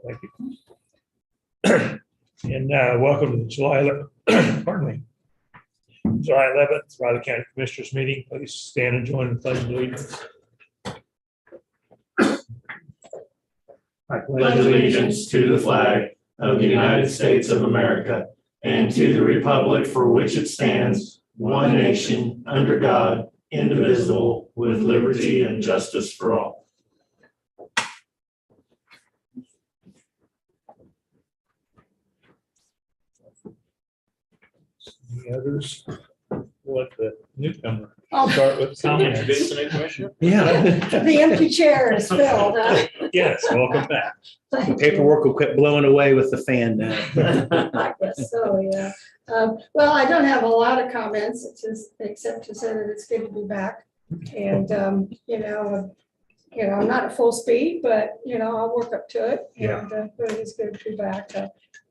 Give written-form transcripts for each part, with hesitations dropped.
Thank you. And welcome to the July 11th, pardon me, July 11th, Riley County Commissioners meeting. Please stand and join the pledge of allegiance. I pledge allegiance to the flag of the United States of America and to the republic for which it stands, one nation, under God, indivisible, with liberty and justice for all. Any others? What the newcomer? Oh. Start with comments. Introduce the new commissioner. Yeah. The empty chair is filled, huh? Yes, welcome back. Thank you. Paperwork will quit blowing away with the fan now. I guess so, yeah. Well, I don't have a lot of comments, it's just, except to say that it's good to be back. And, I'm not at full speed, but, I'll work up to it. Yeah. And, but it's good to be back.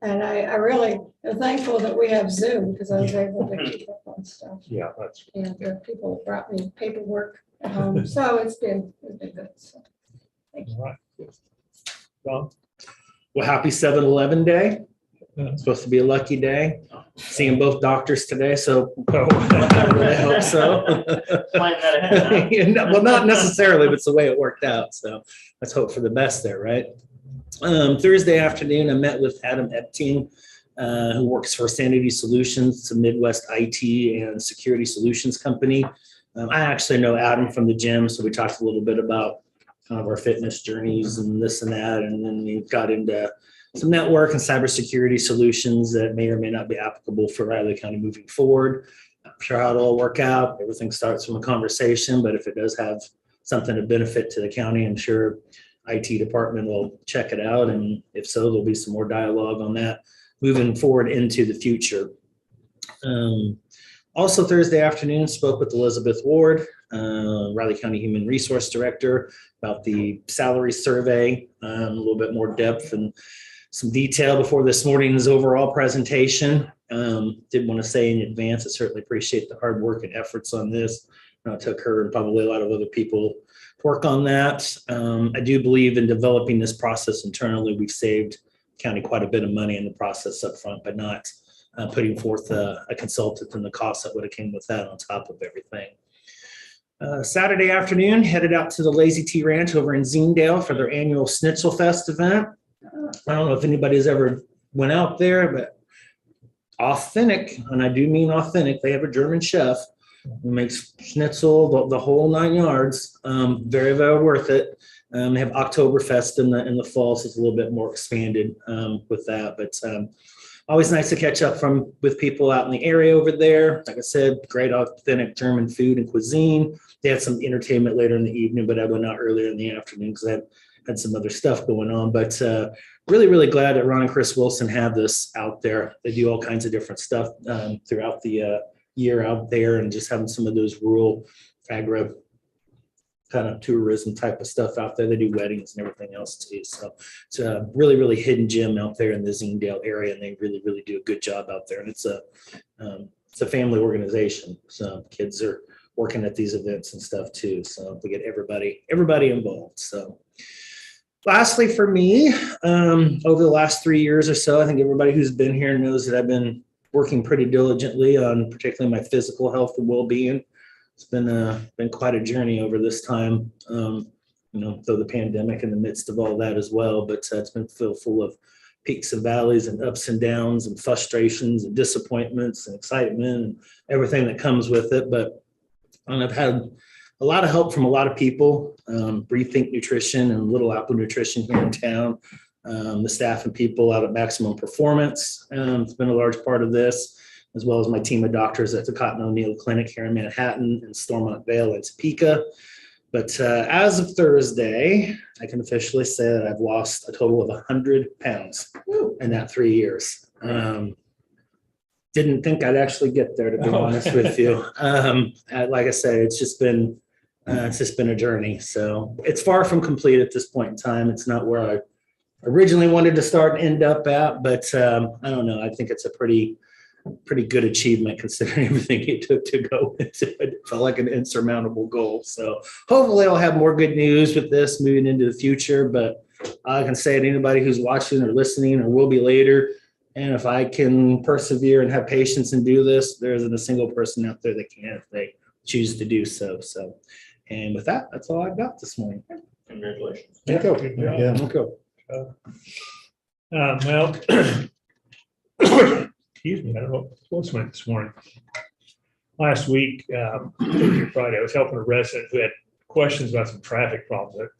And I really am thankful that we have Zoom because I was able to keep up on stuff. Yeah, that's And people brought me paperwork at home, so it's been good. So, thank you. all right. Don? Well, happy 7-Eleven day. Yeah. It's supposed to be a lucky day. Seeing both doctors today, so Oh. I really hope so. Plan that ahead, Yeah, no, well, not necessarily, but it's the way it worked out. So let's hope for the best there, right? Thursday afternoon, I met with Adam Epting, who works for Sanitary Solutions. It's a Midwest IT and security solutions company. I actually know Adam from the gym, so we talked a little bit about kind of our fitness journeys and this and that, and then we got into some network and cybersecurity solutions that may or may not be applicable for Riley County moving forward. I'm sure how it'll all work out. Everything starts from a conversation, but if it does have something to benefit to the county, I'm sure IT department will check it out. And if so, there'll be some more dialogue on that moving forward into the future. Also Thursday afternoon, spoke with Elizabeth Ward, Riley County Human Resource Director, about the salary survey, a little bit more depth and some detail before this morning's overall presentation. Did want to say in advance, I certainly appreciate the hard work and efforts on this. It took her and probably a lot of other people to work on that. I do believe in developing this process internally. We've saved county quite a bit of money in the process up front, but not putting forth a consultant and the cost that would have came with that on top of everything. Saturday afternoon, headed out to the Lazy T Ranch over in Zinedale for their annual Schnitzel Fest event. I don't know if anybody's ever went out there, but authentic, and I do mean authentic, they have a German chef who makes schnitzel, the whole 9 yards. Very, very worth it. They have Oktoberfest in the fall, so it's a little bit more expanded with that. But always nice to catch up with people out in the area over there. Like I said, great authentic German food and cuisine. They had some entertainment later in the evening, but I went out earlier in the afternoon because I had some other stuff going on. But really, really glad that Ron and Chris Wilson have this out there. They do all kinds of different stuff throughout the year out there, and just having some of those rural agri kind of tourism type of stuff out there. They do weddings and everything else too. So it's a really, really hidden gem out there in the Zinedale area, and they really, really do a good job out there. And it's a family organization. So kids are working at these events and stuff too. So we get everybody involved. So lastly, for me, over the last 3 years or so, I think everybody who's been here knows that I've been working pretty diligently on particularly my physical health and well-being. It's been quite a journey over this time, though the pandemic in the midst of all that as well. But it's been full of peaks and valleys and ups and downs and frustrations and disappointments and excitement and everything that comes with it. But I've had a lot of help from a lot of people, Rethink Nutrition and Little Apple Nutrition here in town, the staff and people out at Maximum Performance. It's been a large part of this, as well as my team of doctors at the Cotton O'Neill Clinic here in Manhattan and Stormont Vale and Topeka. But as of Thursday, I can officially say that I've lost a total of 100 pounds in that 3 years. Didn't think I'd actually get there, to be honest with you. Like I said, it's just been a journey. So it's far from complete at this point in time. It's not where I originally wanted to start and end up at, but I don't know. I think it's a pretty good achievement considering everything it took to go into it. It felt like an insurmountable goal. So hopefully I'll have more good news with this moving into the future, but I can say to anybody who's watching or listening or will be later, and if I can persevere and have patience and do this, there isn't a single person out there that can if they choose to do so. So, and with that, that's all I've got this morning. Congratulations. Thank you. Good job. Well, excuse me, I don't know what's went this morning. Last week, Friday, I was helping a resident who had questions about some traffic problems.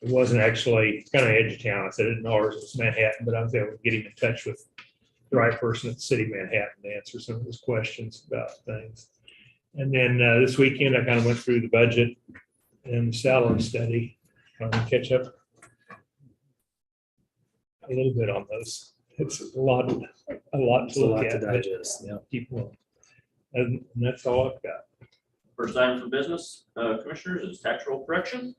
It wasn't actually, it's kind of edge of town. I said it in ours, it's Manhattan, but I was able to get him in touch with the right person at the city of Manhattan to answer some of his questions about things. And then this weekend, I kind of went through the budget and the salary study, trying to catch up a little bit on those. It's a lot to It's a look lot at. to digest. Yeah. People, and that's all I've got. First item for business, commissioners, is tax roll correction.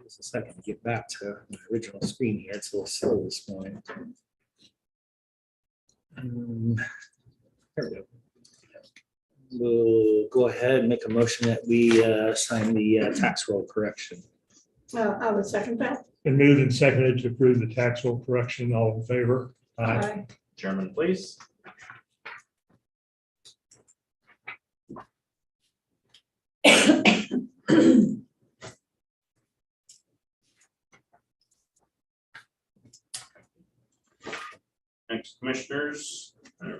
Just a second to get back to my original screen here. It's a little slow this morning. There we go. We'll go ahead and make a motion that we sign the tax roll correction. I would second that. Been moved and seconded to approve the tax roll correction. All in favor? Aye. Chairman, please. Next, commissioners,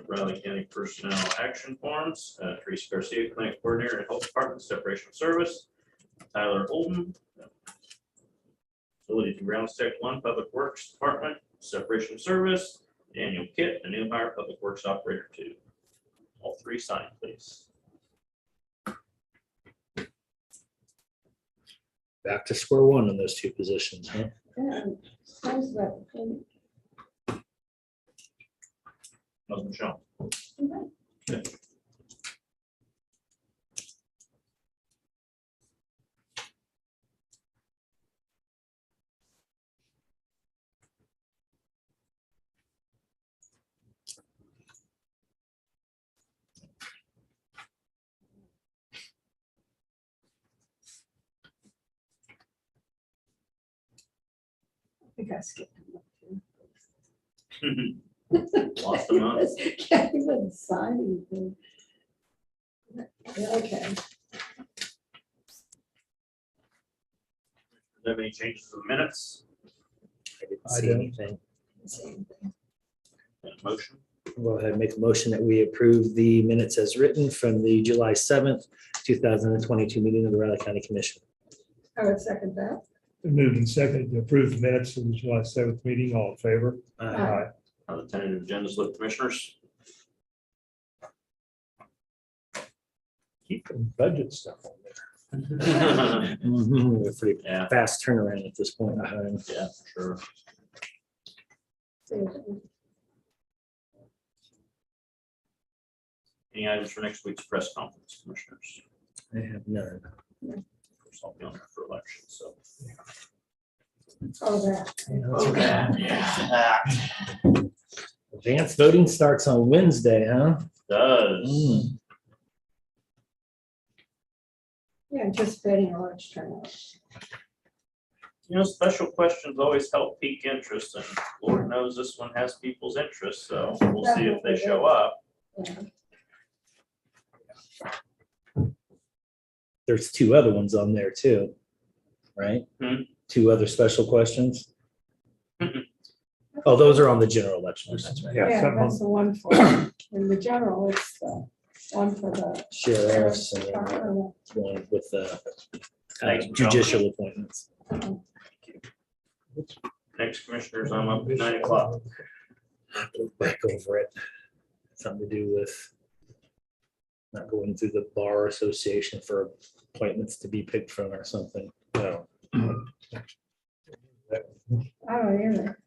Riley County Personnel Action Forms, Teresa Garcia, Clinic Coordinator at Health Department, Separation of Service, Tyler Holden, Facility to Grounds Tech 1, Public Works Department, Separation of Service, Daniel Kitt, a new hire, Public Works Operator 2. All three signed, please. Back to square one on those two positions, huh? And how's that? How's Michelle? I think I skipped him. Lost them out. Can't even sign anything. Okay. Have any changes to the minutes? I didn't I see don't. anything. Same thing. Motion? Go ahead and make a motion that we approve the minutes as written from the July 7th, 2022 meeting of the Riley County Commission. I would second that. Been moved and seconded to approve the minutes of the July 7th meeting. All in favor? Aye. Are the tentative agendas with commissioners? Keep the budget stuff on there. We're pretty Yeah, fast turnaround at this point in time. yeah, sure. Same thing. Any items for next week's press conference, commissioners? I have none. Of course, I'll be on there for election, so. Oh, that. Yeah. Advanced voting starts on Wednesday, huh? Does. Yeah, anticipating a large turnout. You know, special questions always help pique interest, and Lord knows this one has people's interest, so we'll see if they show up. Yeah. There's two other ones on there too, right? Two other special questions. Oh, those are on the general election. That's right. Yeah, Yeah, something that's on- the one for, in the general, it's the one for the. Sheriffs and then one with the Thanks, Michelle. judicial appointments. Next, commissioners, I'm up at 9 o'clock. Look back over it. Something to do with not going through the bar association for appointments to be picked from or something. No. I don't either.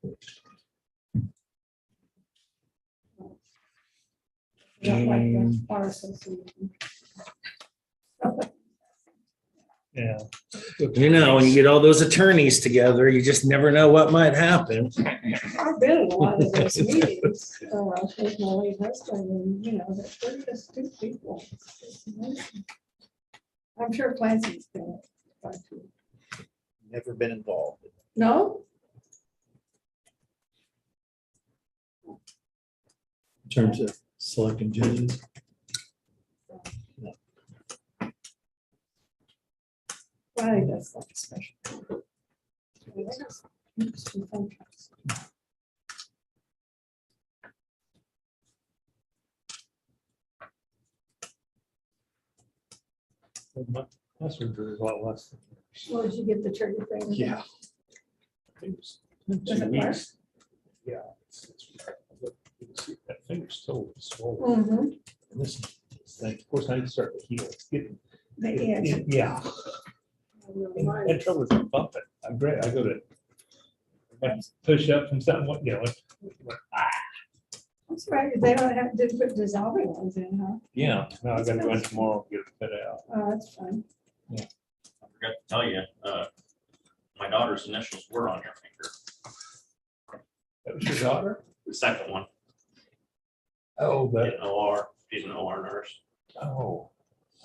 Not like the bar association. Yeah. You know, when you get all those attorneys together, you just never know what might happen. I've been in a lot of those meetings, with my late husband, and, you know, they're just two people. It's amazing. I'm sure Clancy's been. Never been involved. No? In terms of selecting judges. I think that's like a special. Interesting contrast. My surgery was a lot less. Well, did you get the trigger thing? Yeah. It was Does 2 it work? weeks. Yeah. You can see that finger's still swollen. Mm-hmm. And this thing, of course, I need to start to heal. It's getting, The edge. yeah. And trouble is I'm bumping. I'm great. I go to push up from something, you know. That's right. They don't have to put dissolving ones in, huh? Yeah. No, I gotta go in tomorrow and get it fit out. Oh, that's fun. I forgot to tell you, my daughter's initials were on your finger. That was your daughter? The second one, Oh, in OR, she's an OR nurse. oh.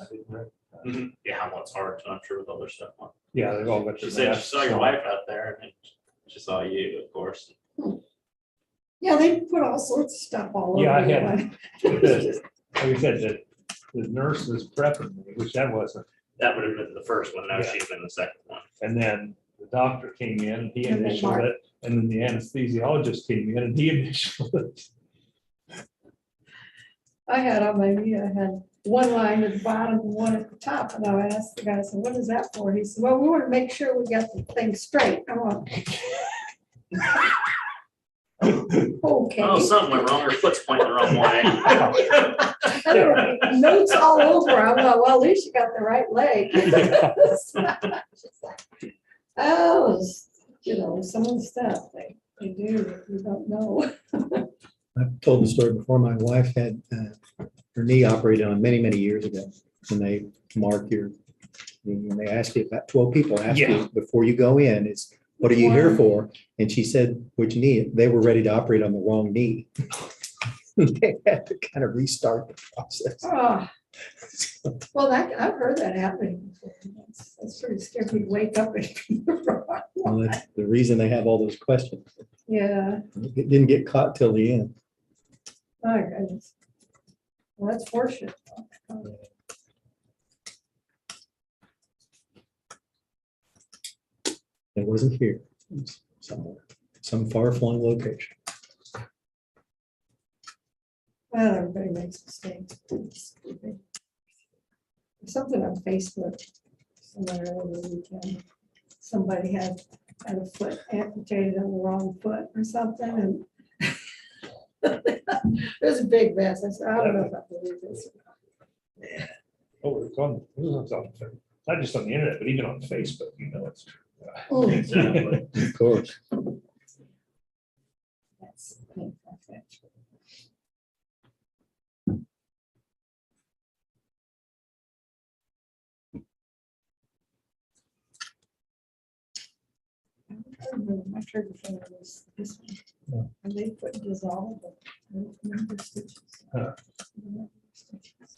I didn't recognize. Yeah, well, it's hard to, I'm sure with other stuff. Yeah, they've all got. She their said she masks saw your on. wife out there and she saw you, of course. Yeah, they put all sorts of stuff all over. Yeah, I you. had- Like I said, the nurse was prepping me, which that wasn't. That would have been the first one. Now Yeah. she's been the second one. And then the doctor came in, he And then initialed Mark. it, and then the anesthesiologist came in and he initialed it. I had on my knee, I had one line at the bottom and one at the top, and I asked the guy, I said, what is that for? He said, well, we want to make sure we got the thing straight. I went, okay. Oh, something went wrong. Her foot's pointing the wrong way. I don't know, notes all over. I went, well, at least you got the right leg. Oh, you know, some of the stuff they do, you don't know. I've told the story before. My wife had her knee operated on many, many years ago. And they mark when they ask you, about 12 people ask Yeah. you before you go in, is what are you here for? And she said, which knee? They were ready to operate on the wrong knee. They had to kind of restart the process. Oh. Well, I've heard that happening before. That's pretty scary. You wake up and be the wrong Well, one. that's the reason they have all those questions. Yeah, It didn't get caught till the end. my goodness. Well, that's fortunate. It wasn't here. It was somewhere, some far-flung location. Well, everybody makes mistakes. Something on Facebook, somewhere over the weekend, somebody had a foot amputated on the wrong foot or something, and it was a big mess. I said, I don't know if I believe this. Oh, it was on, not just on the internet, but even on Facebook, you know, it's true. Oh, Exactly. Of course. that's painful. I remember my trigger finger was this one. And they put dissolvable. Remember stitches. Huh. Remember stitches.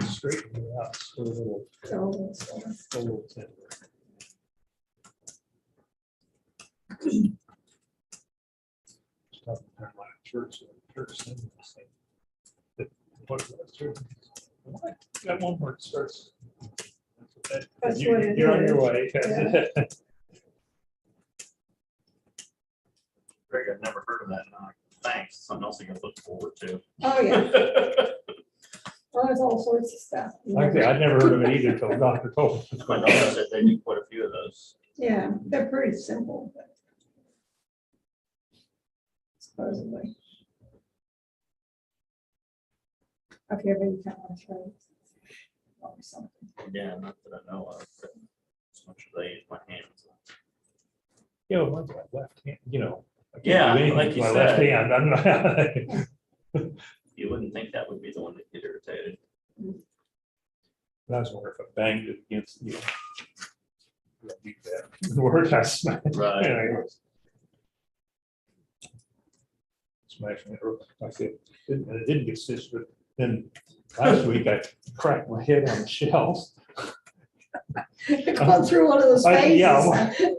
Straighten it out, so a little, So it's, a little tender. Talking about my church, Sunday, say, that what was that church? What? Got one where it starts. That's You- what it You're on your is, way. yeah. Greg, I've never heard of that. Thanks. Something else I can look forward to. Oh, yeah. Well, there's all sorts of stuff. Like I said, I'd never heard of it either until the doctor told me. My daughter said they do quite a few of those. Yeah, they're pretty simple, but supposedly. Okay, but you can't watch right. Or something. Yeah, not that I know of. But as much as I use my hands. You know, mine's my left hand, you know. I can't Yeah, do anything like with you my left said. hand. I'm not. You wouldn't think that would be the one that get irritated. I was wondering if I banged it against, you know. Yeah, beat that. The word I smacked. Right. Anyways. Smashing it, or like I said, it didn't get stitched, but Then last week I cracked my head on the shelves. Gone through one of those Yeah. phases.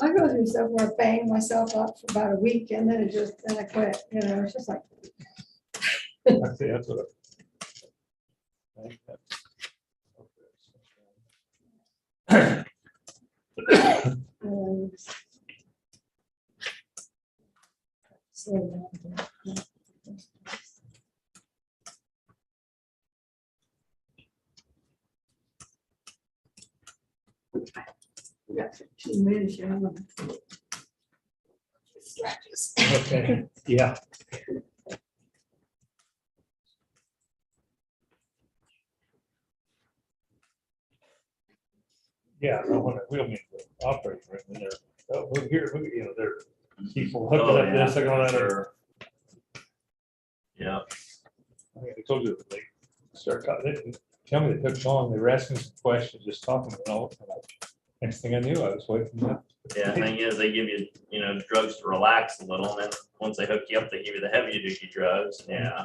I go through stuff where I bang myself up for about a week and then then I quit, it's just like. That's what um, slow down. We got 15 minutes here. I'm gonna- Stretches. Okay, yeah. Yeah, I want to, we'll meet the operating room and they're, oh, we're here, there are people hooking Oh, up yeah, this, hooking on that. sure. Yeah, I think I told you that they start talking, they tell me they took long, they were asking some questions, just talking about all. Next thing I knew, I was waiting. yeah, thing is, they give you, drugs to relax a little, and then once they hook you up, they give you the heavy duty drugs, yeah.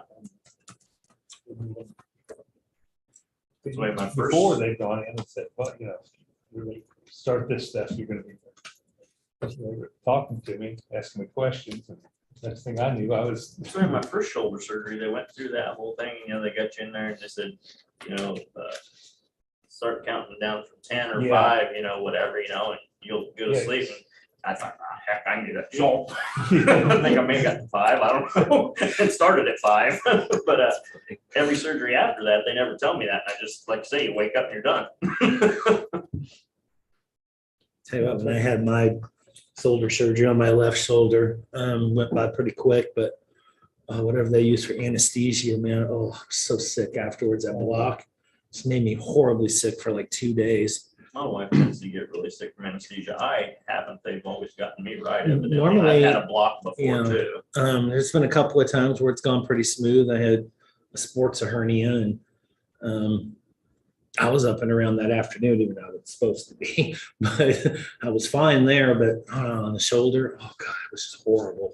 That's the way my first. Before they've gone in and said, well, really start this stuff, you're gonna be. They were talking to me, asking me questions, and next thing I knew, I was. That's why my first shoulder surgery, they went through that whole thing, they got you in there and they said, start counting down from 10 or Yeah. 5, whatever, and you'll go to Yeah. sleep. And I thought, heck, I can do that. So I think I may have got to 5, I don't know. It started at 5, but every surgery after that, they never tell me that. And I just, like I say, you wake up and you're done. Tell you what, when I had my shoulder surgery on my left shoulder, went by pretty quick, but whatever they use for anesthesia, man, oh, I'm so sick afterwards. That block just made me horribly sick for like 2 days. My wife tends to get really sick from anesthesia. I haven't. They've always gotten me right. Evidently. Normally, I've had a block before yeah. too. There's been a couple of times where it's gone pretty smooth. I had a sports hernia, and I was up and around that afternoon, even though I was supposed to be, but I was fine there. But on the shoulder, oh God, it was just horrible.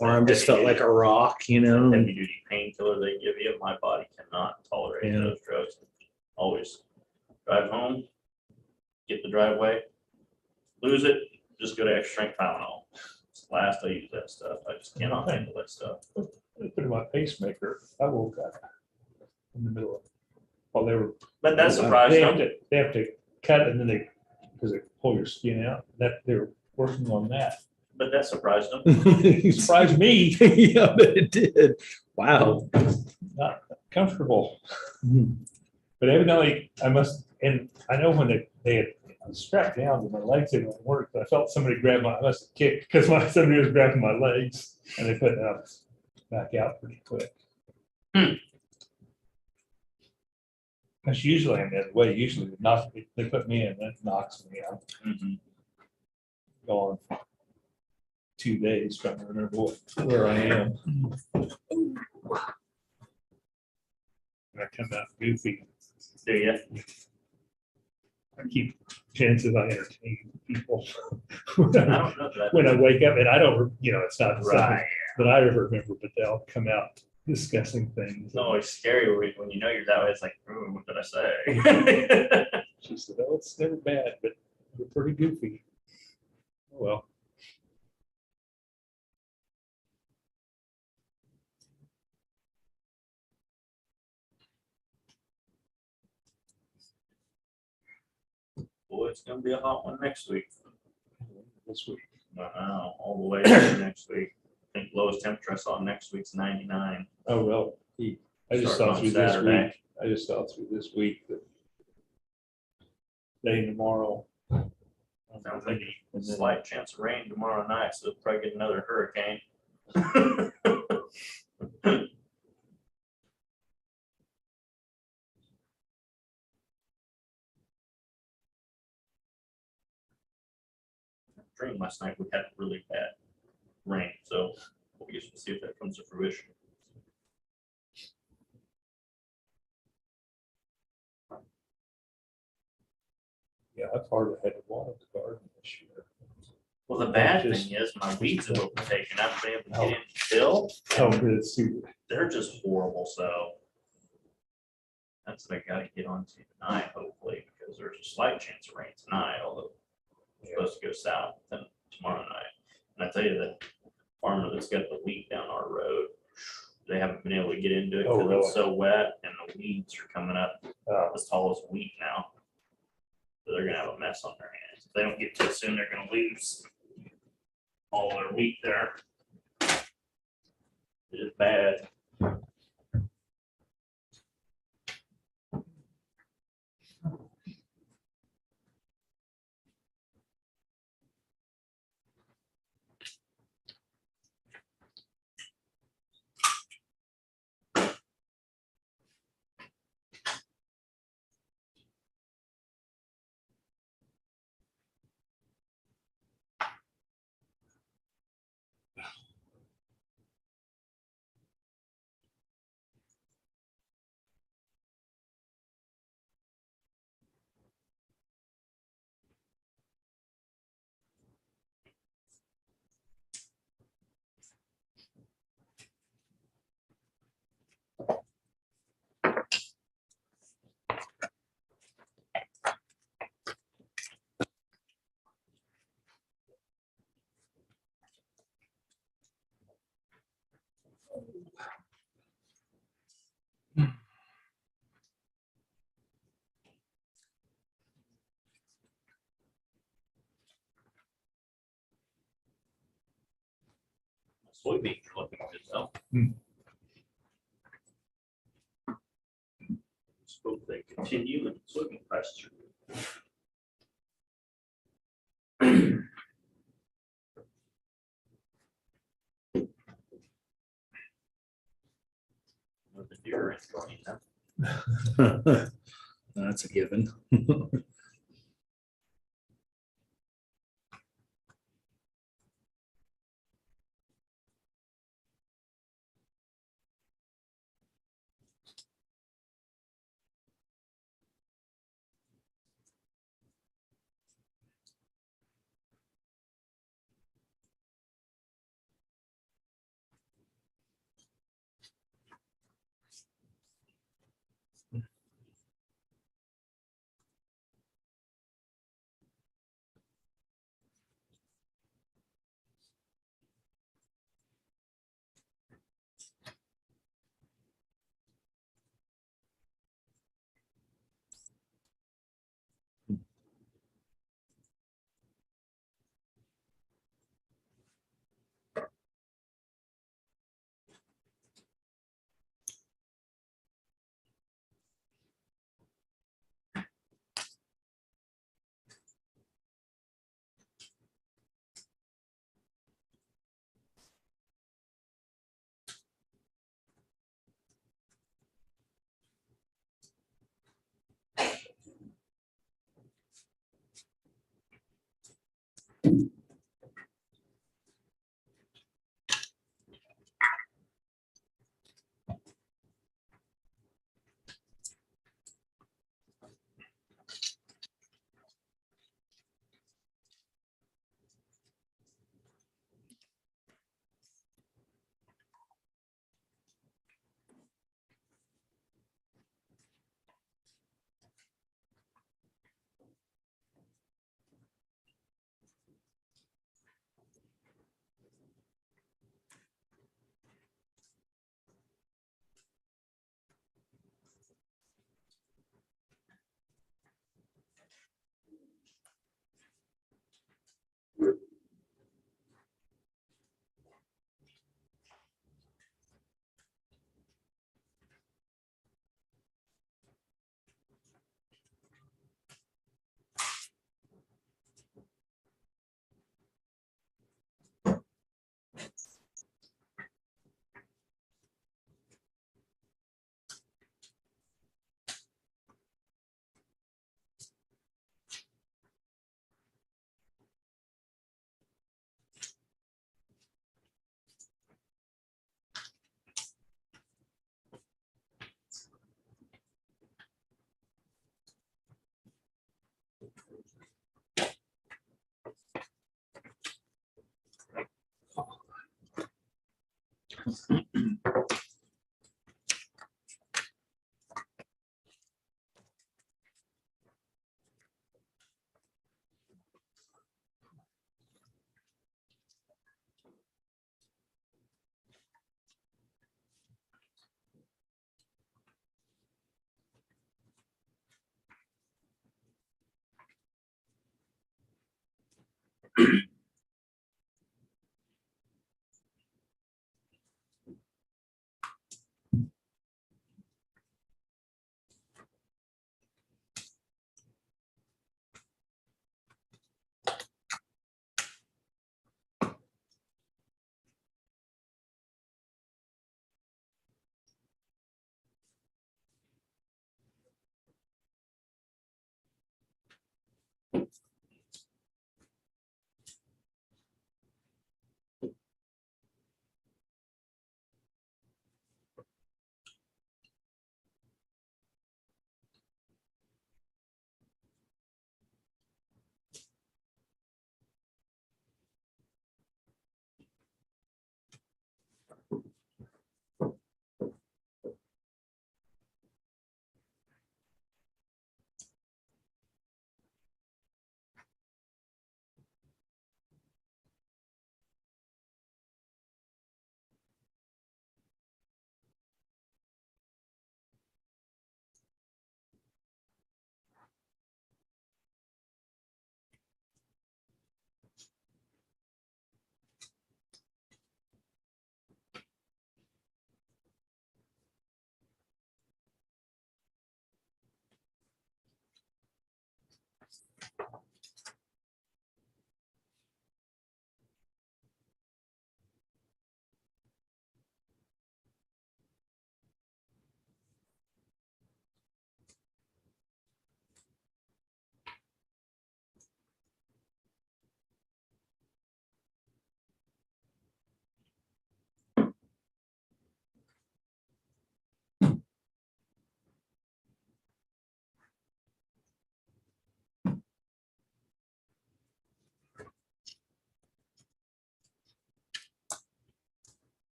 Arm just felt like a rock, Heavy duty painkiller they give you. My body cannot tolerate those drugs. Always drive home, get the driveway, lose it, just go to extra strength Tylenol. It's the last I use that stuff. I just cannot handle that stuff. They put in my pacemaker, I woke up in the middle of, while they were. But that surprised They them. have to cut and then because they pull your skin out, that they were working on that. But that surprised them. It surprised me. Yeah, but it did. Wow. Not comfortable. But evidently I must, and I know when they had strapped down to my legs, they didn't work, but I felt somebody grab I must have kicked because somebody was grabbing my legs and they put it back out pretty quick. Because usually I'm the other way, usually they put me in, that knocks me out. Gone 2 days, trying to remember where I am. And I come out goofy. Do you? I keep chances I entertain people. I don't know that. When I wake up, and I don't, it's not something Right. that I ever remember, but they'll come out discussing things. It's always scary when you know you're that way. It's like, ooh, what did I say? She said, oh, it's never bad, but we're pretty goofy. Oh, well. Boy, it's gonna be a hot one next week. This week. Wow, all the way to next week. I think lowest temperature I saw next week's 99. Oh, well, I just Starting saw on through this Saturday. week. I just saw through this week that day and tomorrow. Sounds like a And then- slight chance of rain tomorrow night, so we'll probably get another hurricane. Dream last night we had really bad rain, so we'll just see if that comes to fruition. Yeah, I've hardly had to water the garden this year. Well, the bad thing is my weeds have overtaken. I've been able to get in still. Oh, good, super. They're just horrible, so. That's what I gotta get onto tonight, hopefully, because there's a slight chance of rain tonight, although it's supposed to go south then tomorrow night. And I tell you, the farmer that's got the wheat down our road, they haven't been able to get into it Oh, because really? it's so wet and the weeds are coming up Oh. as tall as wheat now. So they're gonna have a mess on their hands. If they don't get to it soon, they're gonna lose all their wheat there. It is bad. Soybeans are looking good though. Hope they continue and soybean prices are good. With the deer is going, huh? That's a given.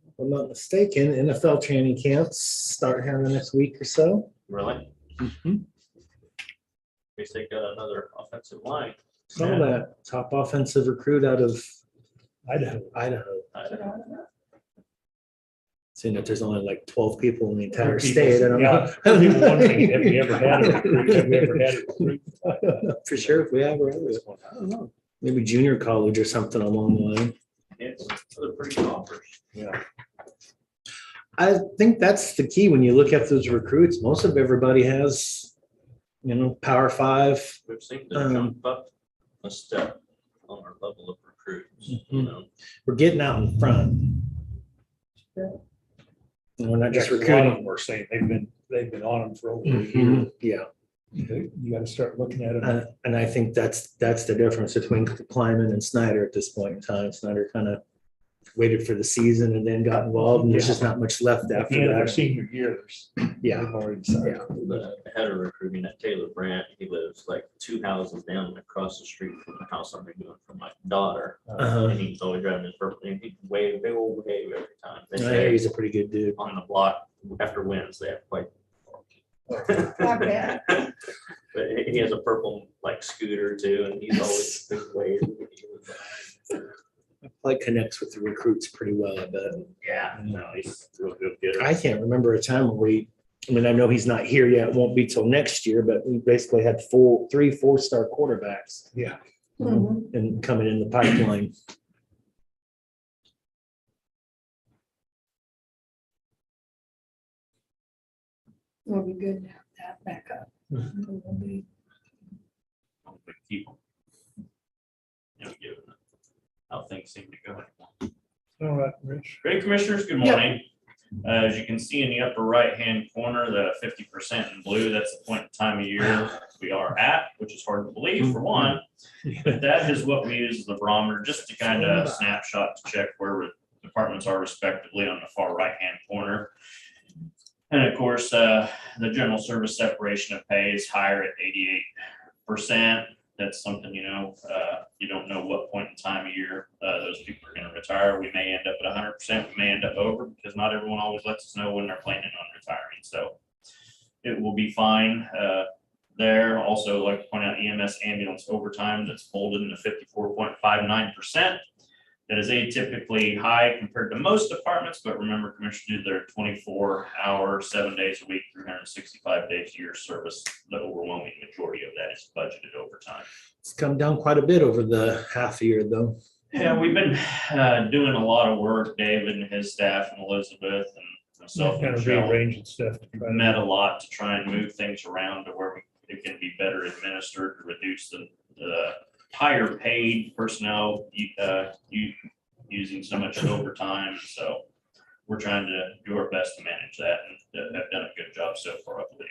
If I'm not mistaken, NFL training camps start here in the next week or so. Really? Mhm. Guess they got another offensive line. Saw that top offensive recruit out of Idaho. Idaho. I don't know. Seeing that there's only like 12 people in the entire People- state. I don't know. Yeah, I mean, one thing, have we ever had a recruit? Have we ever had a recruit? I don't know for sure if we have or ever. I don't know. Maybe junior college or something along the line. It's they're pretty good offers. Yeah. I think that's the key when you look at those recruits. Most of everybody has, Power Five. We've seen them jump up a step on our level of recruits, We're getting out in front. And we're not just A lot of recruiting. them were saying they've been on them for over a year. Mhm. Yeah. You got to start looking at it. And I think that's the difference between Kleiman and Snyder at this point in time. Snyder kind of waited for the season and then got involved, and there's just not much left At the after end of their that. senior years. Yeah. They've already decided. Yeah. The head of recruiting at Taylor Brandt, he lives like 2 houses down across the street from the house I'm renewing for my daughter. Uh-huh. And he's always driving his purple, and he they will wave every time. They I hear he's say a pretty good dude. on the block after wins, they have quite. Not bad. But he has a purple like scooter too, and he's always waving. Like connects with the recruits pretty well, I bet. Yeah, no, he's a real good getter. I can't remember a time where I know he's not here yet, it won't be till next year, but we basically had 3 4-star quarterbacks Yeah. Mhm. and coming in the pipeline. It'll be good to have that back up. Mhm. It will be- Keep them. Given how things seem to go. All right, Rich. Great commissioners, good Yeah. morning. As you can see in the upper right-hand corner, the 50% in blue, that's the point in time of year we are at, which is hard to believe for one. But that is what we use as the barometer, just to kind of snapshot to check where departments are respectively on the far right-hand corner. And of course, the general service separation of pay is higher at 88%. That's something, you don't know what point in time of year those people are going to retire. We may end up at 100%. We may end up over, because not everyone always lets us know when they're planning on retiring. So it will be fine there. Also, like to point out EMS ambulance overtime that's folded into 54.59%. That is atypically high compared to most departments, but remember, commissioners do their 24-hour, 7 days a week, 365 days a year service. The overwhelming majority of that is budgeted overtime. It's come down quite a bit over the half a year, though. Yeah, we've been doing a lot of work, David and his staff and Elizabeth and myself Kind and of Michelle rearranging stuff. to try to- met a lot to try and move things around to where it can be better administered, to reduce the higher paid personnel using so much overtime. So we're trying to do our best to manage that, and have done a good job so far, I believe.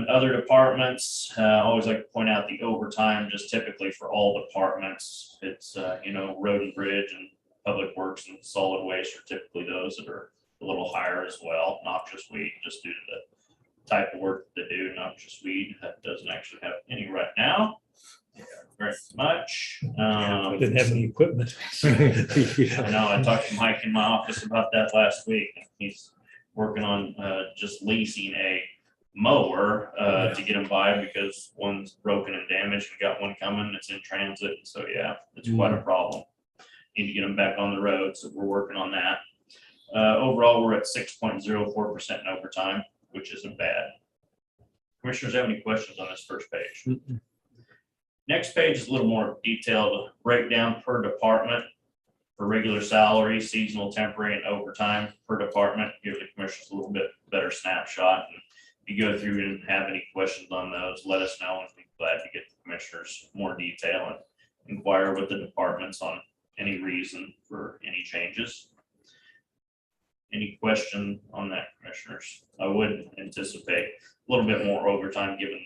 Other departments, always like to point out the overtime, just typically for all departments. It's, road and bridge and public works and solid waste are typically those that are a little higher as well. Noxious weed, just due to the type of work that they do. Noxious weed that doesn't actually have any right now. Very much. Didn't have any equipment. I know, I talked to Mike in my office about that last week. He's working on just leasing a mower to get him by, because one's broken and damaged. We got one coming that's in transit. So yeah, it's quite a problem. Need to get them back on the road. So we're working on that. Overall, we're at 6.04% in overtime, which isn't bad. Commissioners have any questions on this first page? Next page is a little more detailed breakdown per department for regular salary, seasonal, temporary, and overtime per department. Give the commissioners a little bit better snapshot. And if you go through and have any questions on those, let us know, and we'd be glad to get the commissioners more detail and inquire with the departments on any reason for any changes. Any question on that, commissioners? I would anticipate a little bit more overtime given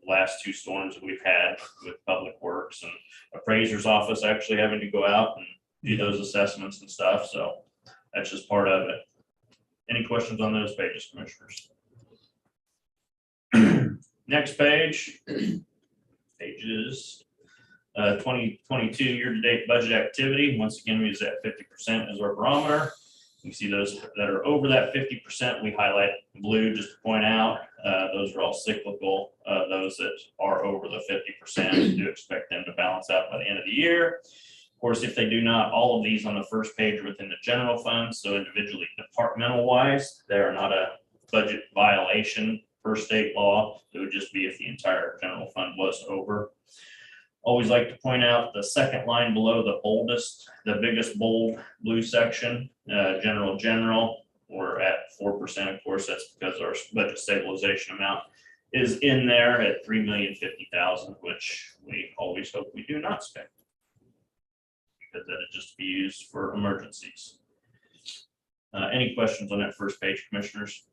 last two storms that we've had with public works and appraiser's office actually having to go out and do those assessments and stuff. So that's just part of it. Any questions on those pages, commissioners? Next page, pages 2022 year-to-date budget activity. Once again, we use that 50% as our barometer. You see those that are over that 50%, we highlight blue just to point out. Those are all cyclical. Those that are over the 50%, we do expect them to balance out by the end of the year. Of course, if they do not, all of these on the first page are within the general fund. So individually, departmental wise, they are not a budget violation per state law. It would just be if the entire general fund was over. Always like to point out the second line below the boldest, the biggest bold blue section, general, we're at 4%. Of course, that's because our budget stabilization amount is in there at $3,050,000, which we always hope we do not spend, because that would just be used for emergencies. Any questions on that first page, commissioners?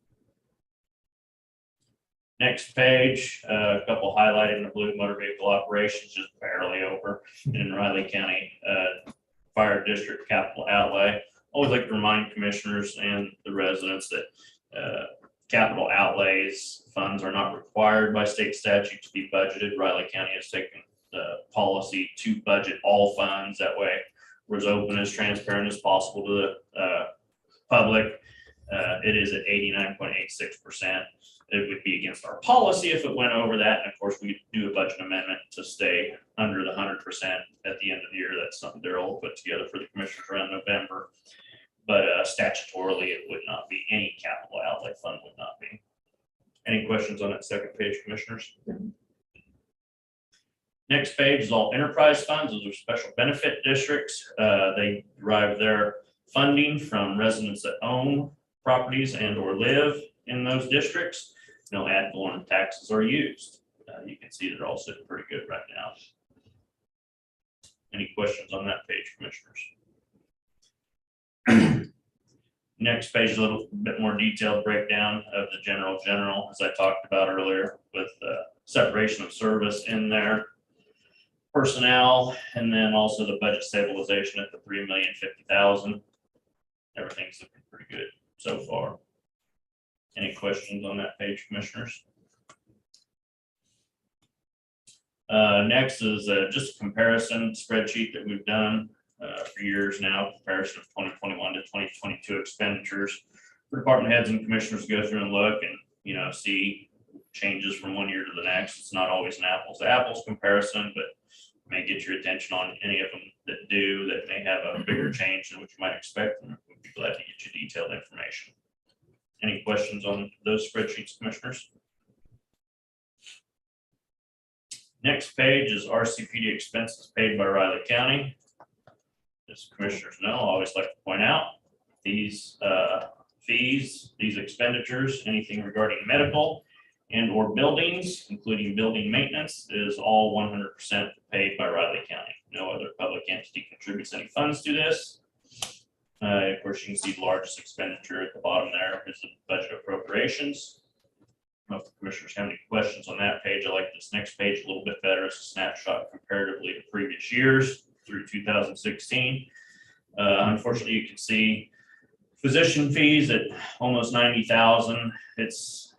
Next page, a couple highlighted in the blue: motor vehicle operations, just barely over in Riley County Fire District capital outlay. Always like to remind commissioners and the residents that capital outlays funds are not required by state statute to be budgeted. Riley County has taken the policy to budget all funds. That way we're as open, as transparent as possible to the public. It is at 89.86%. It would be against our policy if it went over that. And of course, we do a budget amendment to stay under the 100% at the end of the year. That's something Daryl will put together for the commissioners around November. But statutorily, it would not be. Any capital outlay fund would not be. Any questions on that second page, commissioners? Next page is all enterprise funds. Those are special benefit districts. They derive their funding from residents that own properties and or live in those districts. No ad valorem taxes are used. You can see they're all sitting pretty good right now. Any questions on that page, commissioners? Next page is a little bit more detailed breakdown of the general, as I talked about earlier, with separation of service in there, personnel, and then also the budget stabilization at the $3,050,000. Everything's looking pretty good so far. Any questions on that page, commissioners? Next is just a comparison spreadsheet that we've done for years now, comparison of 2021 to 2022 expenditures for department heads and commissioners to go through and look and, you know, see changes from one year to the next. It's not always an apples to apples comparison, but may get your attention on any of them that do, that may have a bigger change than what you might expect, and we'd be glad to get you detailed information. Any questions on those spreadsheets, commissioners? Next page is RCPD expenses paid by Riley County. As commissioners know, I always like to point out these fees, these expenditures, anything regarding medical and or buildings, including building maintenance, is all 100% paid by Riley County. No other public entity contributes any funds to this. Of course, you can see the largest expenditure at the bottom there is the budget appropriations. I don't know if the commissioners have any questions on that page. I like this next page a little bit better. It's a snapshot comparatively to previous years through 2016. Unfortunately, you can see physician fees at almost 90,000. It's,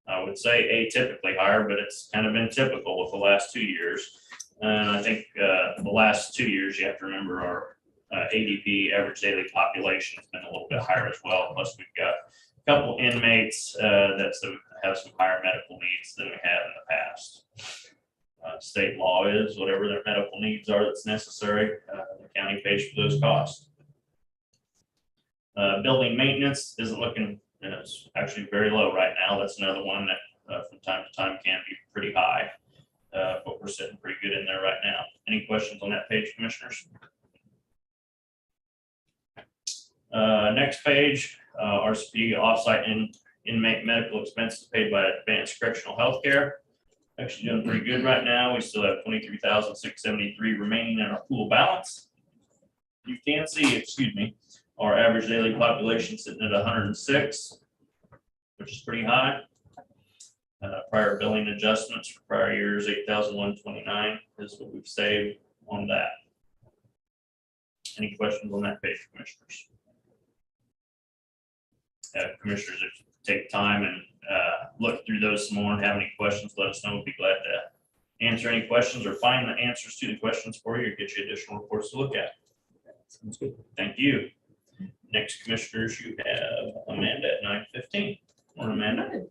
I would say, atypically higher, but it's kind of been typical with the last 2 years. And I think the last 2 years, you have to remember our ADP, average daily population, has been a little bit higher as well. Plus, we've got a couple inmates that have some higher medical needs than we have in the past. State law is whatever their medical needs are that's necessary, the county pays for those costs. Building maintenance isn't looking, it's actually very low right now. That's another one that from time to time can be pretty high, but we're sitting pretty good in there right now. Any questions on that page, commissioners? Next page, RCP offsite inmate medical expenses paid by Advanced Correctional Healthcare. Actually doing pretty good right now. We still have 23,673 remaining in our pool balance. You can see, excuse me, our average daily population sitting at 106, which is pretty high. Prior billing adjustments for prior years, 8,129 is what we've saved on that. Any questions on that page, commissioners? Commissioners, if you take time and look through those some more and have any questions, let us know. We'll be glad to answer any questions or find the answers to the questions for you or get you additional reports to look at. Sounds good. Thank you. Next, commissioners, you have Amanda at 9:15. Morning, Amanda.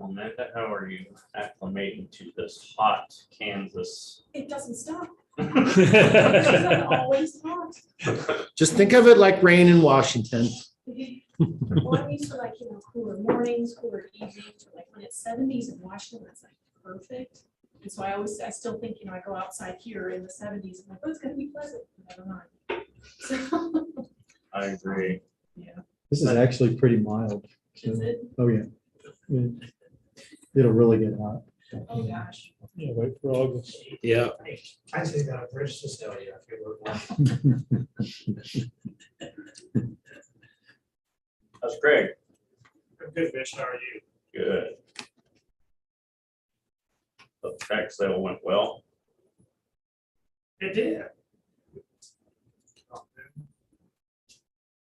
Amanda, how are you acclimating to this hot Kansas? It doesn't stop. It's always hot. Just think of it like rain in Washington. Well, I'm used to like, cooler mornings, cooler evenings, or like when it's 70s in Washington, that's like perfect. And so I still think, I go outside here in the 70s, I'm like, oh, it's gonna be pleasant. Never mind. So, I agree. This is actually pretty mild. so- is it? Oh, yeah. It'll really get hot. Oh, gosh. Yeah, wait for August. Yeah. I say that bridge to sell you. I feel That's great. I'm good, Mitch. How are you? Good. The tax sale went well. It did.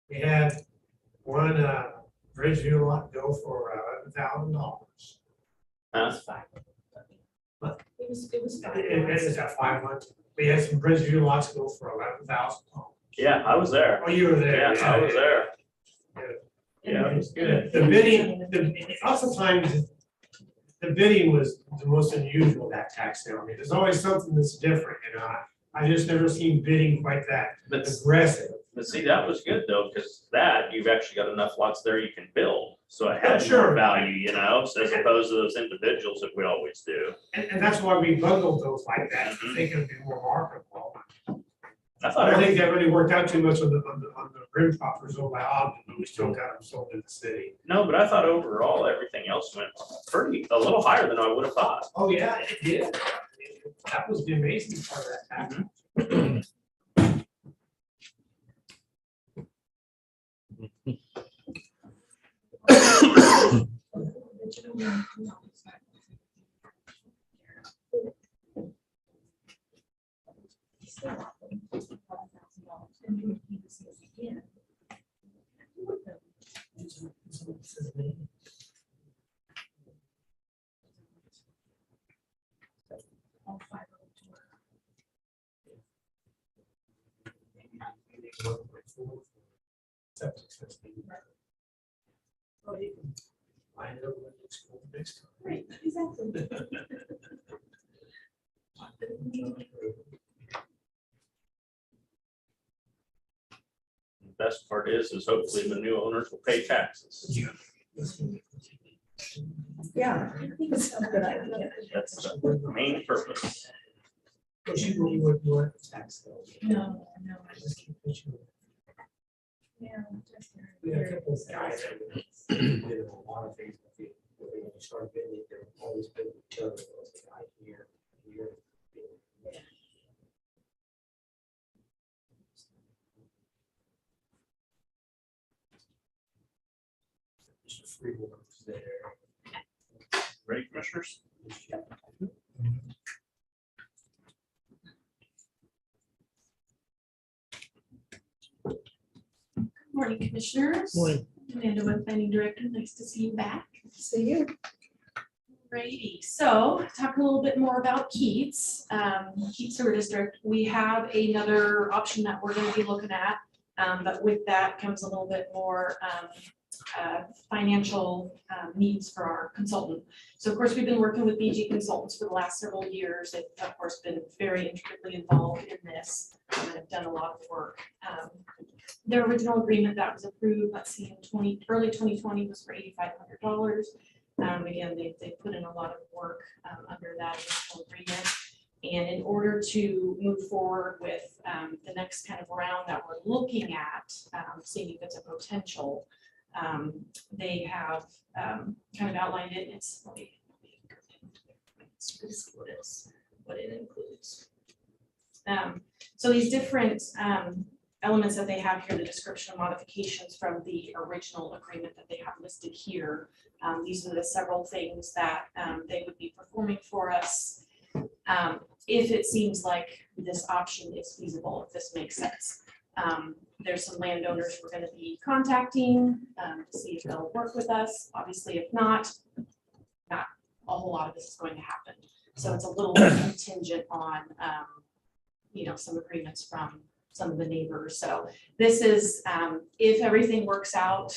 We had one bridge view lot go for $11,000. Huh? It was fine. It is at 5 months. We had some bridge view lots go for $11,000. Yeah, I was there. Oh, you were there. Yeah, I was there. Yeah, it was good. The bidding, oftentimes, the bidding was the most unusual that tax sale. I mean, there's always something that's different, I just never seen bidding quite that But aggressive. see, that was good though, because that you've actually got enough lots there you can build. So it Oh, has sure. more value, so as opposed to those individuals that we always do. And that's why we bundled those like that, to think it'd be more marketable. I I thought don't think everything, that really worked out too much on the rim properties over by Ogden, but we still got them sold in the city. no, but I thought overall, everything else went a little higher than I would have thought. Oh, yeah, it did. That was the amazing part of that tax. Septic system. Oh, you can find it when it's cold next time. Right, exactly. The best part is hopefully the new owners will pay taxes. Yeah, I think it's a good idea. That's the main purpose. But you would tax though. No. I just keep pushing. Yeah. We had a couple of guys that did a lot of things. When you start bidding, they're always bidding each other. Here. Just a free one there. Ready, commissioners? Morning, commissioners. Morning. Amanda, Web Planning Director. Nice to see you back. See you. Alrighty, so talk a little bit more about Keats, Keats Sewer District. We have another option that we're going to be looking at, but with that comes a little bit more financial needs for our consultant. So of course, we've been working with BG Consultants for the last several years. They've of course been very intricately involved in this and have done a lot of work. Their original agreement that was approved, let's see, in early 2020 was for $8,500. Again, they put in a lot of work under that initial agreement. And in order to move forward with the next kind of round that we're looking at, seeing if it's a potential, they have kind of outlined it. It's what it includes. So these different elements that they have here, the description of modifications from the original agreement that they have listed here. These are the several things that they would be performing for us. If it seems like this option is feasible, if this makes sense. There's some landowners we're gonna be contacting to see if they'll work with us. Obviously, if not a whole lot of this is going to happen. So it's a little contingent on, some agreements from some of the neighbors. So this is, if everything works out,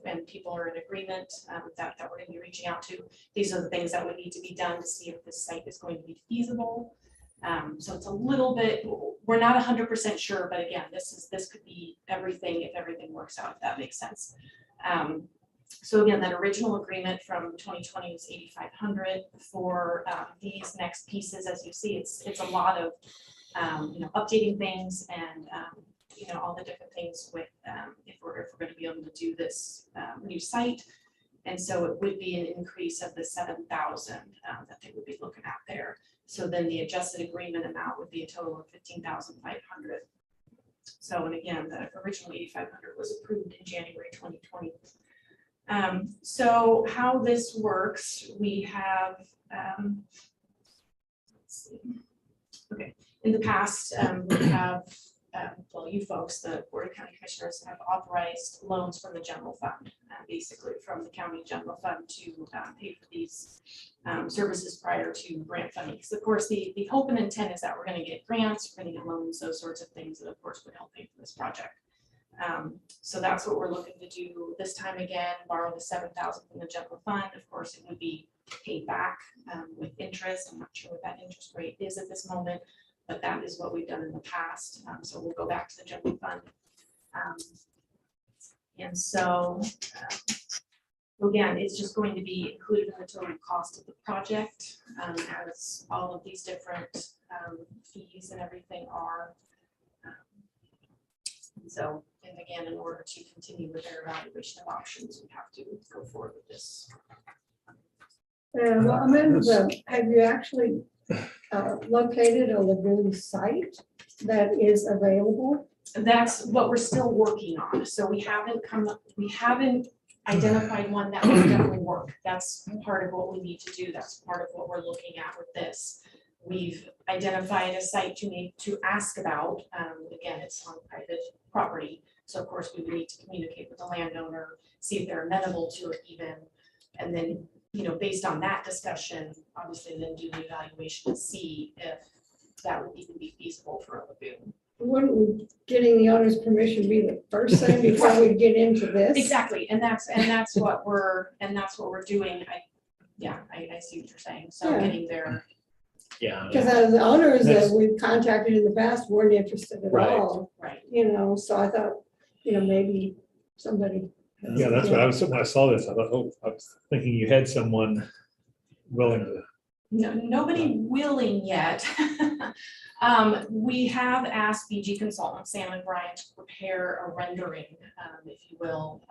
and people are in agreement that we're gonna be reaching out to, these are the things that would need to be done to see if this site is going to be feasible. So it's a little bit, we're not 100% sure, but again, this could be everything if everything works out, if that makes sense. So again, that original agreement from 2020 was $8,500 for these next pieces. As you see, it's a lot of updating things and all the different things with if we're going to be able to do this new site. And so it would be an increase of the 7,000 that they would be looking at there. So then the adjusted agreement amount would be a total of 15,500. So, and again, the original 8,500 was approved in January 2020. So how this works, we have, let's see. Okay, in the past, we have, well, you folks, the Board of County Commissioners, have authorized loans from the general fund, basically from the county general fund to pay for these services prior to grant funding. Because of course, the hope and intent is that we're going to get grants, we're going to get loans, those sorts of things that of course would help pay for this project. So that's what we're looking to do this time again, borrow the 7,000 from the general fund. Of course, it would be paid back with interest. I'm not sure what that interest rate is at this moment, but that is what we've done in the past. So we'll go back to the general fund. And so, again, it's just going to be included in the total cost of the project as all of these different fees and everything are. So, and again, in order to continue with their evaluation of options, we have to go forward with this. Well, Amanda, have you actually located a lagoon site that is available? That's what we're still working on. So we haven't identified one that would definitely work. That's part of what we need to do. That's part of what we're looking at with this. We've identified a site to ask about. Again, it's on private property. So of course we would need to communicate with the landowner, see if they're amenable to it even. And then, based on that discussion, obviously then do the evaluation and see if that would even be feasible for a lagoon. Wouldn't getting the owner's permission be the first thing before we get into this? Exactly. And that's what we're doing. I see what you're saying. So Yeah. getting there. Yeah. Because as the owners that That's- we've contacted in the past weren't interested at Right. all, Right. so I thought, maybe somebody. Yeah, that's what I was, when I saw this, I was thinking you had someone willing to. No, nobody willing yet. We have asked BG consultant Sam and Brian to prepare a rendering, if you will,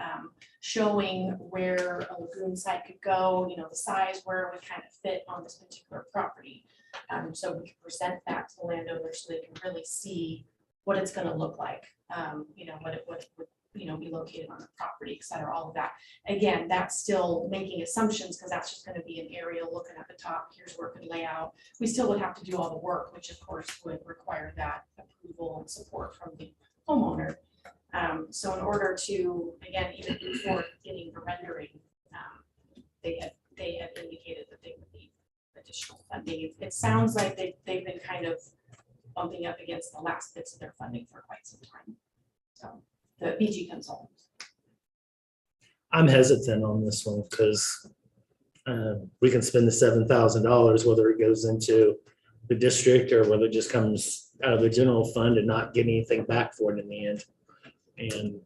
showing where a lagoon site could go, the size, where it would kind of fit on this particular property. So we can present that to the landowner so they can really see what it's going to look like, what it would be located on the property, et cetera, all of that. Again, that's still making assumptions because that's just going to be an aerial looking at the top. Here's where it could lay out. We still would have to do all the work, which of course would require that approval and support from the homeowner. So in order to, again, even before getting the rendering, they had indicated that they would need additional funding. It sounds like they've been kind of bumping up against the last bits of their funding for quite some time. So the BG consultants. I'm hesitant on this one because we can spend the $7,000, whether it goes into the district or whether it just comes out of the general fund and not get anything back for it in the end. And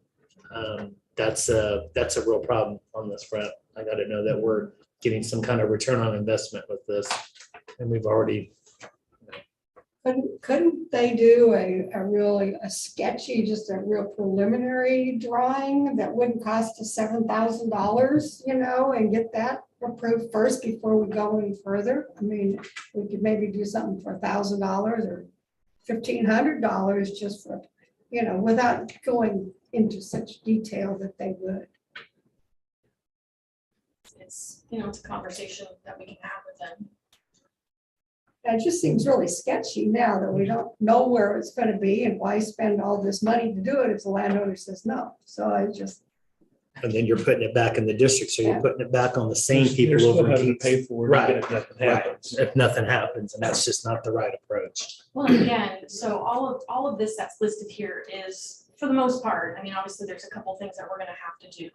that's a real problem on this front. I got to know that we're getting some kind of return on investment with this, and we've already. Couldn't they do a sketchy, just a real preliminary drawing that wouldn't cost us $7,000, and get that approved first before we go any further? I mean, we could maybe do something for $1,000 or $1,500 just for, you know, without going into such detail that they would. It's, you know, it's a conversation that we can have with them. It just seems really sketchy now that we don't know where it's gonna be and why spend all this money to do it if the landowner says no. So I just, And then you're putting it back in the district, so you're Yeah. putting it back on the same They're people still over in having to Keats. pay for it, Right, even if nothing right. happens. If nothing happens, and that's just not the right approach. Well, and again, so all of this that's listed here is, for the most part, I mean, obviously, there's a couple things that we're gonna have to do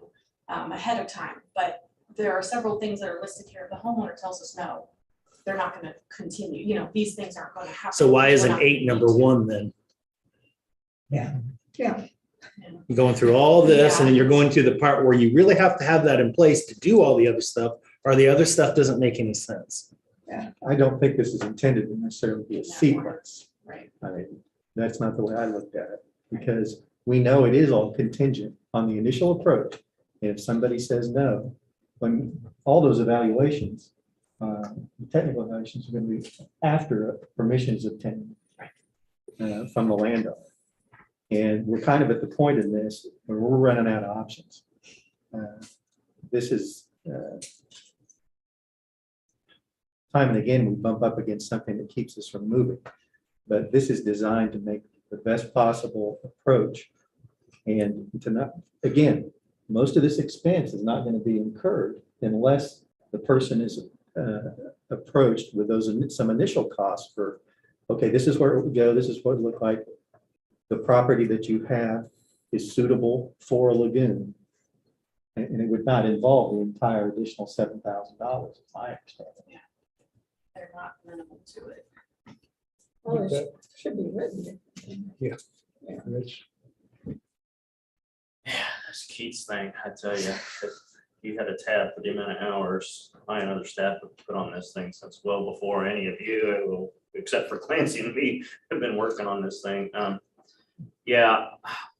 ahead of time, but there are several things that are listed here. The homeowner tells us, no, they're not gonna continue, you know, these things aren't gonna happen. So why We're isn't not 8 gonna number need to. 1 then? yeah, You're going through all this, and then you're going to the part where you really have to have that in place to do all the other stuff, or the other stuff doesn't make any sense. I don't think this is intended to necessarily be a sequence. Right. I mean, that's not the way I looked at it, because we know it is all contingent on the initial approach. And if somebody says no, when all those evaluations, technical evaluations are going to be after permission is obtained from the landowner. And we're kind of at the point in this where we're running out of options. This is time and again, we bump up against something that keeps us from moving. But this is designed to make the best possible approach. And to not, again, most of this expense is not going to be incurred unless the person is approached with those some initial costs for, okay, this is where it would go, this is what it would look like. The property that you have is suitable for a lagoon. And it would not involve the entire additional $7,000, as I understand it. They're not minimal to it. well, it should be written. Rich? This Keats thing, I tell you, if you had a tab for the amount of hours I and other staff have put on this thing since well before any of you, except for Clancy and me, have been working on this thing. Yeah,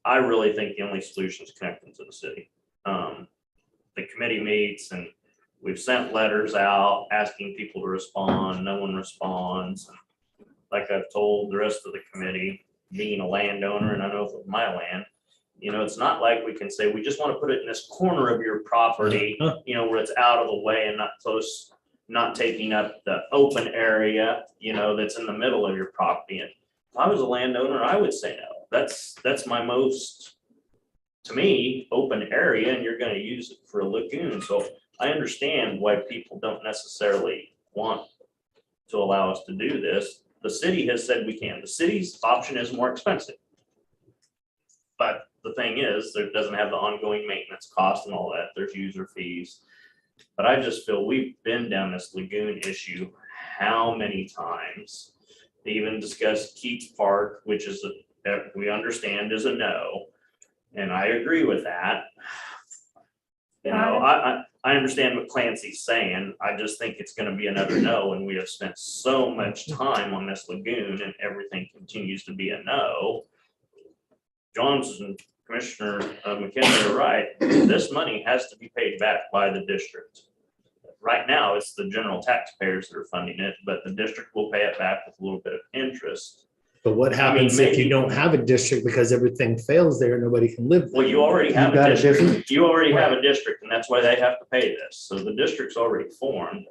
I really think the only solution is connecting to the city. The committee meets and we've sent letters out asking people to respond. No one responds. Like I've told the rest of the committee, being a landowner, and I know for my land, you know, it's not like we can say, we just want to put it in this corner of your property, you know, where it's out of the way and not close, not taking up the open area, you know, that's in the middle of your property. And if I was a landowner, I would say no. That's my most, to me, open area, and you're going to use it for a lagoon. So I understand why people don't necessarily want to allow us to do this. The city has said we can. The city's option is more expensive. But the thing is, it doesn't have the ongoing maintenance cost and all that. There's user fees. But I just feel we've been down this lagoon issue how many times? They even discussed Keats Park, which is that we understand is a no. And I agree with that. You know, I understand what Clancy's saying. I just think it's going to be another no. And we have spent so much time on this lagoon and everything continues to be a no. Johnson, Commissioner McKinley are right. This money has to be paid back by the district. Right now, it's the general taxpayers that are funding it, but the district will pay it back with a little bit of interest. But what happens if you don't have a district because everything fails there, nobody can live there? Well, you already have You've got a a district. district. You already have a district, and that's why they have to pay this. So the district's already formed.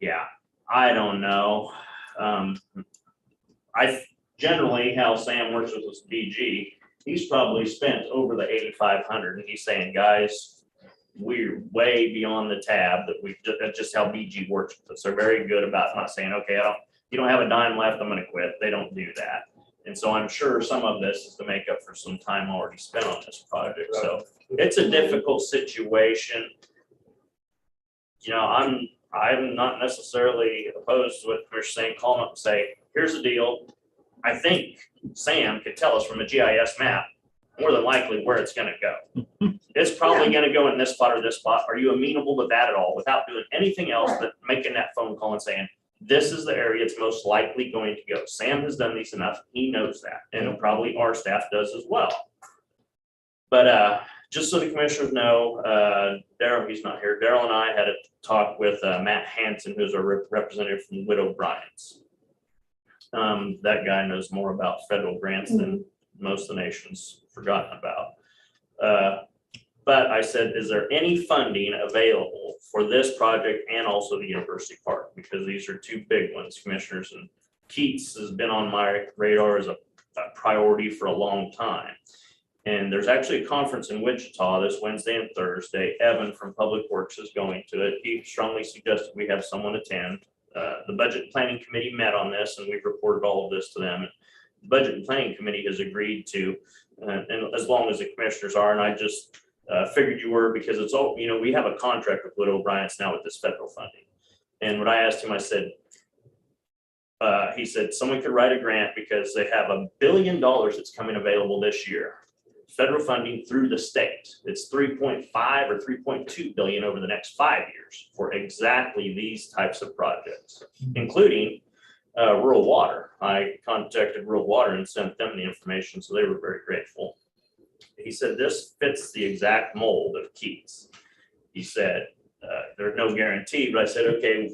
Yeah, I don't know. Generally how Sam works with this BG, he's probably spent over the 8,500, and he's saying, guys, we're way beyond the tab that that's just how BG works with us. They're very good about not saying, okay, you don't have a dime left, I'm gonna quit. They don't do that. And so I'm sure some of this is to make up for some time already spent on this project. So it's a difficult situation. You know, I'm not necessarily opposed to what Commissioner's saying. Call them up and say, here's the deal. I think Sam could tell us from a GIS map more than likely where it's gonna go. It's probably gonna go in this spot or this spot. Are you amenable to that at all without doing anything else but making that phone call and saying, this is the area it's most likely going to go. Sam has done these enough. He knows that. And probably our staff does as well. But just so the commissioners know, Daryl, he's not here. Daryl and I had a talk with Matt Hansen, who's a representative from Widow Bryant's. That guy knows more about federal grants than most of the nation's forgotten about. But I said, is there any funding available for this project and also the University Park? Because these are two big ones, commissioners, and Keats has been on my radar as a priority for a long time. And there's actually a conference in Wichita this Wednesday and Thursday. Evan from Public Works is going to it. He strongly suggested we have someone attend. The Budget and Planning Committee met on this, and we've reported all of this to them. The Budget and Planning Committee has agreed to, and as long as the commissioners are, and I just figured you were, because it's all, we have a contract with Wood O'Brien's now with this federal funding. And when I asked him, I said, he said someone could write a grant because they have $1 billion that's coming available this year. Federal funding through the state. It's 3.5 or 3.2 billion over the next 5 years for exactly these types of projects, including rural water. I contacted rural water and sent them the information, so they were very grateful. He said this fits the exact mold of Keats. He said there's no guarantee, but I said, okay,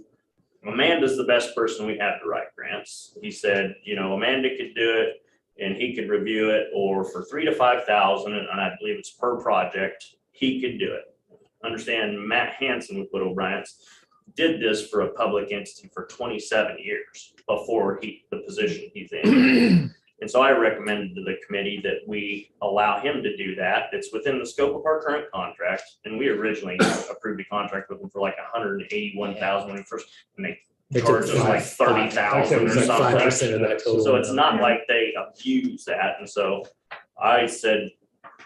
Amanda's the best person we have to write grants. He said, Amanda could do it and he could review it, or for $3,000 to $5,000, and I believe it's per project, he could do it. Understand, Matt Hansen with Wood O'Brien's did this for a public entity for 27 years before the position he's in. And so I recommended to the committee that we allow him to do that. It's within the scope of our current contract. And we originally approved a contract with him for like $181,000 when we first, and they charged us like 30,000 or Like 5% something. of that total. So it's not like they abuse that. And so I said,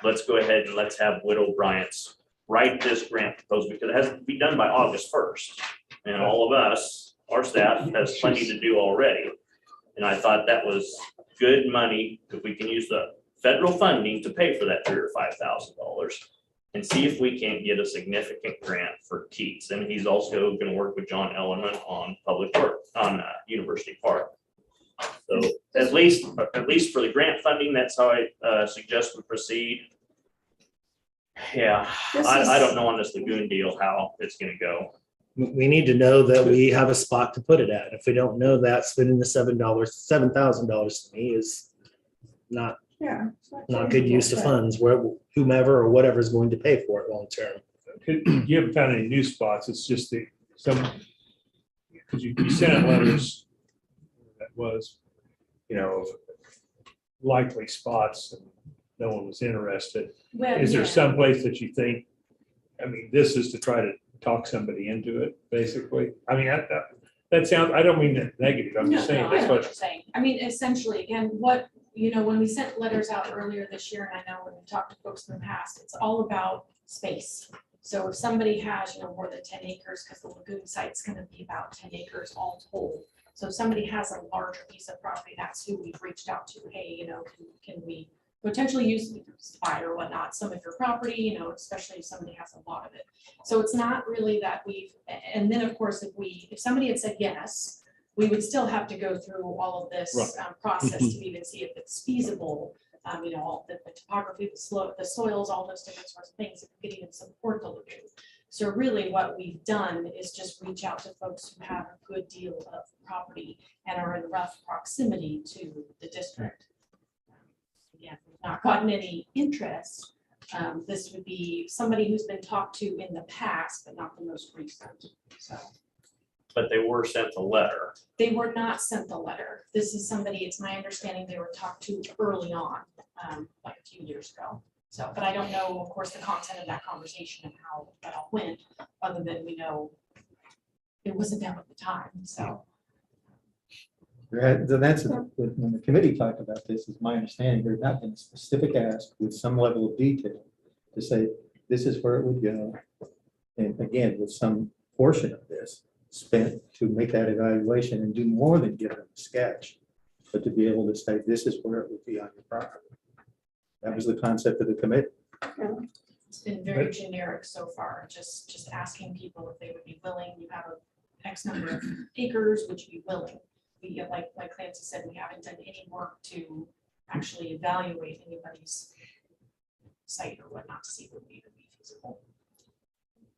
let's go ahead and let's have Wood O'Brien's write this grant proposal, because it has to be done by August 1st. And all of us, our staff has plenty to do already. And I thought that was good money, if we can use the federal funding to pay for that $3,000 or $5,000 and see if we can't get a significant grant for Keats. And he's also going to work with John Ellerman on public work on University Park. So at least for the grant funding, that's how I suggest we proceed. Yeah, I don't know on this lagoon deal how it's going to go. We need to know that we have a spot to put it at. If we don't know that, spending the $7,000 to me is not good use of funds, where whomever or whatever is going to pay for it long term. You haven't found any new spots. It's just because you sent out letters that was, likely spots and no one was interested. Well, Is there yeah. some place that you think, this is to try to talk somebody into it, basically? That sounds, I don't mean that negative. I'm just saying I that's know what what. you're saying. Essentially, again, when we sent letters out earlier this year, and I know when we talked to folks in the past, it's all about space. So if somebody has, more than 10 acres, because the lagoon site's going to be about 10 acres all told. So if somebody has a larger piece of property, that's who we've reached out to. Hey, can we potentially use fire or whatnot, some of your property, especially if somebody has a lot of it. So it's not really that and then of course, if somebody had said yes, we would still have to go through all of this process to even see if it's feasible. All the topography, the soils, all those different sorts of things, if we could even support the lagoon. So really what we've done is just reach out to folks who have a good deal of property and are in rough proximity to the district. Again, we've not gotten any interest. This would be somebody who's been talked to in the past, but not the most recent. So. But they were sent a letter. They were not sent the letter. This is somebody, it's my understanding they were talked to early on, like a few years ago. So, but I don't know, of course, the content of that conversation and how that all went, other than we know it wasn't them at the time, so. So that's, when the committee talked about this, is my understanding, there had not been a specific ask with some level of detail to say, this is where it would go. And again, with some portion of this spent to make that evaluation and do more than give them a sketch, but to be able to say, this is where it would be on your property. That was the concept of the committee. It's been very generic so far, just asking people if they would be willing. You have a X number of acres, would you be willing? We, like Clancy said, we haven't done any work to actually evaluate anybody's site or whatnot to see if it would even be feasible.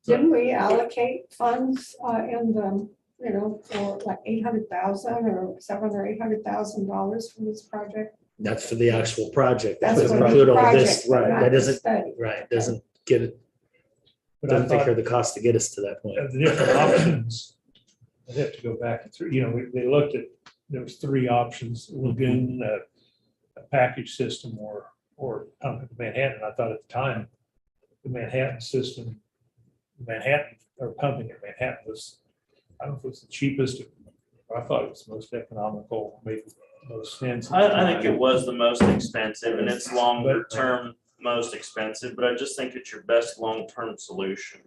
Didn't we allocate funds in the you know, for like 800,000 or $700,000 or $800,000 for this project. That's for the actual project. That That's doesn't for the include all this, project, but right? not That the doesn't, study. right, doesn't get it, But I doesn't take thought care of the cost to get us to that point. of the different options, I'd have to go back through, you know, they looked at, there was three options, lagoon, a package system or pumping Manhattan. I thought at the time, the Manhattan system, Manhattan or pumping at Manhattan was, I don't know if it was the cheapest. I thought it was most economical, made most sense. I think it was the most expensive and it's longer term most expensive, but I just think it's your best long-term solution.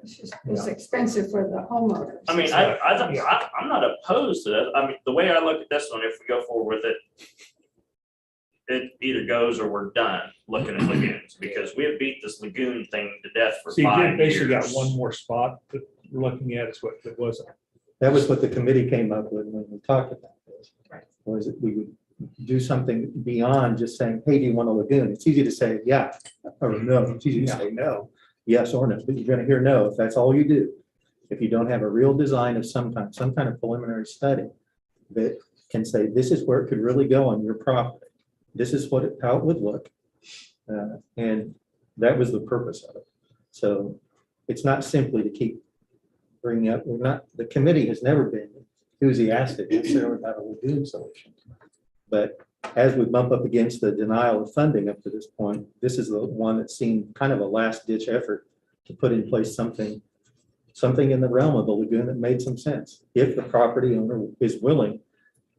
It's expensive for the homeowners. I mean, I'm not opposed to that. I mean, the way I look at this one, if we go forward with it, it either goes or we're done looking at lagoons, because we have beat this lagoon thing to death for So you 5 basically got years. one more spot that we're looking at is what it was. That was what the committee came up with when we talked about this. Right. Was that we would do something beyond just saying, hey, do you want a lagoon? It's easy to say, yeah, or no. It's easy to say no, yes or no, but you're gonna hear no if that's all you do. If you don't have a real design of some kind of preliminary study that can say, this is where it could really go on your property. This is how it would look. And that was the purpose of it. So it's not simply to keep bringing up, the committee has never been enthusiastic necessarily about a lagoon solution. But as we bump up against the denial of funding up to this point, this is the one that seemed kind of a last ditch effort to put in place something in the realm of a lagoon that made some sense. If the property owner is willing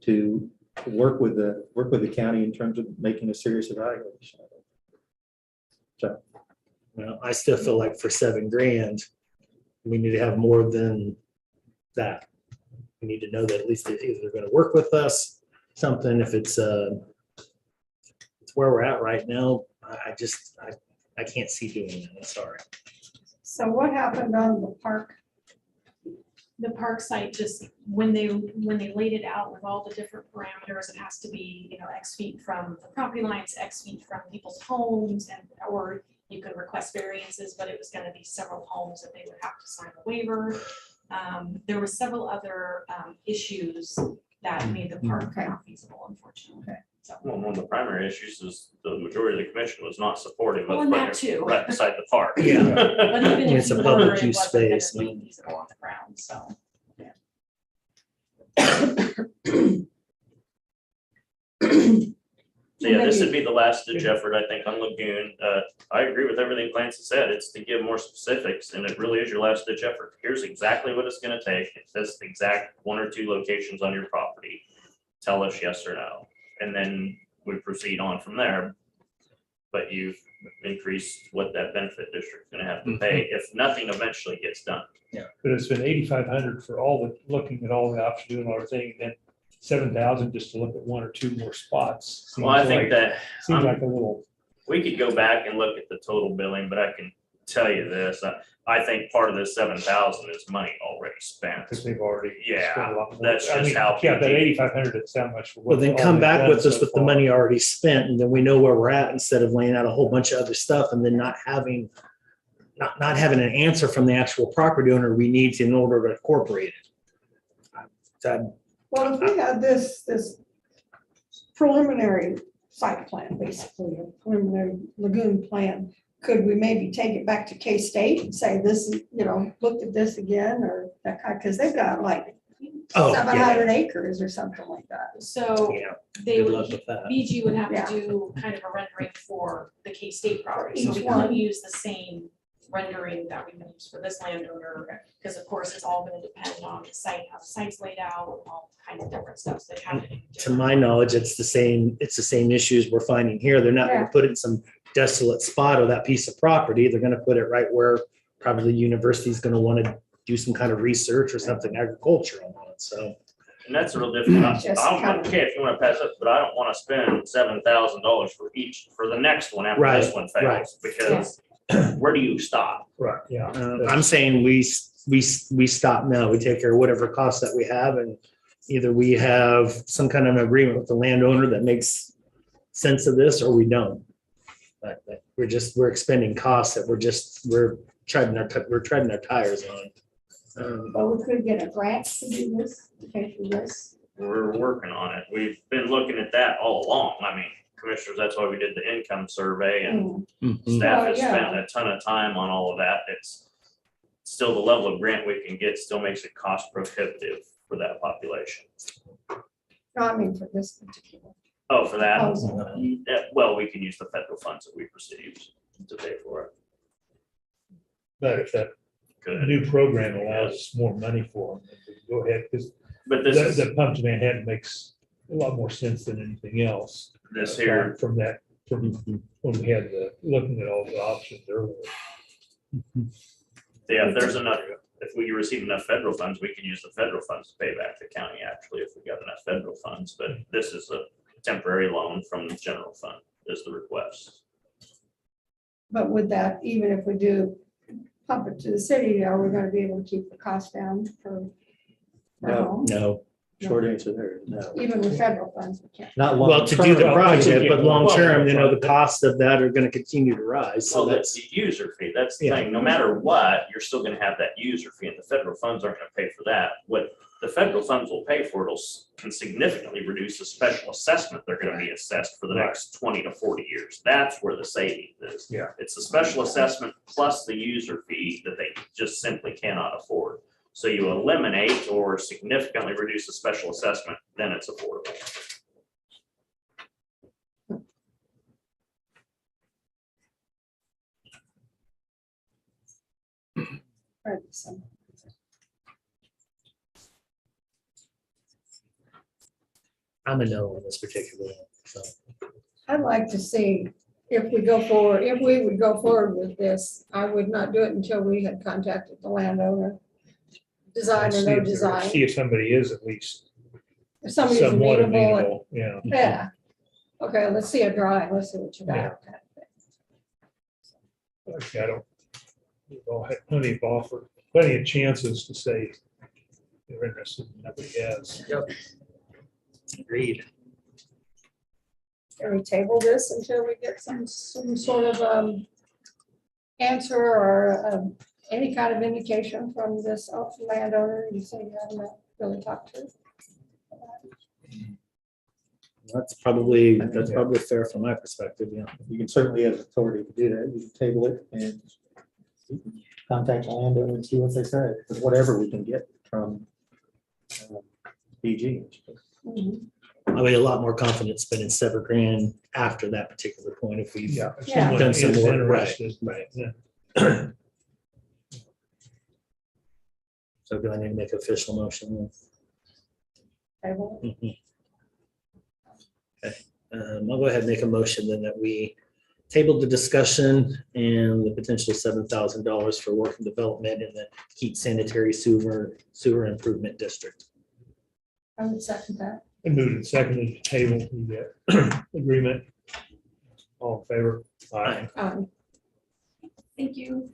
to work with the county in terms of making a serious evaluation of it. So, Well, I still feel like for $7,000, we need to have more than that. We need to know that at least they're either going to work with us, something. If it's where we're at right now, I can't see doing that. I'm sorry. So what happened on the park? The park site, just when they laid it out with all the different parameters, it has to be, you know, X feet from the property lines, X feet from people's homes, and or you could request variances, but it was going to be several homes that they would have to sign a waiver. There were several other issues that made the park not feasible, unfortunately. So, Well, one of the primary issues is the majority of the commission was not supportive Well, of and putting that it too. right beside the park. Yeah. but even if It's a you public were, it use wasn't gonna space, be man. feasible on the ground, so. So yeah, this would be the last ditch effort, I think, on Lagoon. I agree with everything Clancy said. It's to give more specifics, and it really is your last ditch effort. Here's exactly what it's gonna take. It says the exact 1 or 2 locations on your property. Tell us yes or no, and then we proceed on from there. But you've increased what that benefit district's gonna have to pay if nothing eventually gets done. But it's been 8,500 for looking at all the options, doing all everything, and then 7,000 just to look at 1 or 2 more spots. Well, I think that Seems like a little, we could go back and look at the total billing, but I can tell you this, I think part of this 7,000 is money already spent. because they've already. Yeah, spent a lot more. that's I just mean, how Yeah, that PG 8,500 doesn't sound much. For Well, what then all come they've back done with us so with the far. money already spent, and then we know where we're at instead of laying out a whole bunch of other stuff and then not having an answer from the actual property owner we need in order to incorporate it. So Well, if we had this preliminary site plan, basically, a preliminary lagoon plan, could we maybe take it back to K-State and say, this is, you know, look at this again, or that kind, because they've got like Oh, yeah. 700 acres or something like that. So yeah, they good would, luck with that. BG would have Yeah. to do kind of a rendering for the K-State property, so Each we one. couldn't use the same rendering that we use for this landowner, because of course, it's all gonna depend on the site, how the site's laid out, all kinds of different stuff that have to do. To my knowledge, it's the same issues we're finding here. They're not Yeah. gonna put it in some desolate spot of that piece of property. They're gonna put it right where probably the university's gonna want to do some kind of research or something agricultural on it, so. And that's a real different, I Just don't kind of- care if you wanna pass it, but I don't wanna spend $7,000 for the next one after this Right, one right. fails, because where do you stop? Right, yeah. I'm saying we stop now. We take care of whatever costs that we have, and either we have some kind of agreement with the landowner that makes sense of this, or we don't. But we're expending costs that we're treading our tires on. But we could get a grant to do this, to pay for this. We're working on it. We've been looking at that all along. I mean, commissioners, that's why we did the income survey and Mm. staff Oh, has yeah. spent a ton of time on all of that. It's still the level of grant we can get still makes it cost prohibitive for that population. No, I mean for this particular. Oh, for that? proposal. Yeah, well, we can use the federal funds that we've received to pay for it. But if that Good. new program allows us more money for them, we can go ahead, because But this is, the pump to Manhattan makes a lot more sense than anything else. this here, From when we had looking at all the options earlier. yeah, if there's another, if we receive enough federal funds, we can use the federal funds to pay back the county actually, if we got enough federal funds. But this is a temporary loan from the general fund is the request. But would that, even if we do pump it to the city, are we gonna be able to keep the cost down for? No. home? No, Short answer there, is no. Even with federal funds, we can't. Not long. well, to do the Well, project, but yeah, long term, you know, the well, costs of that are gonna continue to rise. So So that's that's, the user fee. That's the Yeah. thing. No matter what, you're still gonna have that user fee and the federal funds aren't gonna pay for that. What the federal funds will pay for, can significantly reduce the special assessment they're gonna be assessed for the next 20 to 40 years. That's where the savings is. Yeah. It's the special assessment plus the user fee that they just simply cannot afford. So you eliminate or significantly reduce the special assessment, then it's affordable. Right, so. I'm a no on this particular one, so. I'd like to see if we go forward, if we would go forward with this, I would not do it until we had contacted the landowner. Design or See no if there- design, See if somebody is at least if somebody's somewhat amenable, amenable, yeah. yeah. Okay, let's see a drawing, let's see what you Yeah. got. Like, I don't, we've all had plenty of offer, plenty of chances to say they're interested, and nobody has. Agreed. Can we table this until we get some sort of answer or any kind of indication from this landowner you say you haven't really talked to? That's probably fair from my perspective, yeah. You can certainly have authority to do that. You can table it and contact the landowner and see what they say, because whatever we can get from BG. Mhm. I'll be a lot more confident spending $7,000 after that particular point if we've Yeah. if Yeah. someone done some is work, interested, right. yeah. So do I need to make official motion? Table it. Mhm. Okay, I'll go ahead and make a motion then that we tabled the discussion and the potential $7,000 for work and development in the Keats sanitary sewer improvement district. I would second that. And moved and seconded to table the agreement. All in favor? Aye. Thank you.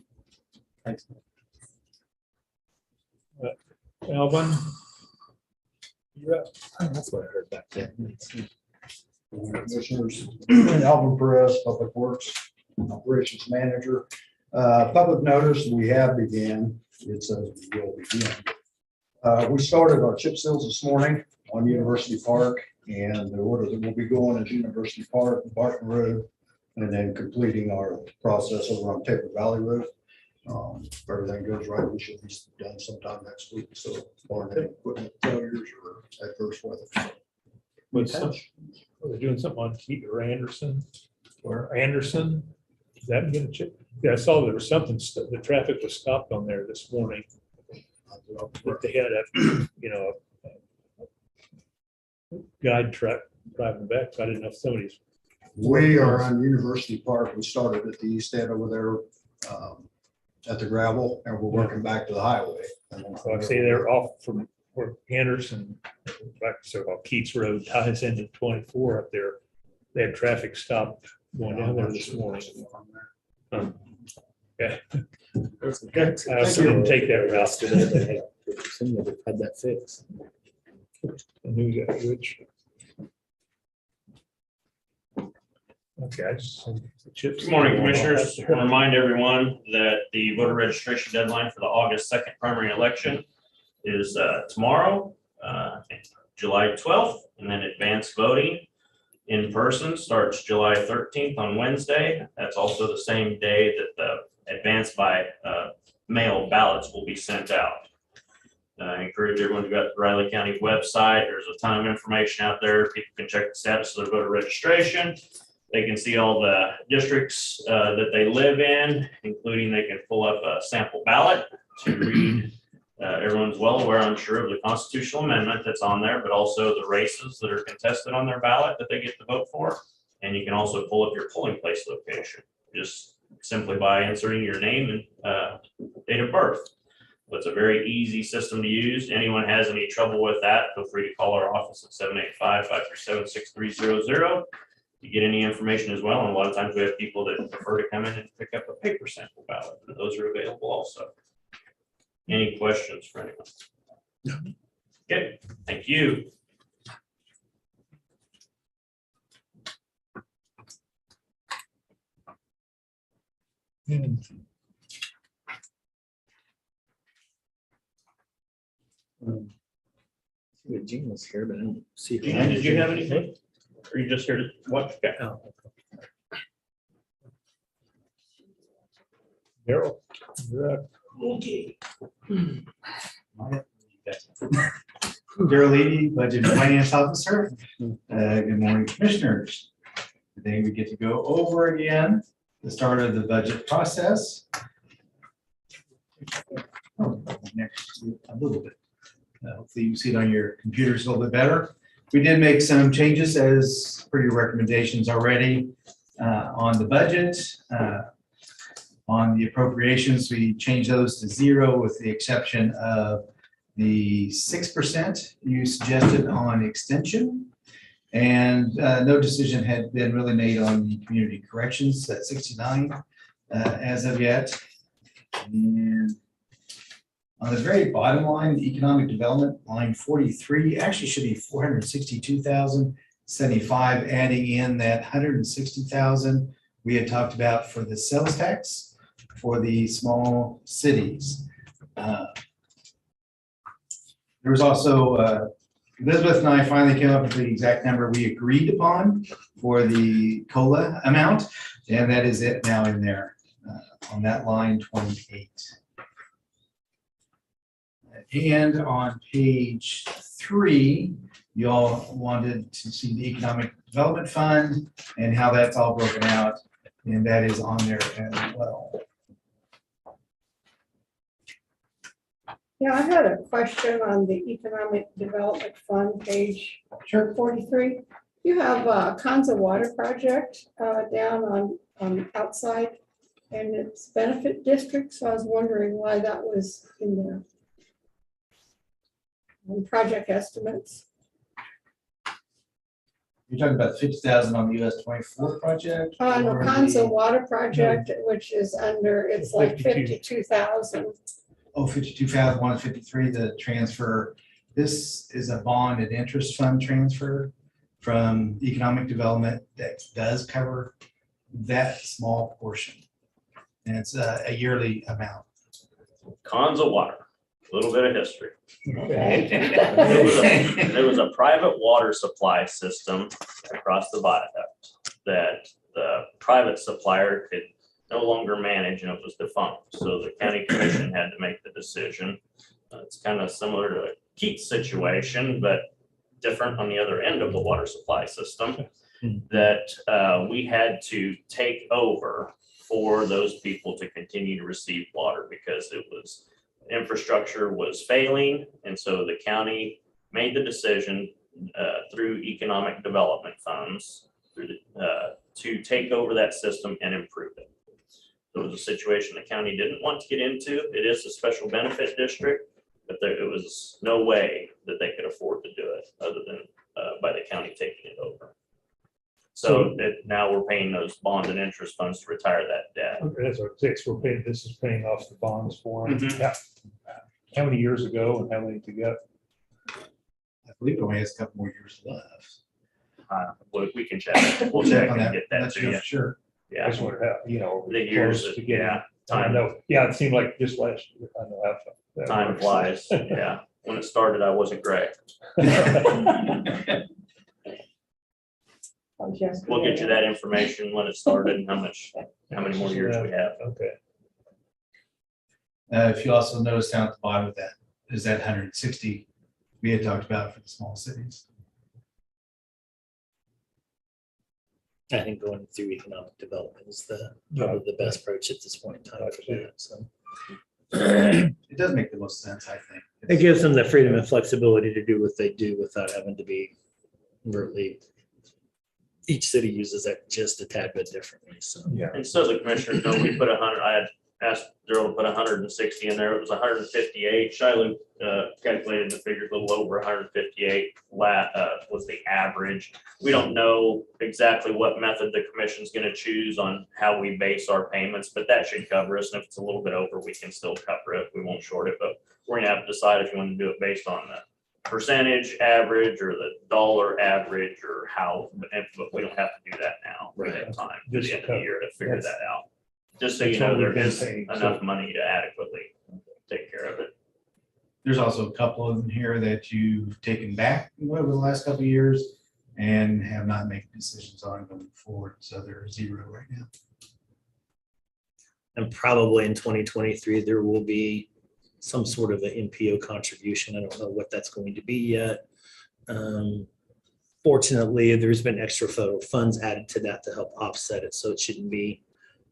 Thanks. Alvin? You're up. That's what I heard back there. Commissioners, Alvin Perez, Public Works Operations Manager. Public notice, we have began, it says we will begin. We started our chip seals this morning on University Park, and the order that will be going is University Park, Barton Road, and then completing our process over on Taper Valley Road. If everything goes right, we should be done sometime next week, so barring any equipment failures or adverse weather. What's some- Are they doing something on Keat or Anderson? Or Anderson? Is that gonna chip? Yeah, I saw there was something, the traffic was stopped on there this morning. But they had a guide truck driving back. So I didn't know if somebody's. We are on University Park. We started at the east end over there at the gravel, and we're working back to the highway. So I say they're off from where Anderson, back to so-called Keats Road ties into 24 up there. They had traffic stopped going down there this morning. Okay. I also didn't take that route today. They've had that fixed. I knew that, which. Okay, I just. the chips- Good morning, Commissioners. I want to remind everyone that the voter registration deadline for the August 2nd primary election is tomorrow, July 12th, and then advanced voting in person starts July 13th on Wednesday. That's also the same day that the advanced by mail ballots will be sent out. I encourage everyone to go to the Riley County website. There's a ton of information out there. People can check the status of their voter registration. They can see all the districts that they live in, including they can pull up a sample ballot to read. Everyone's well aware, I'm sure, of the constitutional amendment that's on there, but also the races that are contested on their ballot that they get to vote for. And you can also pull up your polling place location, just simply by inserting your name and date of birth. But it's a very easy system to use. Anyone has any trouble with that, feel free to call our office at 785-537-6300 to get any information as well. And a lot of times we have people that prefer to come in and pick up a paper sample ballot. And those are available also. Any questions for anyone? No. Okay, thank you. Gene was here, but I don't see. Gina, did you have anything? Or you just here to watch? Okay. Daryl, you're up. Okay. Daryl Levy, Budget and Finance Officer. Good morning, Commissioners. Today we get to go over again the start of the budget process. Next, a little bit. Hopefully you see it on your computers a little bit better. We did make some changes as per your recommendations already on the budget. On the appropriations, we changed those to 0 with the exception of the 6% you suggested on extension. And no decision had been really made on the community corrections at 69 as of yet. And on the very bottom line, the economic development, line 43, actually should be 462,075, adding in that 160,000 we had talked about for the sales tax for the small cities. There was also, Elizabeth and I finally came up with the exact number we agreed upon for the COLA amount, and that is it now in there on that line 28. And on page 3, you all wanted to see the Economic Development Fund and how that's all broken out, and that is on there as well. Yeah, I had a question on the Economic Development Fund, page 43. You have Kanza Water Project down on outside, and it's benefit district, so I was wondering why that was in there. Project estimates. You're talking about 50,000 on the US 24 project? No, or Kanza the- Water Project, which is under, it's like 52,000. Oh, 52,153, the transfer. This is a bond and interest fund transfer from economic development that does cover that small portion. And it's a yearly amount. Kanza Water, a little bit of history. Okay. There was a private water supply system across the viaduct that the private supplier could no longer manage, and it was defunct. So the county commission had to make the decision. It's kind of similar to a Keats situation, but different on the other end of the water supply system, that we had to take over for those people to continue to receive water because it was infrastructure was failing. And so the county made the decision through economic development funds to take over that system and improve it. So it was a situation the county didn't want to get into. It is a special benefit district, but there was no way that they could afford to do it other than by the county taking it over. So now we're paying those bond and interest funds to retire that debt. That's our six. We're paying, this is paying off the bonds for them. Mhm. Yeah. How many years ago and how many to go? I believe it only has a couple more years left. We can check. We'll check and get that That's to you. Sure. I Yeah, just wondered how, over the years, close to get yeah, I time, know, yeah, it seemed like just last year. I know how. that time works. flies. Yeah, when it started, I wasn't great. We'll get you that information when it started and how many more years we have. Okay. If you also notice down at the bottom of that, is that 160 we had talked about for the small cities. I think going through economic development is probably the best approach at this point in time for that, so. It does make the most sense, I think. It gives them the freedom and flexibility to do what they do without having to be overtly. Each city uses that just a tad bit differently, so. Yeah. And so the commissioners know we put 100, I had asked Daryl to put 160 in there. It was 158. Shiloh calculated the figure a little over 158 was the average. We don't know exactly what method the commission's going to choose on how we base our payments, but that should cover us. And if it's a little bit over, we can still cover it. We won't short it, but we're going to have to decide if you want to do it based on the percentage average or the dollar average or how, but we don't have to do that now. We have time to the end of the year to figure that out. Just so you know, there is enough money to adequately take care of it. There's also a couple of them here that you've taken back over the last couple of years and have not made decisions on going forward. So they're zero right now. And probably in 2023, there will be some sort of an MPO contribution. I don't know what that's going to be yet. Fortunately, there's been extra federal funds added to that to help offset it. So it shouldn't be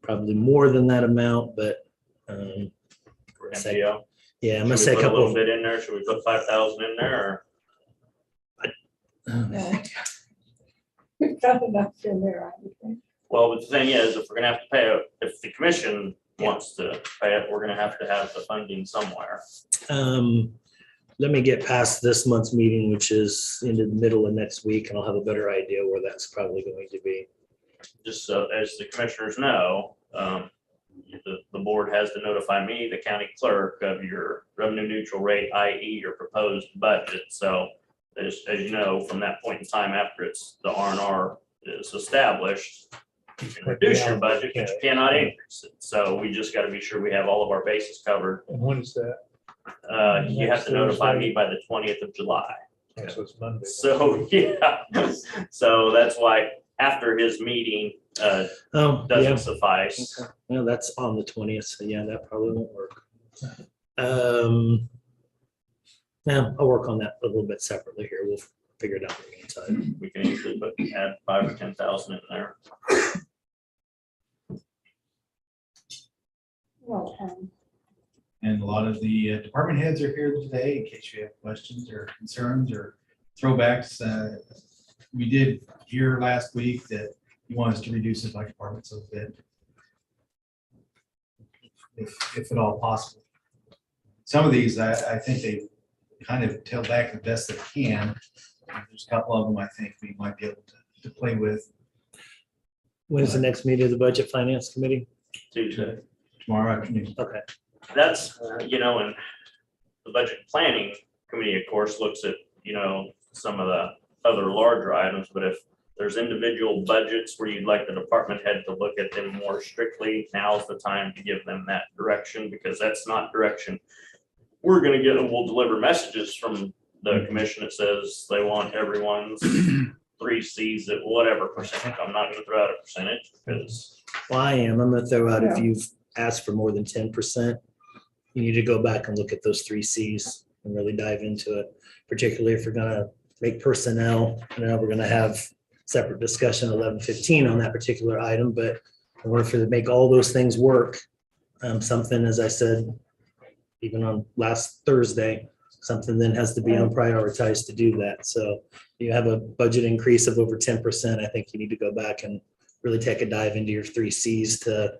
probably more than that amount, but For MPO. yeah, I'm gonna Should we say a put couple little of, bit in there? Should we put 5,000 in there? We've got enough in there, I would think. Well, but the thing is, if we're gonna have to pay it, if the commission wants to pay it, we're gonna have to have the funding somewhere. let me get past this month's meeting, which is in the middle of next week, and I'll have a better idea where that's probably going to be. Just so as the commissioners know, the board has to notify me, the county clerk, of your revenue neutral rate, i.e. your proposed budget. So as you know, from that point in time after the R&R is established, you can reduce your budget, but you cannot increase it. So we just got to be sure we have all of our bases covered. And when is that? You have to notify me by the 20th of July. So it's Monday. So, yeah, so that's why after his meeting Oh, yeah. doesn't suffice. Okay. No, that's on the 20th, so yeah, that probably won't work. Yeah, I'll work on that a little bit separately here. We'll figure it out in the meantime. We can easily add 5,000 or 10,000 in there. Well, And a lot of the department heads are here today in case you have questions or concerns or throwbacks. We did hear last week that you want us to reduce it by departments a bit, if at all possible. Some of these, I think they kind of tail back the best they can. There's a couple of them I think we might be able to play with When is the next meeting of the Budget Finance Committee? Tuesday. tomorrow afternoon. Okay. That's, and the budget planning committee, of course, looks at, some of the other larger items, but if there's individual budgets where you'd like the department head to look at them more strictly, now's the time to give them that direction, because that's not direction we're gonna get. We'll deliver messages from the commission that says they want everyone's 3 Cs at whatever percent. I'm not gonna throw out a percentage because Well, I'm gonna throw out, if you've asked for more than 10%, you need to go back and look at those 3 Cs and really dive into it, particularly if we're gonna make personnel. We're gonna have separate discussion 11:15 on that particular item, but in order for to make all those things work, something, as I said, even on last Thursday, something then has to be unprioritized to do that. So you have a budget increase of over 10%. I think you need to go back and really take a dive into your 3 Cs to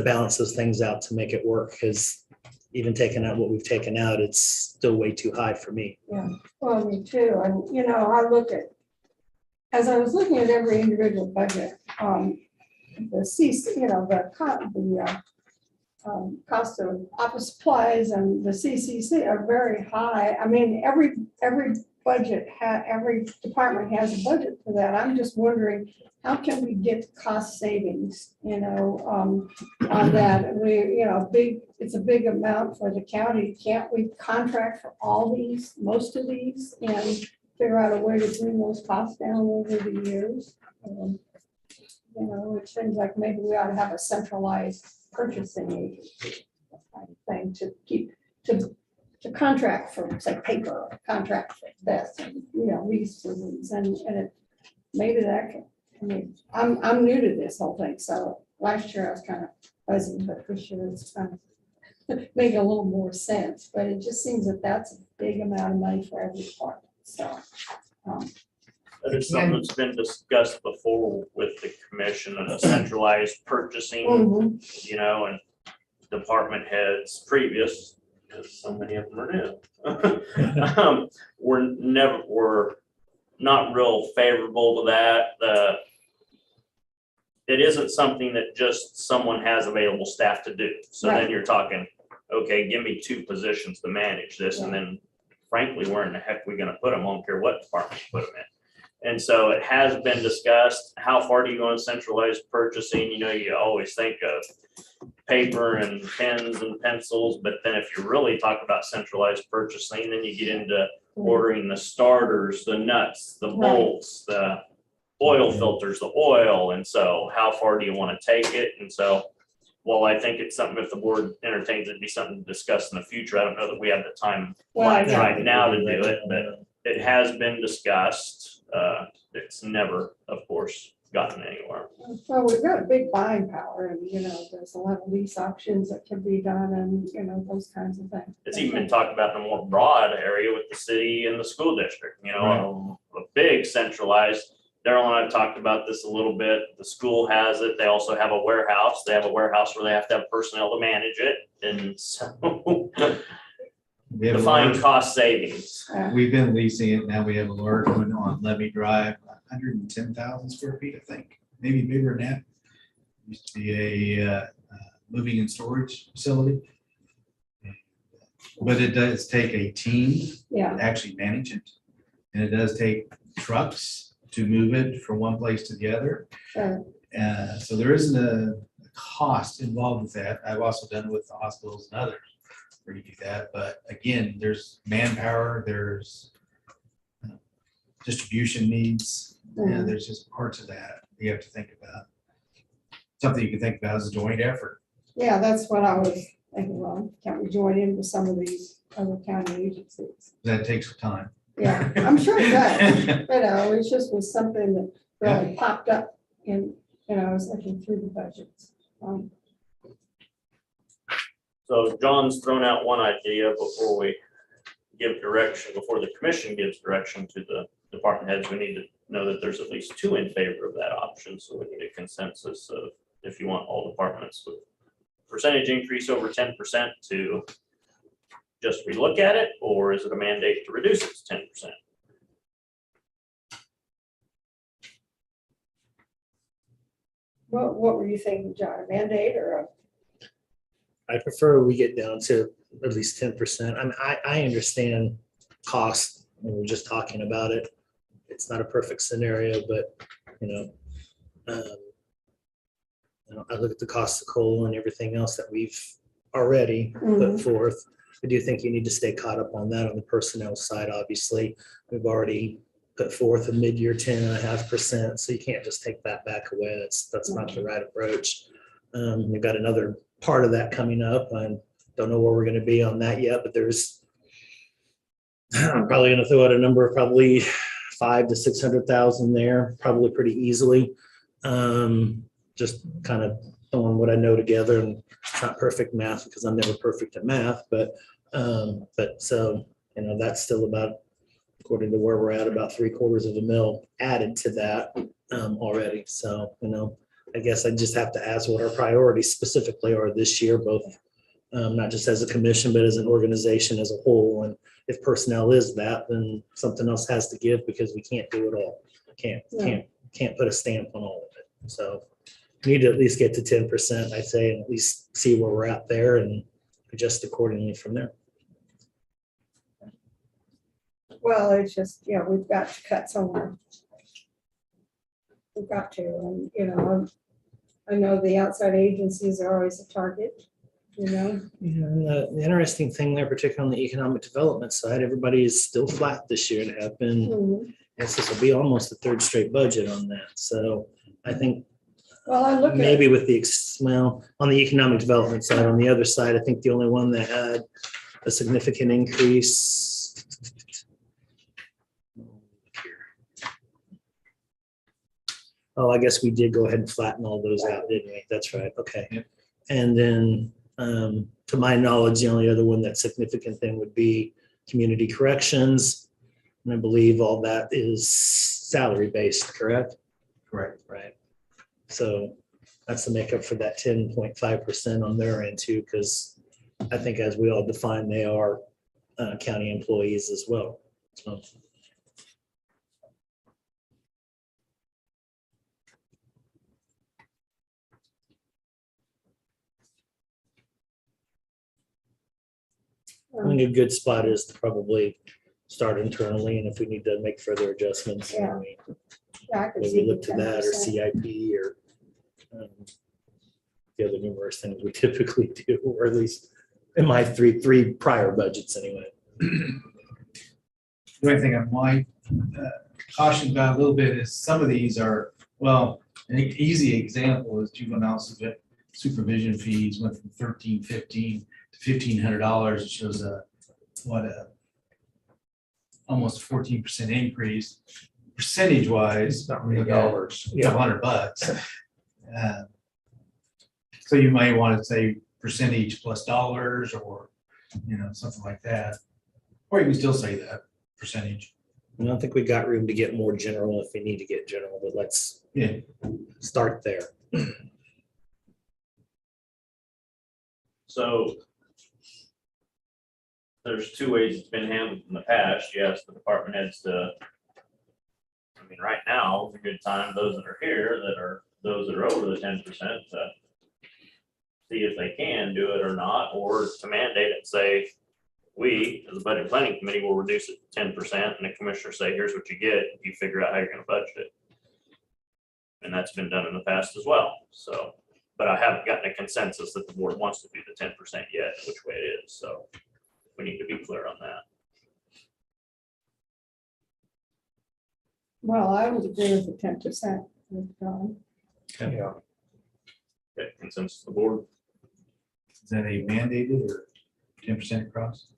balance those things out to make it work. Because even taking out what we've taken out, it's still way too high for me. yeah, well, me too. And, I look at, as I was looking at every individual budget, the CC, the cost of office supplies and the CCC are very high. I mean, every budget, every department has a budget for that. I'm just wondering, how can we get cost savings, on that? It's a big amount for the county. Can't we contract for all these, most of these, and figure out a way to bring those costs down over the years? It seems like maybe we ought to have a centralized purchasing agency kind of thing to keep, to contract for, say, paper, or contract for this, and, leases, and maybe that can, I'm new to this whole thing, so last year I was kind of fuzzy, but this year it's kind of making a little more sense, but it just seems that that's a big amount of money for every department, so. That is something that's been discussed before with the commission and a centralized purchasing, Mhm. and department heads previous, because so many of them are new. We're not real favorable to that. It isn't something that just someone has available staff to do. So then Right. you're talking, okay, give me 2 positions to manage this, and then frankly, where in the heck are we gonna put them? I don't care what department you put them in. And so it has been discussed, how far do you go in centralized purchasing? You always think of paper and pens and pencils, but then if you really talk about centralized purchasing, then you get into ordering the starters, the nuts, the bolts, the oil filters, the oil. And so how far do you want to take it? And so, well, I think it's something, if the board entertains, it'd be something to discuss in the future. I don't know that we have the time right now to do it, but it has been discussed. It's never, of course, gotten anywhere. Well, we've got a big buying power, and, there's a lot of lease options that can be done, and, those kinds of things. It's even been talked about in a more broad area with the city and the school district, a big centralized. Daryl and I have talked about this a little bit. The school has it. They also have a warehouse. They have a warehouse where they have to have personnel to manage it. And so We have a define large- cost savings. We've been leasing it. Now we have a large one on Levy Drive, 110,000 square feet, I think, maybe bigger than that. Used to be a moving and storage facility. But it does take a team Yeah, to actually manage it. And it does take trucks to move it from one place to the other. sure. So there isn't a cost involved with that. I've also done it with the hospitals and others where you do that. But again, there's manpower, there's distribution needs, and there's just parts of that you have to think about. Something you can think about is a joint effort. Yeah, that's what I was thinking, well, can't we join in with some of these other county agencies? That takes time. Yeah, I'm sure it does. It's just was something that really popped up in, I was looking through the budgets. So John's thrown out one idea before we give direction, before the commission gives direction to the department heads. We need to know that there's at least 2 in favor of that option. So we need a consensus of if you want all departments with percentage increase over 10% to just relook at it, or is it a mandate to reduce it to 10%? What were you thinking, John, a mandate or I prefer we get down to at least 10%. I understand cost when we're just talking about it. It's not a perfect scenario, but I look at the cost of coal and everything else that we've already put forth. I do think you need to stay caught up on that on the personnel side. Obviously, we've already put forth a mid-year 10.5%, so you can't just take that back away. That's not the right approach. We've got another part of that coming up. I don't know where we're going to be on that yet, but I'm probably going to throw out a number of probably 500,000 to 600,000 there, probably pretty easily. Just kind of throwing what I know together, and it's not perfect math because I'm never perfect at math, but so that's still about, according to where we're at, about $750,000 added to that already. So I guess I just have to ask what our priorities specifically are this year, both not just as a commission, but as an organization as a whole. And if personnel is that, then something else has to give because we can't do it all. Can't put a stamp on all of it. So we need to at least get to 10%, I'd say, and at least see where we're at there and adjust accordingly from there. Well, it's just, yeah, we've got to cut somewhere. We've got to, and, you know, I know the outside agencies are always a target, you know. Yeah, and the interesting thing there, particularly on the economic development side, everybody is still flat this year and have been. Mhm. This will be almost a third straight budget on that. So I think Well, I look at, maybe with the, well, on the economic development side, on the other side, I think the only one that had a significant increase. Oh, I guess we did go ahead and flatten all those out, didn't we? That's right. Okay. Yep. And then, to my knowledge, the only other one that's significant thing would be community corrections. And I believe all that is salary based, correct? Correct. Right. So that's the makeup for that 10.5% on their end too, because I think as we all define, they are county employees as well. So. I think a good spot is to probably start internally, and if we need to make further adjustments, Yeah. I could maybe see the look to that or 10%. CIP or the other numerous things we typically do, or at least in my three prior budgets anyway. The only thing I might caution about a little bit is some of these are, well, an easy example is juvenile supervision fees went from $1,315 to $1,500. It shows almost 14% increase. Percentage wise, It's not really we got dollars. a couple $100. So you might want to say percentage plus dollars, or, you know, something like that. Or you can still say that percentage. I don't think we got room to get more general if we need to get general, but let's Yeah. start there. So there's two ways it's been handled in the past. You ask the department heads to, I mean, right now, it's a good time, those that are here, those that are over the 10% to see if they can do it or not, or to mandate it and say, we, as a budget planning committee, will reduce it to 10%, and the commissioner say, here's what you get, you figure out how you're gonna budget it. And that's been done in the past as well, so, but I haven't gotten a consensus that the board wants to do the 10% yet, which way it is, so we need to be clear on that. Well, I would agree with the 10%. Yeah. Okay, consensus of the board. Is that a mandated or 10% across?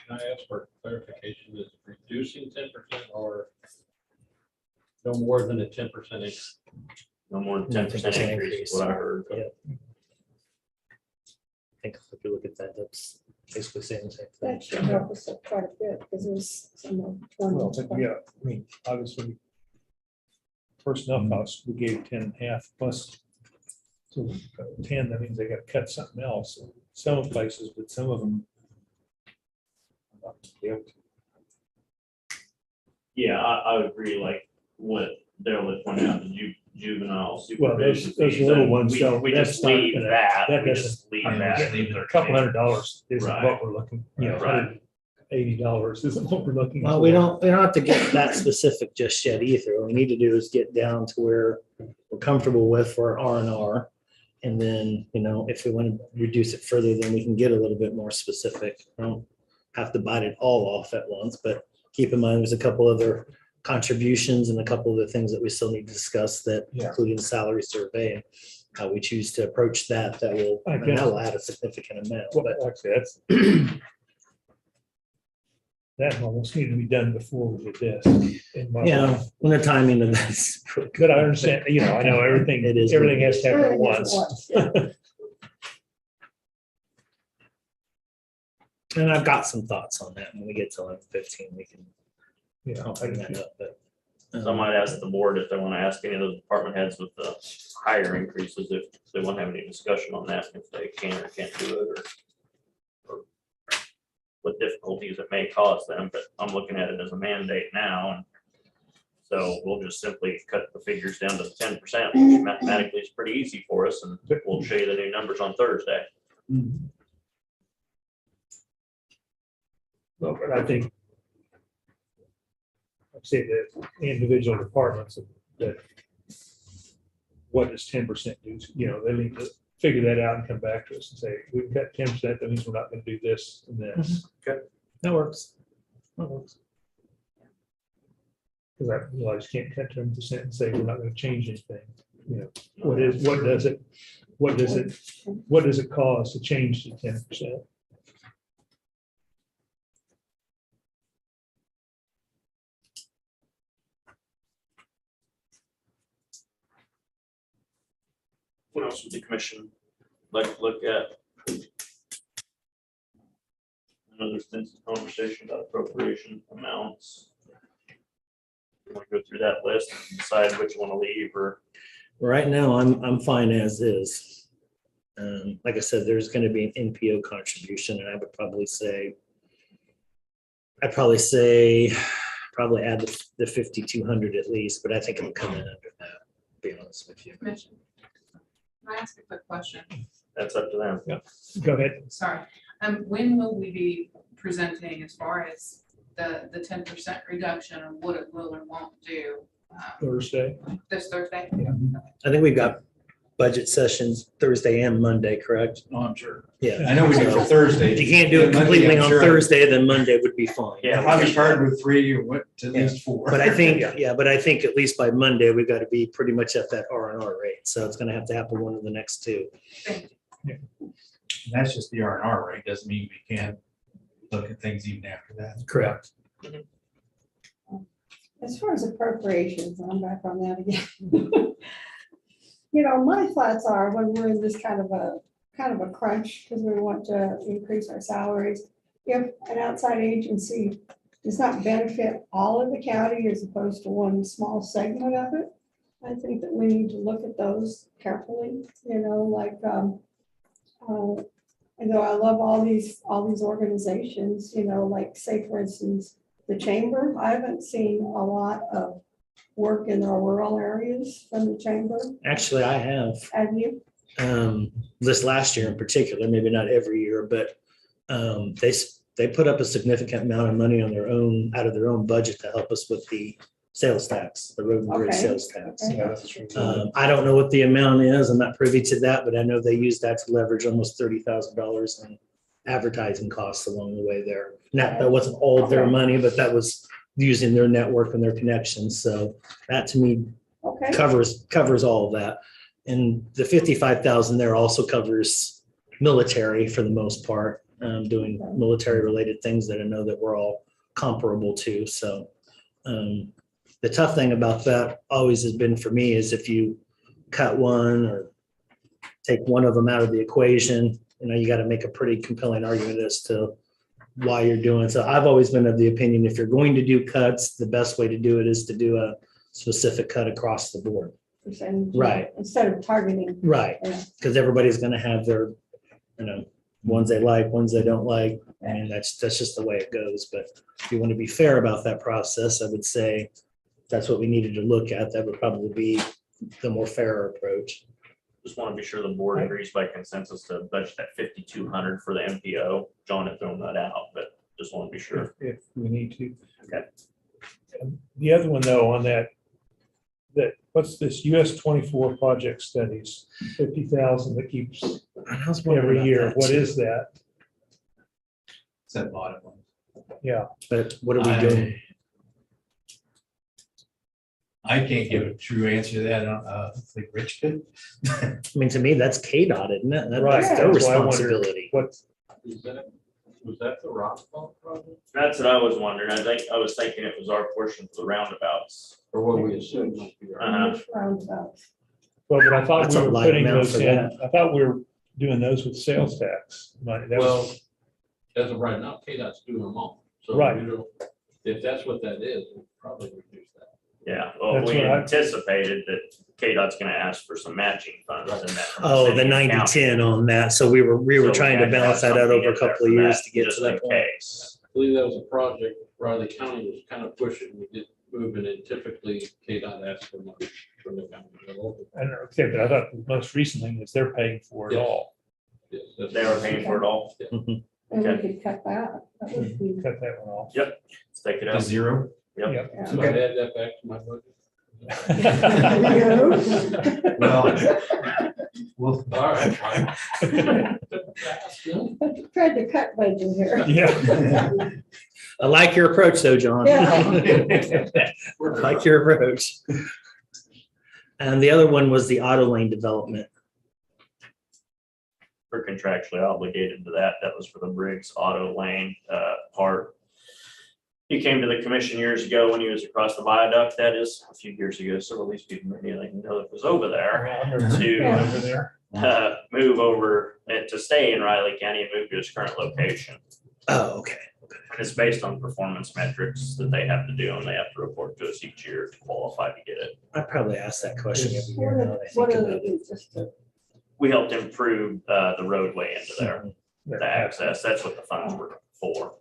Can I ask for clarification, is reducing 10% or no more than a 10% increase? No more than 10% increase, is what I heard. Yeah. I think if you look at that, that's basically saying the same thing. That should help us quite a bit, because there's some of Well, 20. but yeah, I mean, obviously, personnel costs, we gave 10.5 plus. So 10, that means they got to cut something else. Some places, but some of them. Yeah. Yeah, I would agree, like what Daryl had pointed out, the juvenile Well, those supervision fees, little and ones, we so just that's not leave gonna- that, that we doesn't- just leave I mean, that. just leave at A couple $100 isn't Right. what we're looking, you know, Right. $80 isn't what we're looking. Well, for. we don't have to get that specific just yet either. What we need to do is get down to where we're comfortable with for R&R. And then, you know, if we want to reduce it further, then we can get a little bit more specific. We don't have to bite it all off at once, but keep in mind, there's a couple other contributions and a couple of the things that we still need to discuss that, Yeah. including the salary survey and how we choose to approach that, that will add a significant amount. Well, But actually, that's. That almost needed to be done before we did this. in my you know, mind. when the timing of this. But I understand, you know, I know everything, It is what everything it has to happen at Everything is once. yeah. And I've got some thoughts on that. When we get to 11:15, we can You know, bring that up, but. So I might ask the board if they want to ask any of those department heads with the higher increases, if they want to have any discussion on that, if they can or can't do it, or what difficulties it may cause them, but I'm looking at it as a mandate now, and So we'll just simply cut the figures down to 10%, which mathematically is pretty easy for us, and we'll show you the new numbers on Thursday. Well, but I think, I'd say that individual departments that what does 10% do? You know, they need to figure that out and come back to us and say, we've got 10%, that means we're not going to do this and this. That works. That works. Because I realize you can't cut 10% and say we're not going to change anything. You know, what does it cost to change to 10%? What else would the commission like to look at? I know there's been some conversation about appropriation amounts. You want to go through that list and decide which you want to leave, or Right now, I'm fine as is. Like I said, there's going to be an NPO contribution, and I would probably say, probably add the 5,200 at least, but I think it'll come in under that, to be honest with you. Commission. Can I ask a quick question? that's up to them. Go ahead. Sorry. When will we be presenting as far as the 10% reduction of what it will or won't do Thursday. this Thursday? I think we've got budget sessions Thursday and Monday, correct? Oh, I'm sure. Yeah. I know we do for Thursday. If you can't do it Monday, completely I'm on sure. Thursday, then Monday would be fine. Yeah. I probably started with 3 or went to at least 4. But I think, but I think at least by Monday, we've got to be pretty much at that R&R rate. So it's going to have to happen one of the next two. Thank you. That's just the R&R rate. Doesn't mean we can't look at things even after that. Correct. As far as appropriations, I'm back on that again. You know, my thoughts are when we're in this kind of a crunch, because we want to increase our salaries. If an outside agency does not benefit all of the county as opposed to one small segment of it, I think that we need to look at those carefully, you know, like, I know I love all these organizations, you know, like say, for instance, the chamber. I haven't seen a lot of work in our rural areas from the chamber. Actually, I have. Have you? This last year in particular, maybe not every year, but they put up a significant amount of money on their own, out of their own budget to help us with the sales tax, the road and bridge Okay. sales tax. Okay. I don't know what the amount is. I'm not privy to that, but I know they used that to leverage almost $30,000 in advertising costs along the way there. Now, that wasn't all of their money, but that was using their network and their connections. So that to me Okay, covers all of that. And the 55,000 there also covers military for the most part, doing military related things that I know that we're all comparable to. So the tough thing about that always has been for me is if you cut one or take one of them out of the equation, you know, you got to make a pretty compelling argument as to why you're doing. So I've always been of the opinion, if you're going to do cuts, the best way to do it is to do a specific cut across the board. percentage, Right. instead of targeting. Right. Yeah. Because everybody's going to have their, you know, ones they like, ones they don't like. And that's just the way it goes. But if you want to be fair about that process, I would say that's what we needed to look at. That would probably be the more fair approach. Just want to be sure the board agrees by consensus to budget that 5,200 for the MPO. John had thrown that out, but just want to be sure. If we need to. Okay. The other one though, on that what's this US 24 project studies, 50,000 that keeps every year. What is that? It's that bottom one. Yeah, But what are we doing? I can't give a true answer to that. I don't think Rich could. I mean, to me, that's KDOT, isn't it? Right. That's their That's why I wondered responsibility. what's, Was that the Roswell project? That's what I was wondering. I was thinking it was our portion for the roundabouts. Or what we assumed might be right? Uh-huh. Which roundabouts? well, but I thought That's we a were light putting amount those for in, that. I thought we were doing those with sales tax money. That was- Well, as of right now, KDOT's doing them all. So Right. we don't- if that's what that is, we'll probably reduce that. Yeah, well, That's we what I- anticipated that KDOT's gonna ask for some matching funds in that. from Oh, city the and 90-10 county. on that. So we were So trying to had balance have that out something over a in there couple of for years that, to get just to that in point. case. I believe that was a project Riley County was kind of pushing. We moving and typically KDOT asks for money from the county. I don't know, okay, but I thought the most recent thing is they're paying for it Yes. all. Yes, that's- They are paying for it all. And we could cut that. That would be, Cut that one off. Let's take it To out. zero. Yep. Yep. yeah. Should I add that back to my budget? Well, well, All right, fine. Tried to cut budget here. Yeah. I like your approach though, John. I like your approach. And the other one was the auto lane development. We're contractually obligated to that. That was for the Briggs Auto Lane part. He came to the commission years ago when he was across the viaduct. That is a few years ago, so at least people maybe like know it was over there. Over there. Move over to stay in Riley County and move to his current location. Oh, okay. And it's based on performance metrics that they have to do, and they have to report to us each year to qualify to get it. I probably ask that question every year now that I What think do about they it. do? Just to- We helped improve the roadway into there, the access. That's what the funds were for.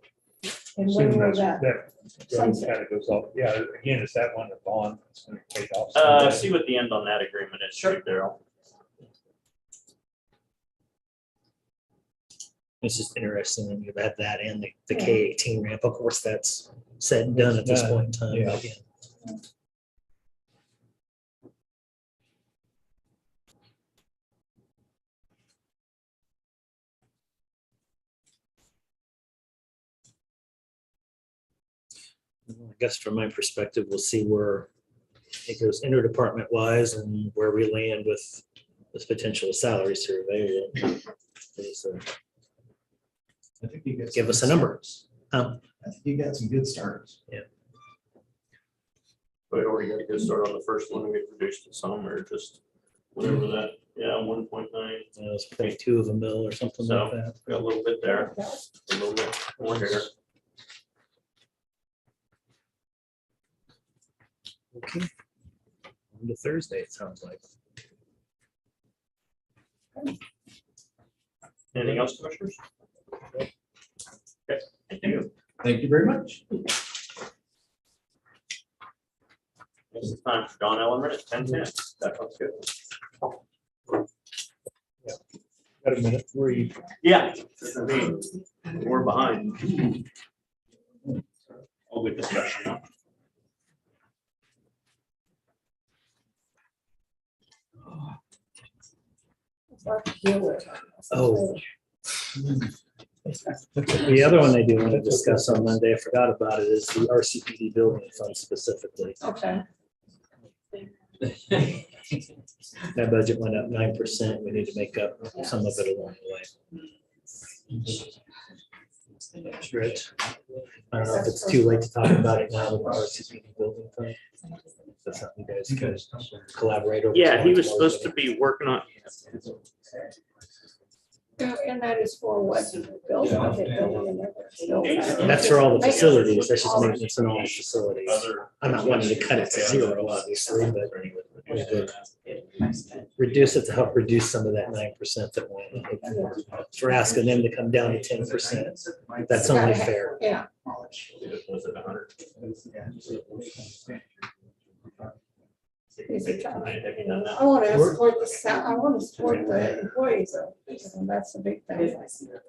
And Soon when will as that, road sunset? kind of goes off. Yeah, again, is that one the bond that's going to take off? See what the end on that agreement is, Daryl. It's just interesting that you've had that and the K-18 ramp. Of course, that's said and done at this point in time. Yeah. But yeah. Well, I guess from my perspective, we'll see where it goes interdepartment wise and where we land with this potential salary survey. So, I think you got. give some us a number. starts. Um, I think you got some good starts. We already got a good start on the first one. We reduced it some or just whatever that, 1.9. It's 0.2 of a mil or something like So that. got a little bit there, a little bit more here. Okay. On to Thursday, it sounds like. Anything else, commissioners? Okay, thank you. Thank you very much. This is time for Don Ellimer at 10:10. That sounds good. Got a minute, read. Yeah, I mean, we're behind. All good discussion now. Oh. The other one I do want to discuss on Monday, I forgot about it, is the RCPD building fund specifically. Okay. That budget went up 9%. We need to make up some of it along the way. Rich, I don't know if it's too late to talk about it now with the RCPD building fund. That's something you guys can collaborate over. Yeah, he was supposed to be working on, And that is for what? Building, what they building and everything. That's for all the facilities. That's just maintenance in all the facilities. I'm not wanting to cut it to zero, obviously, but we could reduce it to help reduce some of that 9% that went. If we're asking them to come down to 10%, that's only fair. Yeah. was it 100? Is it- Have you done that? I want to support I want to support the employees, though. And that's the big thing.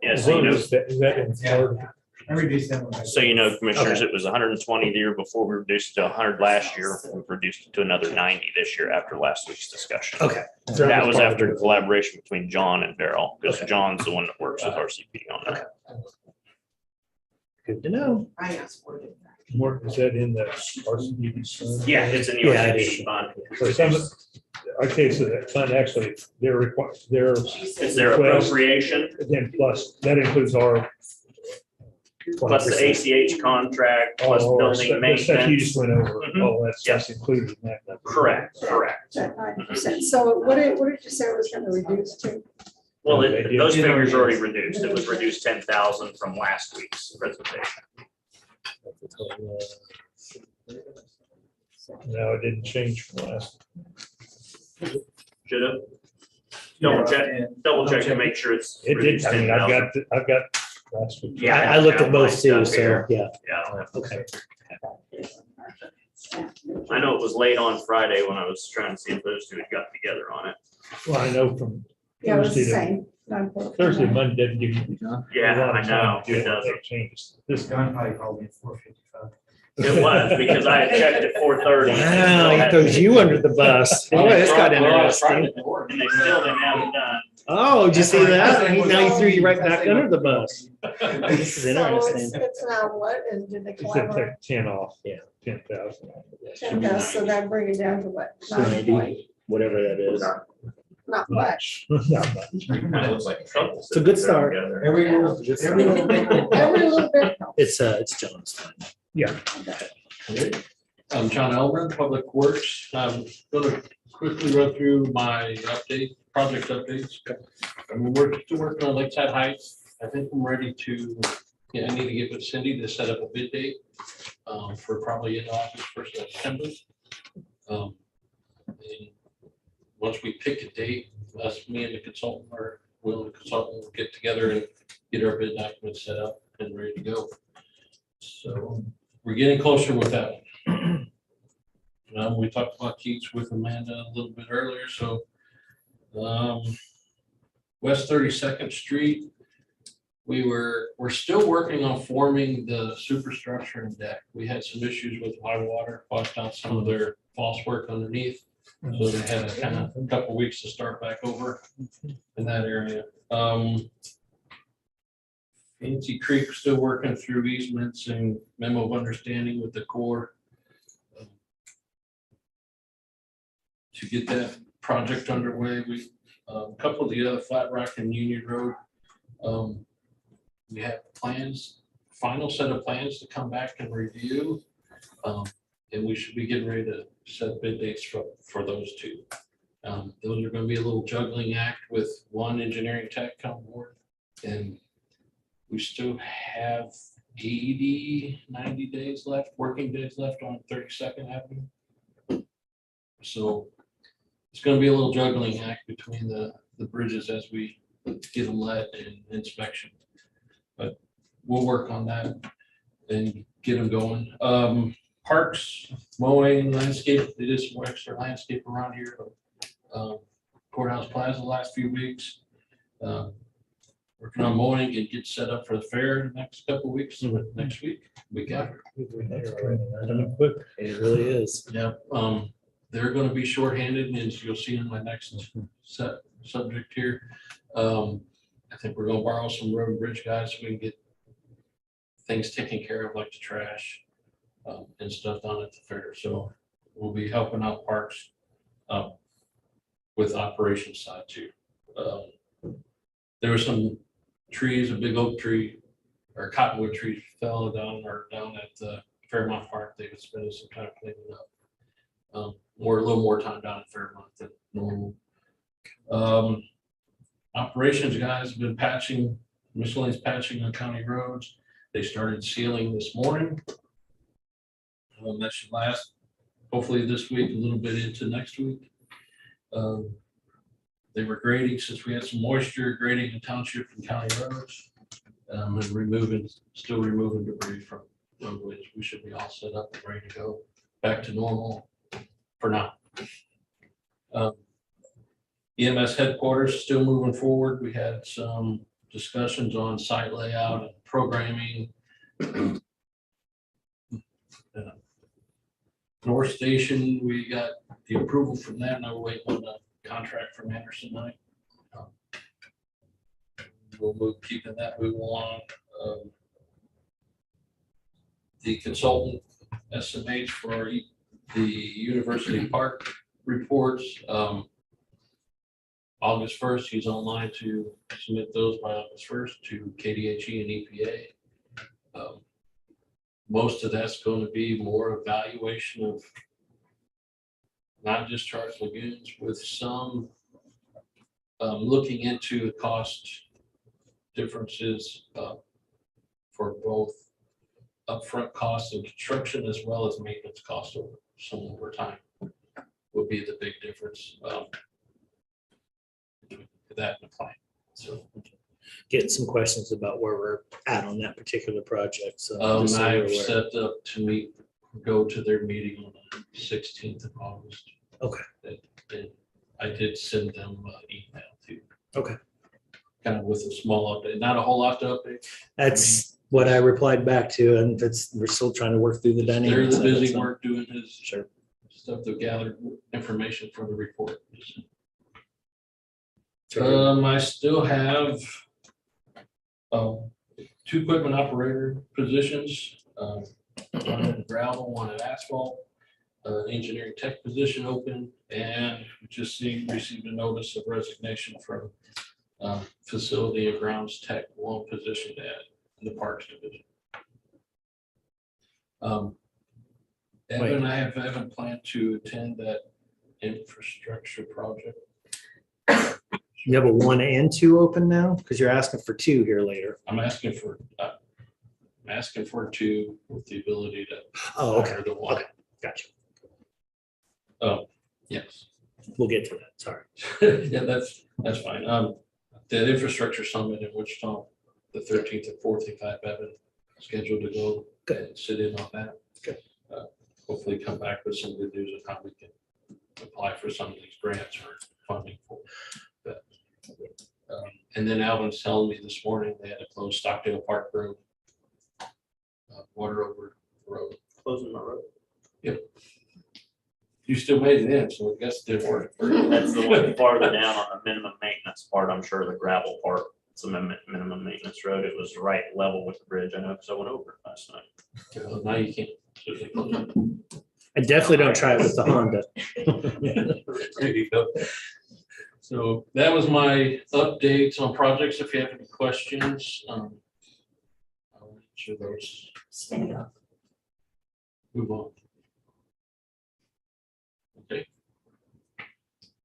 Yeah, so you know, Is that in Florida? I reduced that one. so you know, commissioners, it was 120 the year before. We reduced it to 100 last year. We've reduced it to another 90 this year after last week's discussion. Okay. That was after the collaboration between John and Daryl, because Okay. John's the one that works with RCP on that. Good to know. I asked for it. More, is that in the RCD fund? Yeah, it's in the Yeah, it RCP is. fund. So some, okay, so that fund actually, they're required, It's their appropriation, then plus, that includes our. plus the ACH contract, plus all our building stuff- the stuff You just maintenance. went over, Mhm. all that stuff's included in that number. Correct. That 9%. So what did you say it was going to reduce to? Well, They did. those figures are already reduced. It was reduced 10,000 from last week's presentation. No, it didn't change from last. Should have. Double check to make sure it's. It did, reduced I mean, 10,000. I've got last week. Yeah, I looked at both mine too, down so here. yeah. Yeah. Okay. I know it was late on Friday when I was trying to see if those two had got together on it. Well, I know from Yeah, it was the Thursday to same. Thursday, Monday didn't give you. Yeah, a lot I of know, time to it deal with doesn't. that changes. This John probably called me at 4:55. It was because I had checked at 4:30. Wow, he throws you under the bus. Boy, this got interesting. And they still didn't have it done. Oh, did you see that? Now he threw you right back under the bus. This is So interesting. it's now what, and did they he said collaborate? take 10 off. Yeah. 10,000. 10,000, so that bring it down to what? 90, whatever that is. Not much. Not much. Kind of looks like a couple. It's a good start. Every little, every little bit. Every little bit helps. It's John's time. I'm John Elmer, Public Works. I'm gonna quickly run through my project updates. We're still working on Lakeside Heights. I think I'm ready to, I need to get with Cindy to set up a bid date for probably in August, 1st of September. And once we pick a date, me and the consultant will get together and get our bid document set up and ready to go. So we're getting closer with that. We talked about Keats with Amanda a little bit earlier, so West 32nd Street, we're still working on forming the superstructure and deck. We had some issues with high water, washed out some of their false work underneath. So they had a couple weeks to start back over in that area. Fancy Creek still working through easements and memo of understanding with the Corps to get that project underway. We a couple of the other Flat Rock and Union Road. We have plans, final set of plans to come back and review. And we should be getting ready to set bid dates for those two. Those are going to be a little juggling act with one engineering tech come board. And we still have 90 days left, working days left on 32nd Avenue. So it's going to be a little juggling act between the bridges as we get them let and inspection. But we'll work on that and get them going. Parks, mowing, landscape, they did some extra landscape around here. Courthouse Plaza the last few weeks. Working on mowing and get set up for the fair the next couple of weeks, next week after. It really is. Yeah, they're gonna be shorthanded, and you'll see in my next subject here. I think we're gonna borrow some road and bridge guys so we can get things taken care of, like the trash and stuff down at the fair. So we'll be helping out parks with operations side too. There were some trees, a big oak tree or cottonwood tree fell down at the Fairmont Park. They were spending some time cleaning up. A little more time down at Fairmont than normal. Operations guys have been patching, Miscellaneous patching on county roads. They started sealing this morning. That should last hopefully this week, a little bit into next week. They were grading, since we had some moisture, grading the township and county roads. And still removing debris from roadways. We should be all set up and ready to go back to normal for now. EMS headquarters still moving forward. We had some discussions on site layout and programming. North Station, we got the approval from that. Now we're waiting on the contract from Anderson Knight. We'll keeping that moving along. The consultant estimates for the University Park reports. August 1st, he's online to submit those by August 1st to KDHE and EPA. Most of that's going to be more evaluation of not discharged lagoons, with some looking into the cost differences for both upfront costs of construction as well as maintenance costs over time will be the big difference. That and the plan. So Getting some questions about where we're at on that particular project. So just so you're I've aware. set up to meet go to their meeting on the 16th of August. Okay. And I did send them an email too. Okay. Kind of with a small update, not a whole lot to update. That's what I replied back to, and we're still trying to work through the They're dynamics. the of it, busy so- work doing his Sure. stuff to gather information for the report. Sure. I still have two equipment operator positions, one in gravel, one in asphalt, engineering tech position open, and received a notice of resignation from facility and grounds tech, one position in the Parks Division. Evan, I haven't planned to attend that infrastructure project. You have a 1 and 2 open now? Because you're asking for 2 here later. I'm asking for two with the ability to Oh, okay. hire the one. Okay. Gotcha. Yes. We'll get to that. Sorry. Yeah, that's fine. The infrastructure summit in Wichita, the 13th and 14th, I have Evan scheduled to go and sit in on that. Good. Hopefully come back with some good news of how we can apply for some of these grants or funding for that. And then Alvin's telling me this morning they had to close Stockdale Park Road, Water Over Road. Closing my road. Yep. You still made it in, so I guess it did work. That's the one farther down on the minimum maintenance part. I'm sure the gravel part, it's a minimum maintenance road. It was right level with the bridge. I know because I went over it last night. Well, now you can't. I definitely don't try it with the Honda. There you go. So that was my updates on projects. If you have any questions, I'll answer those. Stay up. Move on. Okay.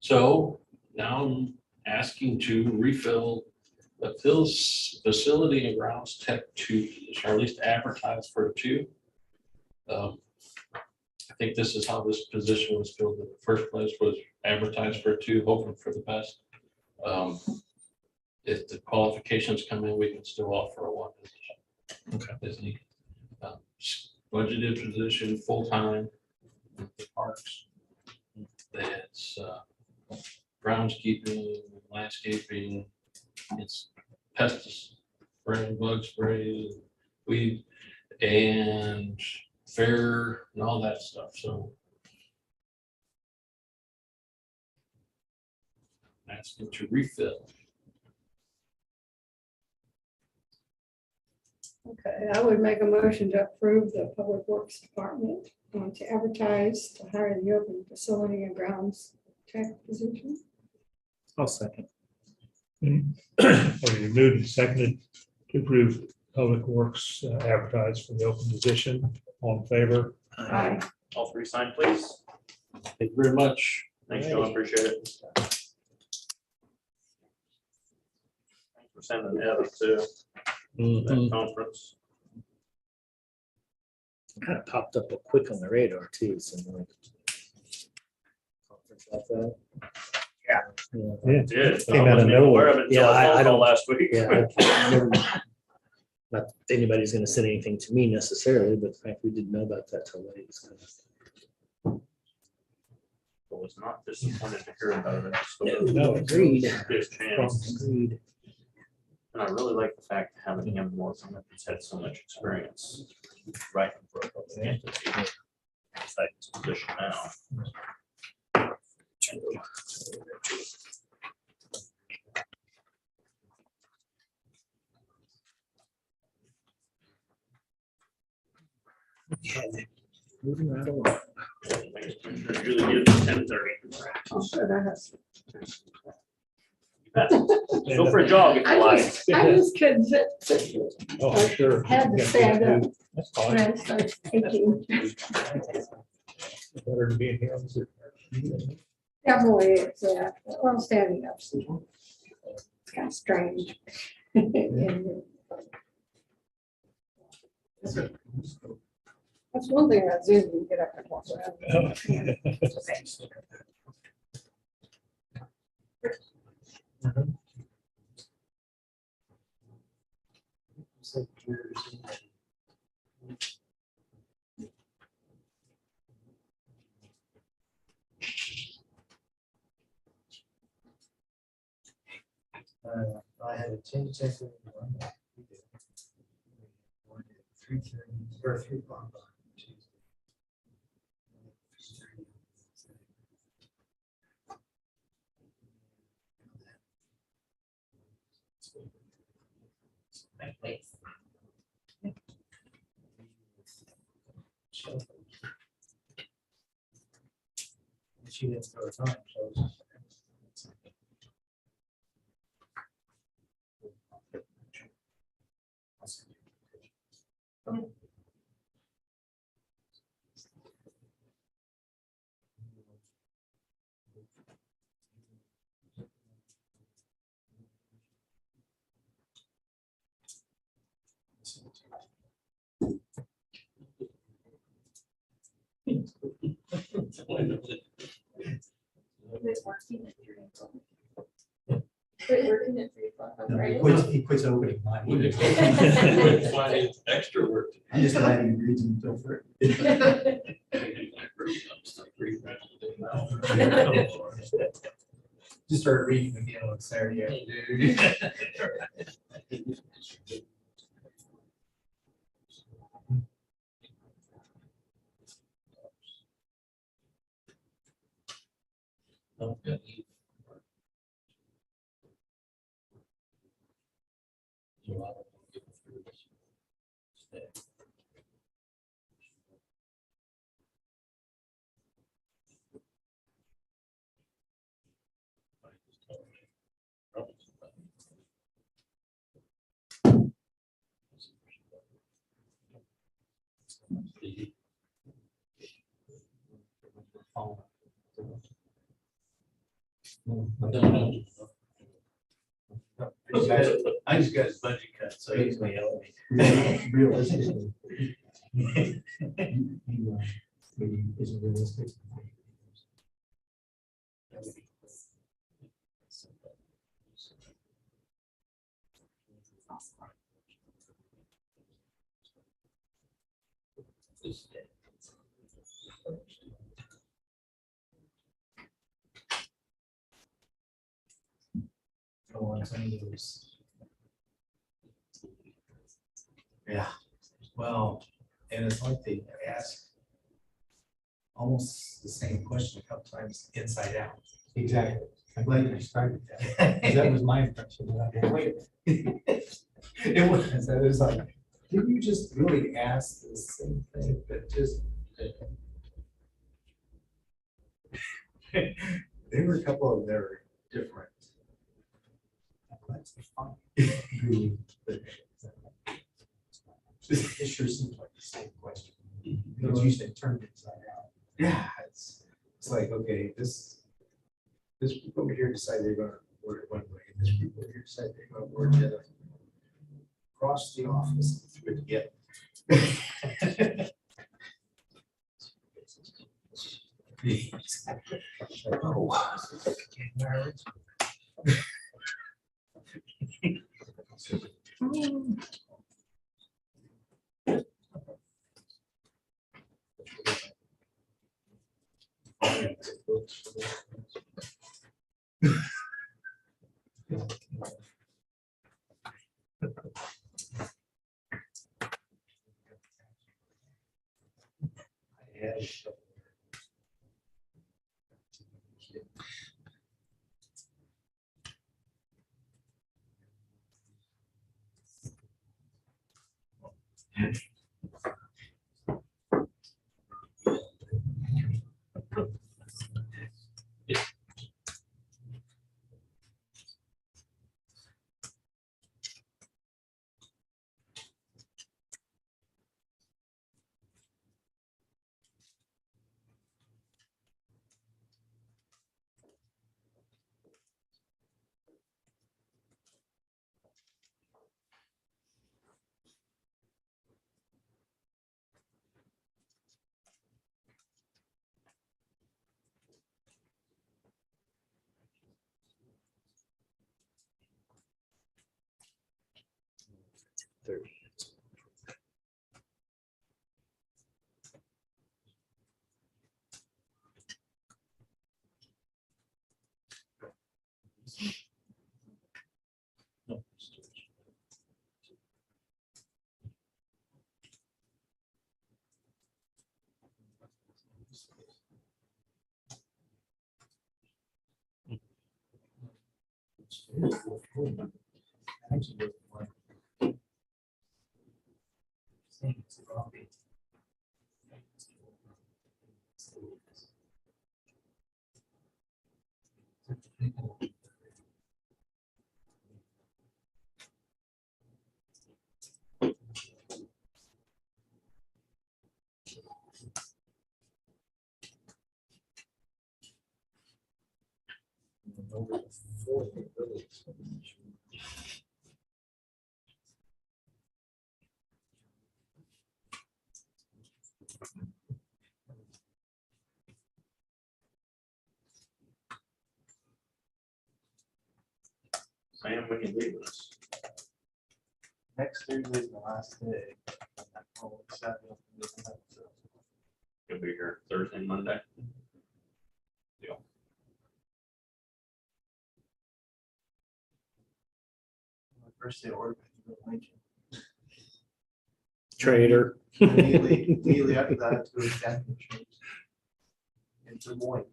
So now I'm asking to refill the facility and grounds tech 2 position, or at least advertise for 2. I think this is how this position was filled in the first place, was advertised for 2, hoping for the best. If the qualifications come in, we can still offer a 1 position. Okay. As needed. Budgeted position, full-time, parks. That's groundskeeping, landscaping, it's pesticide spray, bug spray, weed, and fair and all that stuff, so. Asking to refill. Okay, I would make a motion to approve the Public Works Department to advertise to hire the open facility and grounds tech position. I'll second. Okay, moved and seconded to approve Public Works advertised for the open position. All in favor? Aye. All 3 signed, please. Thank you very much. Thanks, John. Appreciate it. Thanks for sending Evan to that conference. Kind of popped up quick on the radar too. So like, conference like that. Yeah. It did. Came I out of wasn't even aware of nowhere. it until Yeah, I I phoned call don't- last week. Yeah. I never, not that anybody's going to send anything to me necessarily, but the fact we didn't know about that till late is kind of. I was not disappointed to hear about it. No, agreed. Good chance. Agreed. And I really like the fact of having him work on it. He's had so much experience writing for a public entity. It's like his position now. Okay, moving right along. Usually it's 10:30. I'll show that husband. Go for a jog if you I like. just couldn't sit. Oh, sure. Had to stand up That's when fine. I started thinking. Better than being here on Zoom. Definitely, it's, well, standing up. It's kind of strange. That's one thing about Zoom, you get up and walk around. Or 3 o'clock on Tuesday. She didn't start time, so. It's working at 3 o'clock. Quit working at 3 o'clock on No, Friday. he quits opening mine. Extra work. I'm just glad he reads them until third. Just started reading again on Saturday. I just got his budget cut, so he's gonna yell at me. Realistically. He isn't realistic. Go on some of those. Yeah, well, and it's like they ask almost the same question a couple times inside out. Exactly. I'm glad you described it that, 'cause that was my impression. And I go, wait. It was like, did you just really ask the same thing, but just. There were a couple of them that were different. That's fun. Really, but it sure seems like the same question. Because you said turned inside out. Yeah, it's like, okay, this people over here decide they're gonna word it one way, and this people over here decide they're gonna word it the other. Across the office, and threw it together. Sam, when you leave us? Next Thursday is the last day. Oh, Saturday. You'll be here Thursday and Monday. Deal. First day of work. Trader. Immediately after that, to the camping trips. In Des Moines.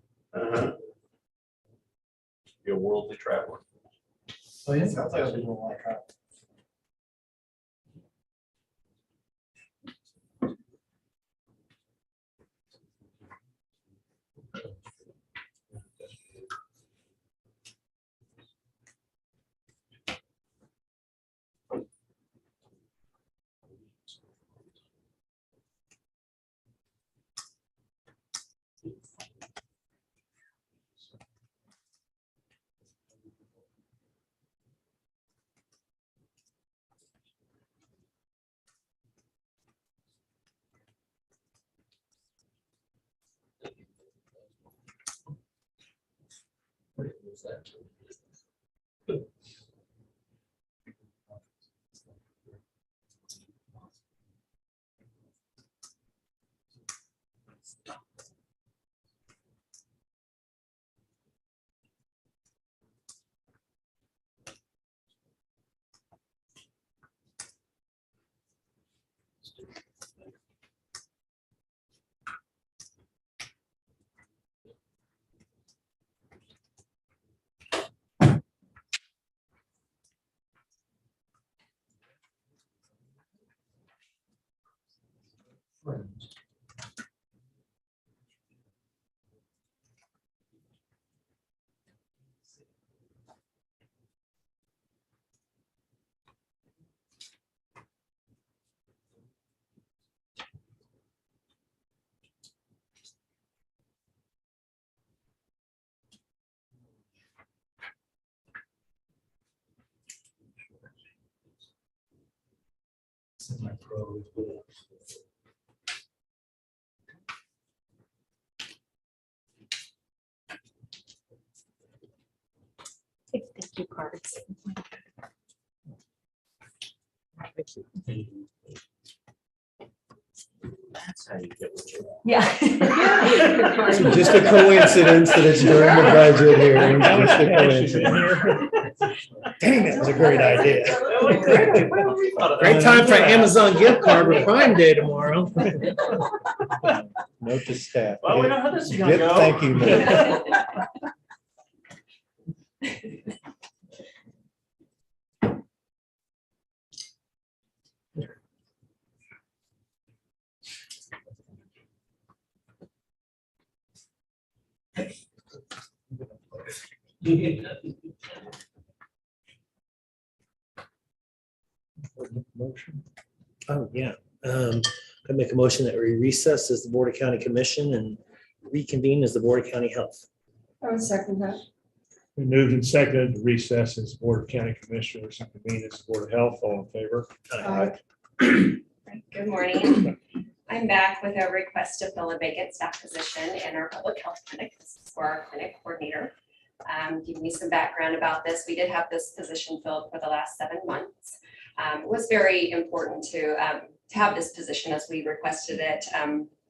Be a worldly traveler. Oh, yeah, sounds like I've been doing a lot of travel. Thank you, cards. That's how you get what you want. Yeah. Just a coincidence that it's during the budget here. How much Just a cash is in coincidence. here? Dang, that was a great idea. Great Great time for an Amazon gift card with Prime Day tomorrow. Note to staff. Well, we know how this is gonna go. Thank you, Mayor. Motion. Oh, yeah. I make a motion that we recess as the Board of County Commission and reconvene as the Board of County Health. I would second that. We moved and seconded to recess as Board of County Commissioners and convene as Board of Health. All in favor? Aye. Good morning. I'm back with a request to fill a vacant staff position in our public health clinic. This is for our clinic coordinator. Give me some background about this. We did have this position filled for the last 7 months. It was very important to have this position as we requested it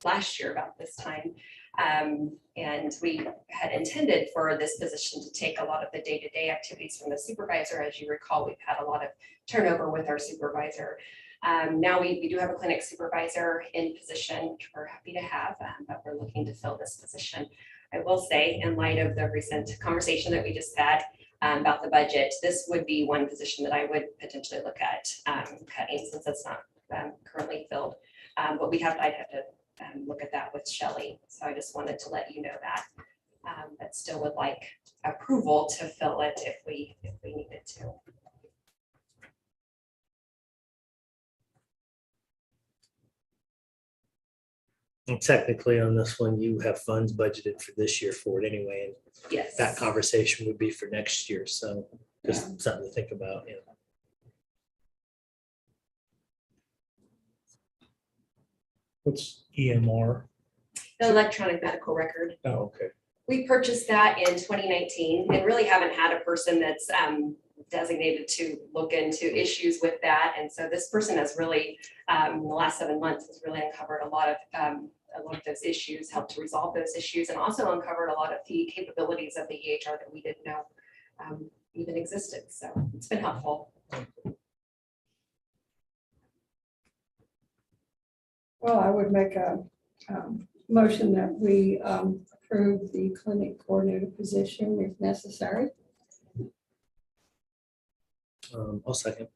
last year about this time. And we had intended for this position to take a lot of the day-to-day activities from the supervisor. As you recall, we've had a lot of turnover with our supervisor. Now we do have a clinic supervisor in position, which we're happy to have, but we're looking to fill this position. I will say, in light of the recent conversation that we just had about the budget, this would be one position that I would potentially look at cutting, since it's not currently filled. But I'd have to look at that with Shelley. So I just wanted to let you know that. But still would like approval to fill it if we needed to. And technically on this one, you have funds budgeted for this year for it anyway, and Yes. that conversation would be for next year, so just something to think about, yeah. What's EMR? The electronic medical record. Oh, okay. We purchased that in 2019 and really haven't had a person that's designated to look into issues with that. And so this person has really, in the last 7 months, has really uncovered a lot of those issues, helped to resolve those issues, and also uncovered a lot of the capabilities of the EHR that we didn't know even existed. So it's been helpful. Well, I would make a motion that we approve the clinic coordinator position if necessary. I'll second.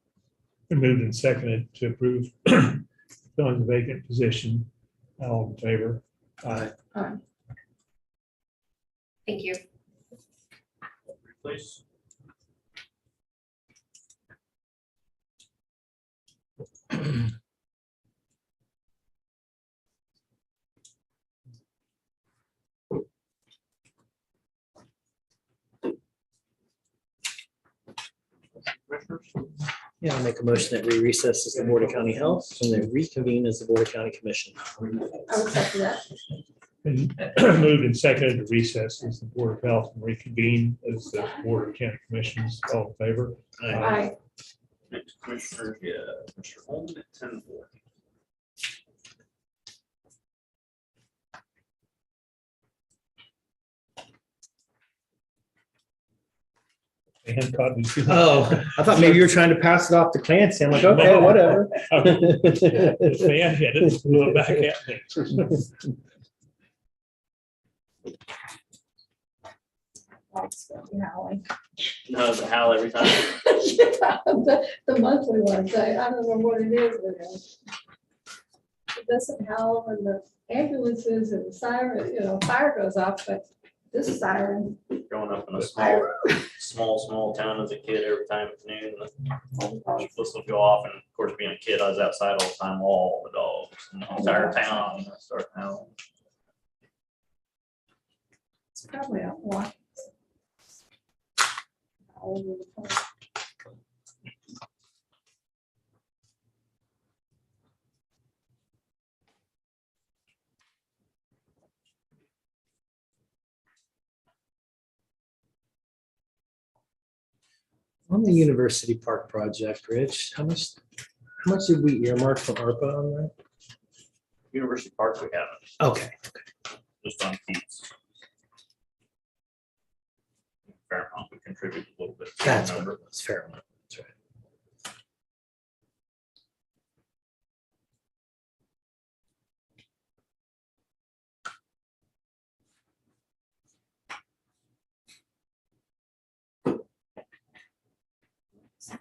Been moved and seconded to approve filling the vacant position. All in favor? Aye. Thank you. Please. Yeah, I'll make a motion that we recess as the Board of County Health and then reconvene as the Board of County Commission. I would second that. Been moved and seconded to recess as the Board of Health and reconvene as the Board of County Commissions. All in favor? Aye. Next Commissioner, Commissioner Holman at 10:40. Hancock, did you- Oh, I thought maybe you were trying to pass it off to Clancy. I'm like, okay, whatever. The fan hit it, blew it back at me. No, it's a howl every time. The monthly ones, I don't know what it is, but it doesn't howl when the ambulances and the siren, fire goes off, but this siren. Growing up in a small town as a kid, every time it's noon, the whistle go off, and of course, being a kid, I was outside all the time, all the dogs, and the entire town start howling. It's probably a lot. All over the place. On the University Park project, Rich, how much did we earmark from ARPA on that? University Park, we haven't, Okay, just on Keats. Fair amount, we contributed a little bit. to the that's what number. it was, fair enough. That's right.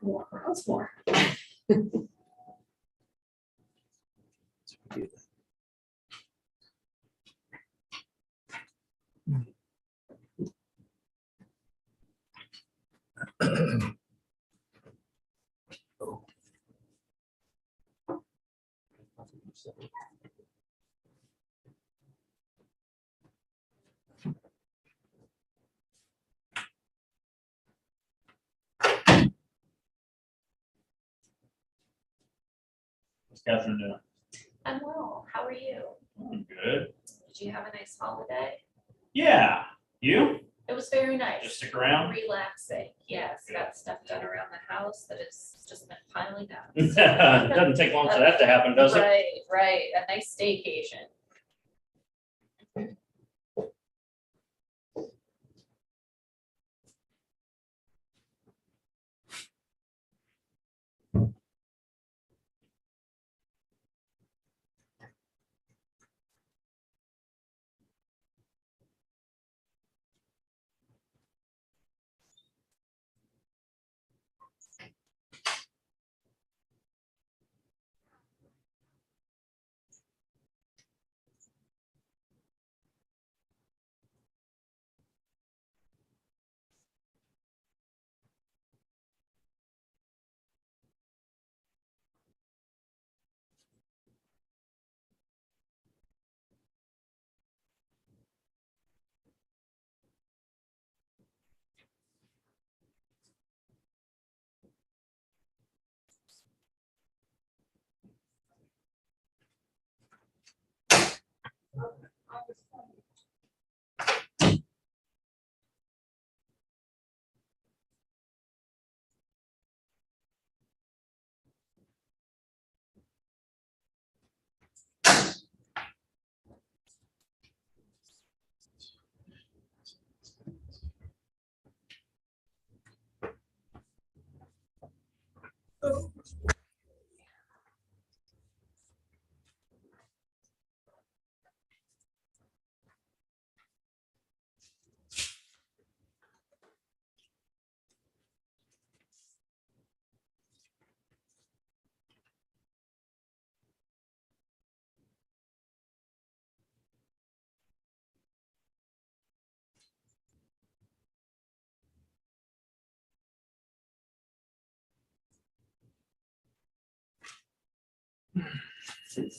More, lots more. What's Catherine doing? I'm well. How are you? I'm good. Did you have a nice holiday? Yeah, you? It was very nice. Just stick around? Relaxing. Yes, got stuff done around the house that has just been piling up. It doesn't take long for that to happen, does it? Right, right. A nice staycation. Did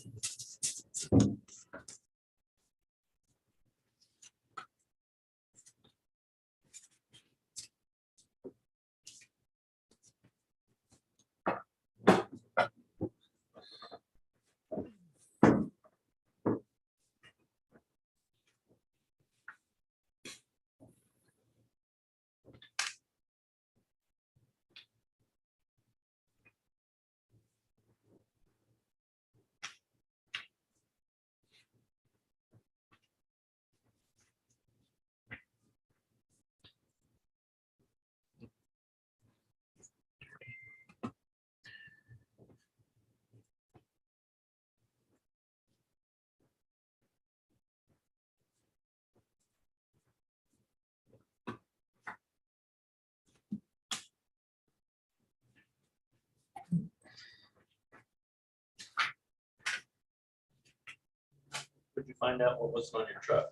you find out what was on your truck?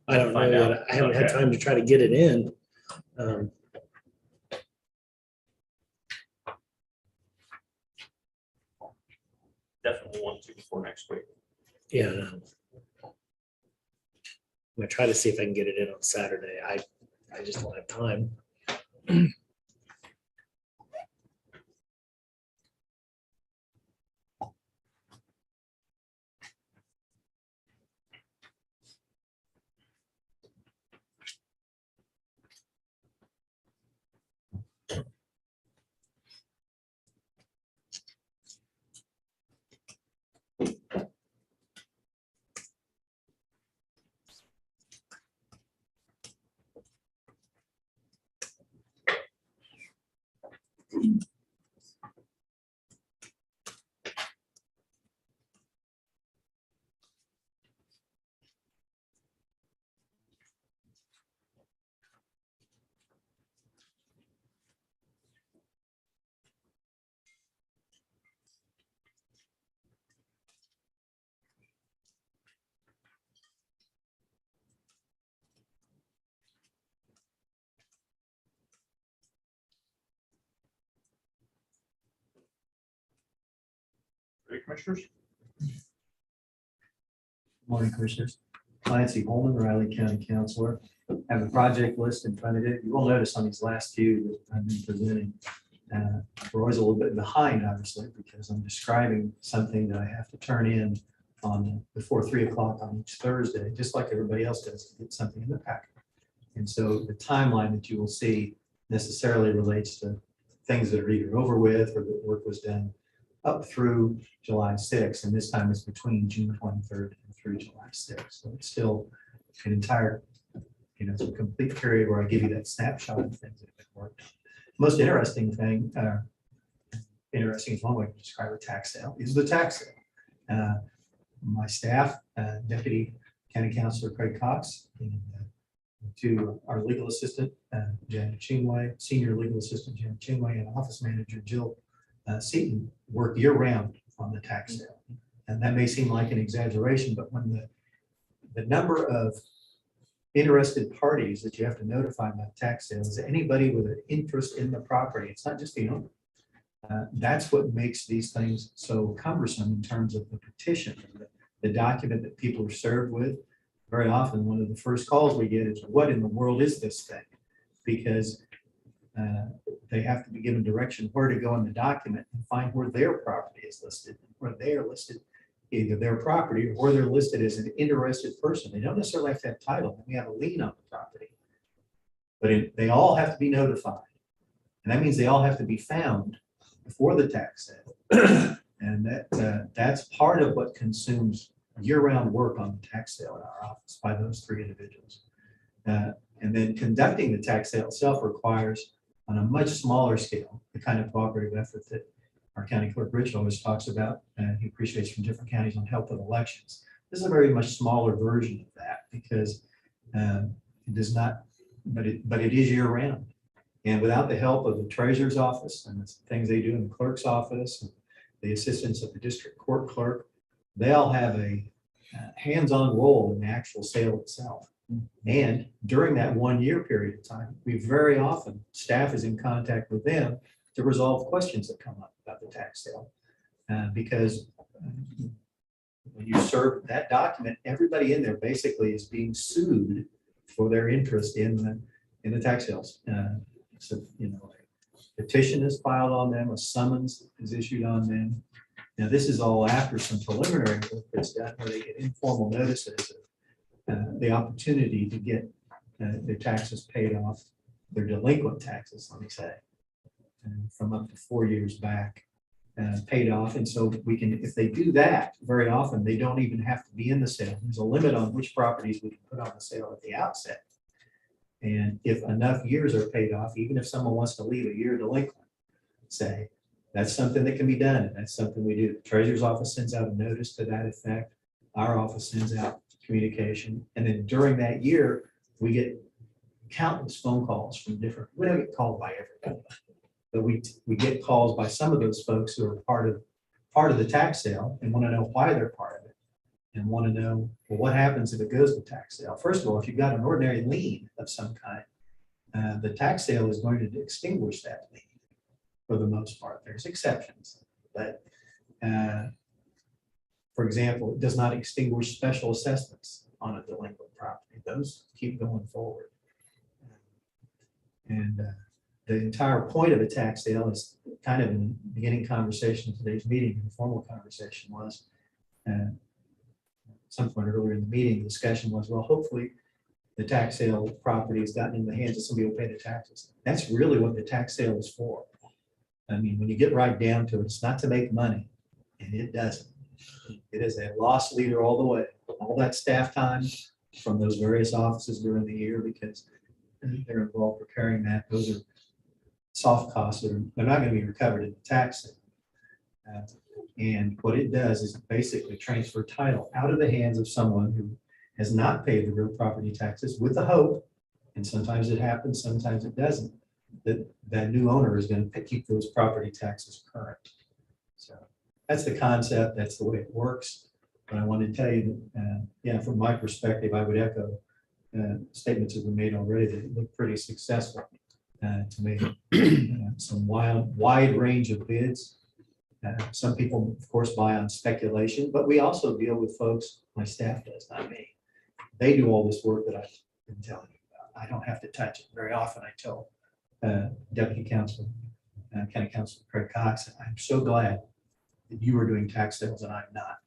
I don't know Find yet. out? I haven't had Okay. time to try to get it in. Definitely want to before next week. Yeah. No. I'm gonna try to see if I can get it in on Saturday. I just don't have time. Ready, commissioners? Morning, Commissioners. Clancy Holman, Riley County Counselor. Have a project list in front of you. You will notice on these last few that I've been presenting, we're always a little bit behind, obviously, because I'm describing something that I have to turn in on before 3 o'clock on each Thursday, just like everybody else does to get something in the packet. And so the timeline that you will see necessarily relates to things that are either over with or that work was done up through July 6th, and this time it's between June 23rd and through July 6th. So it's still an entire, it's a complete period where I give you that snapshot of things that have worked. Most interesting thing, interesting is one way to describe a tax sale, is the tax sale. My staff, Deputy County Councilor Craig Cox, and to our legal assistant, Janet Chingway, Senior Legal Assistant Janet Chingway, and Office Manager Jill Seaton work year-round on the tax sale. And that may seem like an exaggeration, but when the number of interested parties that you have to notify about tax sale is anybody with an interest in the property, it's not just the owner. That's what makes these things so cumbersome in terms of the petition, the document that people are served with. Very often, one of the first calls we get is, what in the world is this thing? Because they have to be given direction where to go in the document and find where their property is listed, where they are listed, either their property or they're listed as an interested person. They don't necessarily have to have title. We have a lien on the property, but they all have to be notified. And that means they all have to be found before the tax sale. And that's part of what consumes year-round work on the tax sale in our office by those three individuals. And then conducting the tax sale itself requires, on a much smaller scale, the kind of cooperative effort that our county clerk Rich always talks about, and he appreciates from different counties on help with elections. This is a very much smaller version of that because it does not, but it is year-round. And without the help of the treasurer's office and the things they do in the clerk's office, and the assistance of the district court clerk, they all have a hands-on role in the actual sale itself. And during that 1 year period of time, we very often, staff is in contact with them to resolve questions that come up about the tax sale. Because when you serve that document, everybody in there basically is being sued for their interest in the tax sales. So, you know, a petition is filed on them, a summons is issued on them. Now, this is all after some preliminary work that's done where they get informal notices of the opportunity to get their taxes paid off, their delinquent taxes, let me say, from up to 4 years back, paid off. And so we can, if they do that, very often, they don't even have to be in the sale. There's a limit on which properties we can put on the sale at the outset. And if enough years are paid off, even if someone wants to leave a year delinquent, say, that's something that can be done. And that's something we do. The treasurer's office sends out a notice to that effect. Our office sends out communication. And then during that year, we get countless phone calls from different, we don't get called by everybody, but we get calls by some of those folks who are part of the tax sale and want to know why they're part of it and want to know, well, what happens if it goes to tax sale? First of all, if you've got an ordinary lien of some kind, the tax sale is going to extinguish that lien for the most part. There's exceptions, but for example, it does not extinguish special assessments on a delinquent property. Those keep going forward. And the entire point of a tax sale is kind of in the beginning conversation of today's meeting, the formal conversation was, some point earlier in the meeting, the discussion was, well, hopefully the tax sale property has gotten in the hands of somebody who will pay the taxes. That's really what the tax sale is for. I mean, when you get right down to it, it's not to make money, and it doesn't. It is a loss leader all the way. All that staff time from those various offices during the year, because they're involved preparing that. Those are soft costs that they're not going to be recovered in the tax sale. And what it does is basically transfer title out of the hands of someone who has not paid the real property taxes with the hope, and sometimes it happens, sometimes it doesn't, that that new owner is going to keep those property taxes current. So that's the concept. That's the way it works. But I want to tell you that, yeah, from my perspective, I would echo statements that were made already that it looked pretty successful to me. Some wide range of bids. Some people, of course, buy on speculation, but we also deal with folks, my staff does, not me. They do all this work that I've been telling you about. I don't have to touch it. Very often I tell Deputy Counsel, County Counsel Craig Cox, I'm so glad that you were doing tax sales and I'm not.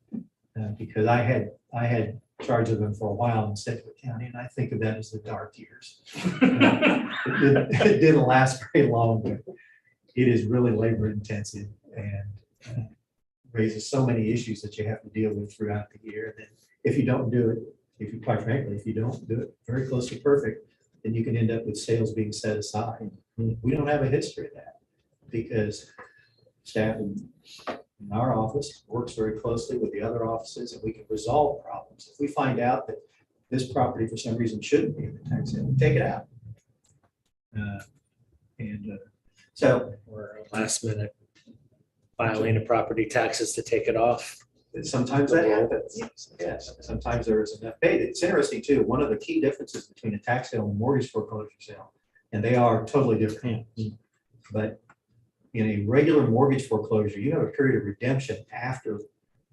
Because I had charge of them for a while in Sedgwick County, and I think of that as the dark years. It didn't last very long, but it is really labor intensive and raises so many issues that you have to deal with throughout the year. And then if you don't do it, quite frankly, if you don't do it very close to perfect, then you can end up with sales being set aside. We don't have a history of that because staff in our office works very closely with the other offices, and we can resolve problems. If we find out that this property for some reason shouldn't be in the tax sale, we take it out. So Or last minute filing of property taxes to take it off. sometimes that happens. Yes, sometimes there is enough paid. It's interesting too. One of the key differences between a tax sale and a mortgage foreclosure sale, and they are totally different. But in a regular mortgage foreclosure, you have a period of redemption after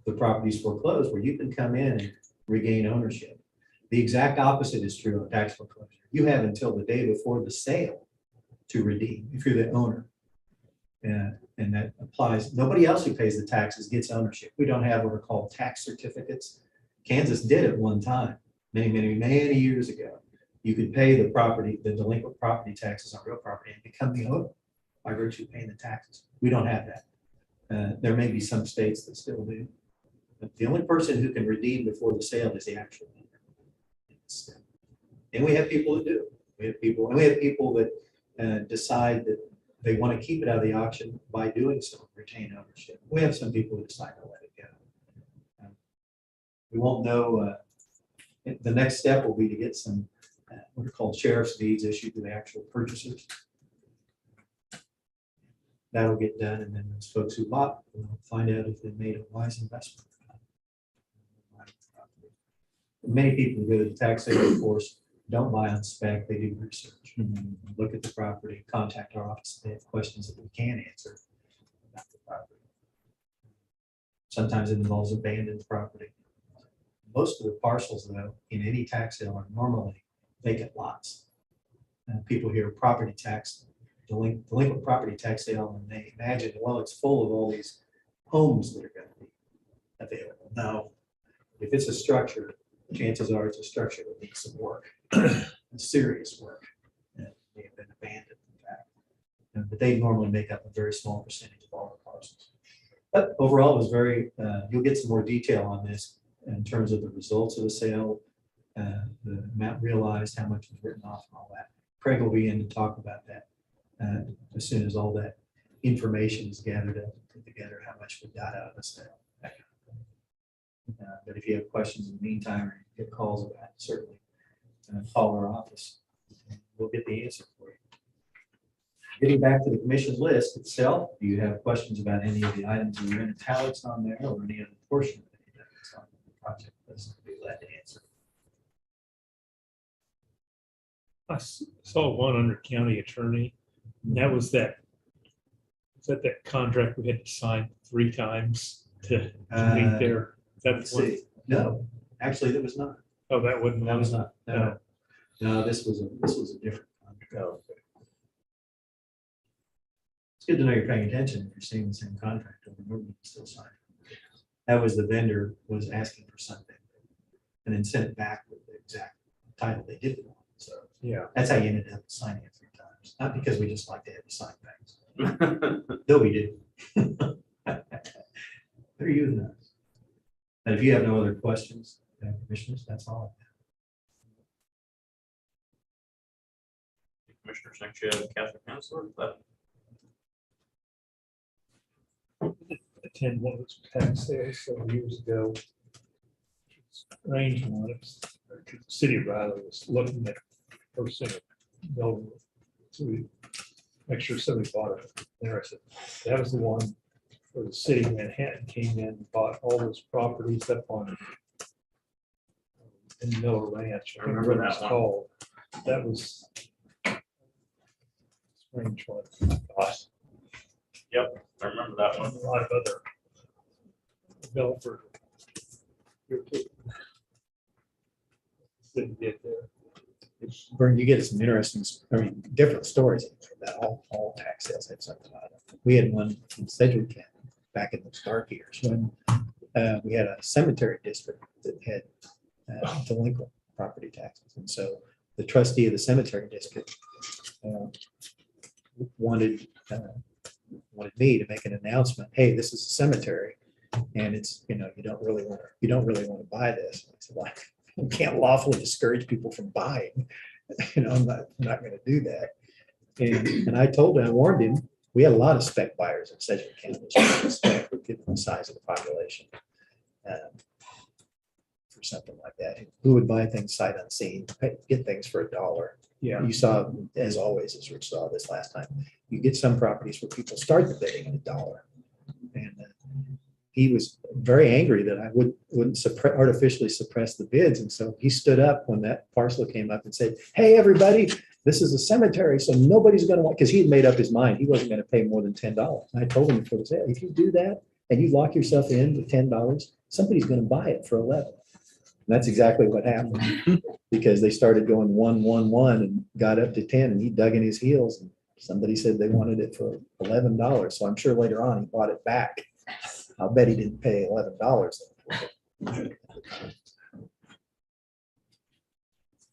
the property is foreclosed where you can come in and regain ownership. The exact opposite is true of tax foreclosure. You have until the day before the sale to redeem if you're the owner. And that applies. Nobody else who pays the taxes gets ownership. We don't have what are called tax certificates. Kansas did at one time, many years ago. You could pay the delinquent property taxes on real property and become the owner by virtue of paying the taxes. We don't have that. There may be some states that still do. But the only person who can redeem before the sale is the actual owner. And we have people that do. We have people that decide that they want to keep it out of the auction by doing so, retain ownership. We have some people who decide to let it go. We won't know. The next step will be to get some what are called sheriff's deeds issued to the actual purchasers. That'll get done, and then those folks who bought will find out if they made a wise investment. Many people who go to the tax sale, of course, don't buy on spec. They do research, look at the property, contact our office if they have questions that we can answer about the property. Sometimes it involves abandoned property. Most of the parcels, though, in any tax sale are normally vacant lots. People hear property tax, delinquent property tax sale, and they imagine, well, it's full of all these homes that are going to be available. No, if it's a structure, chances are it's a structure that needs some work, serious work. And they have been abandoned, in fact. But they normally make up a very small percentage of all the parcels. But overall, it was very, you'll get some more detail on this in terms of the results of the sale, the amount realized, how much was written off and all that. Craig will be in to talk about that as soon as all that information is gathered up, put together, how much we got out of the sale. That kind of thing. But if you have questions in the meantime, or you get calls about it, certainly call our office. And we'll get the answer for you. Getting back to the commission list itself, do you have questions about any of the items that are in italics on there, or any other portion of it that's on the project list? Be glad to answer. I saw one under county attorney, and that was that contract we had to sign 3 times to meet there. Let's see. No, actually, that was not. Oh, that wouldn't. That was not. No, no, this was a different contract. It's good to know you're paying attention if you're seeing the same contract over and over, you still sign. That was the vendor was asking for something and then sent it back with the exact title they didn't want. So Yeah. that's how you ended up signing it 3 times. Not because we just like to have you sign things. Though we did. They're using us. And if you have no other questions, commissioners, that's all. Commissioners, next you have Catherine Hansler, but Attend one of those tax sales several years ago. Strange one. It's the city of Riley was looking at purchasing a building. So we make sure somebody bought it there. I said, that was the one where the city of Manhattan came in and bought all those properties up on in Miller Ranch. I remember what that it's one. called. That was strange one. Gosh. Yep, I remember that one. A lot of other developers. Didn't get there. Vern, you get some interesting, different stories about all tax sales have something about it. We had one in Sedgwick County back in those dark years when we had a cemetery district that had delinquent property taxes. And so the trustee of the cemetery district wanted me to make an announcement. Hey, this is a cemetery, and it's, you don't really want to buy this. I said, like, you can't lawfully discourage people from buying. I'm not going to do that. And I told him, I warned him, we had a lot of spec buyers in Sedgwick County, given the size of the population. For something like that, who would buy things sight unseen, get things for $1. Yeah. You saw, as always, as Rich saw this last time, you get some properties where people start the bidding at $1. And he was very angry that I wouldn't artificially suppress the bids. And so he stood up when that parcel came up and said, hey, everybody, this is a cemetery, so nobody's going to want, because he had made up his mind. He wasn't going to pay more than $10. And I told him before the sale, if you do that and you lock yourself in with $10, somebody's going to buy it for $11. And that's exactly what happened, because they started going 1, 1, 1 and got up to 10, and he dug in his heels, and somebody said they wanted it for $11. So I'm sure later on he bought it back. I'll bet he didn't pay $11.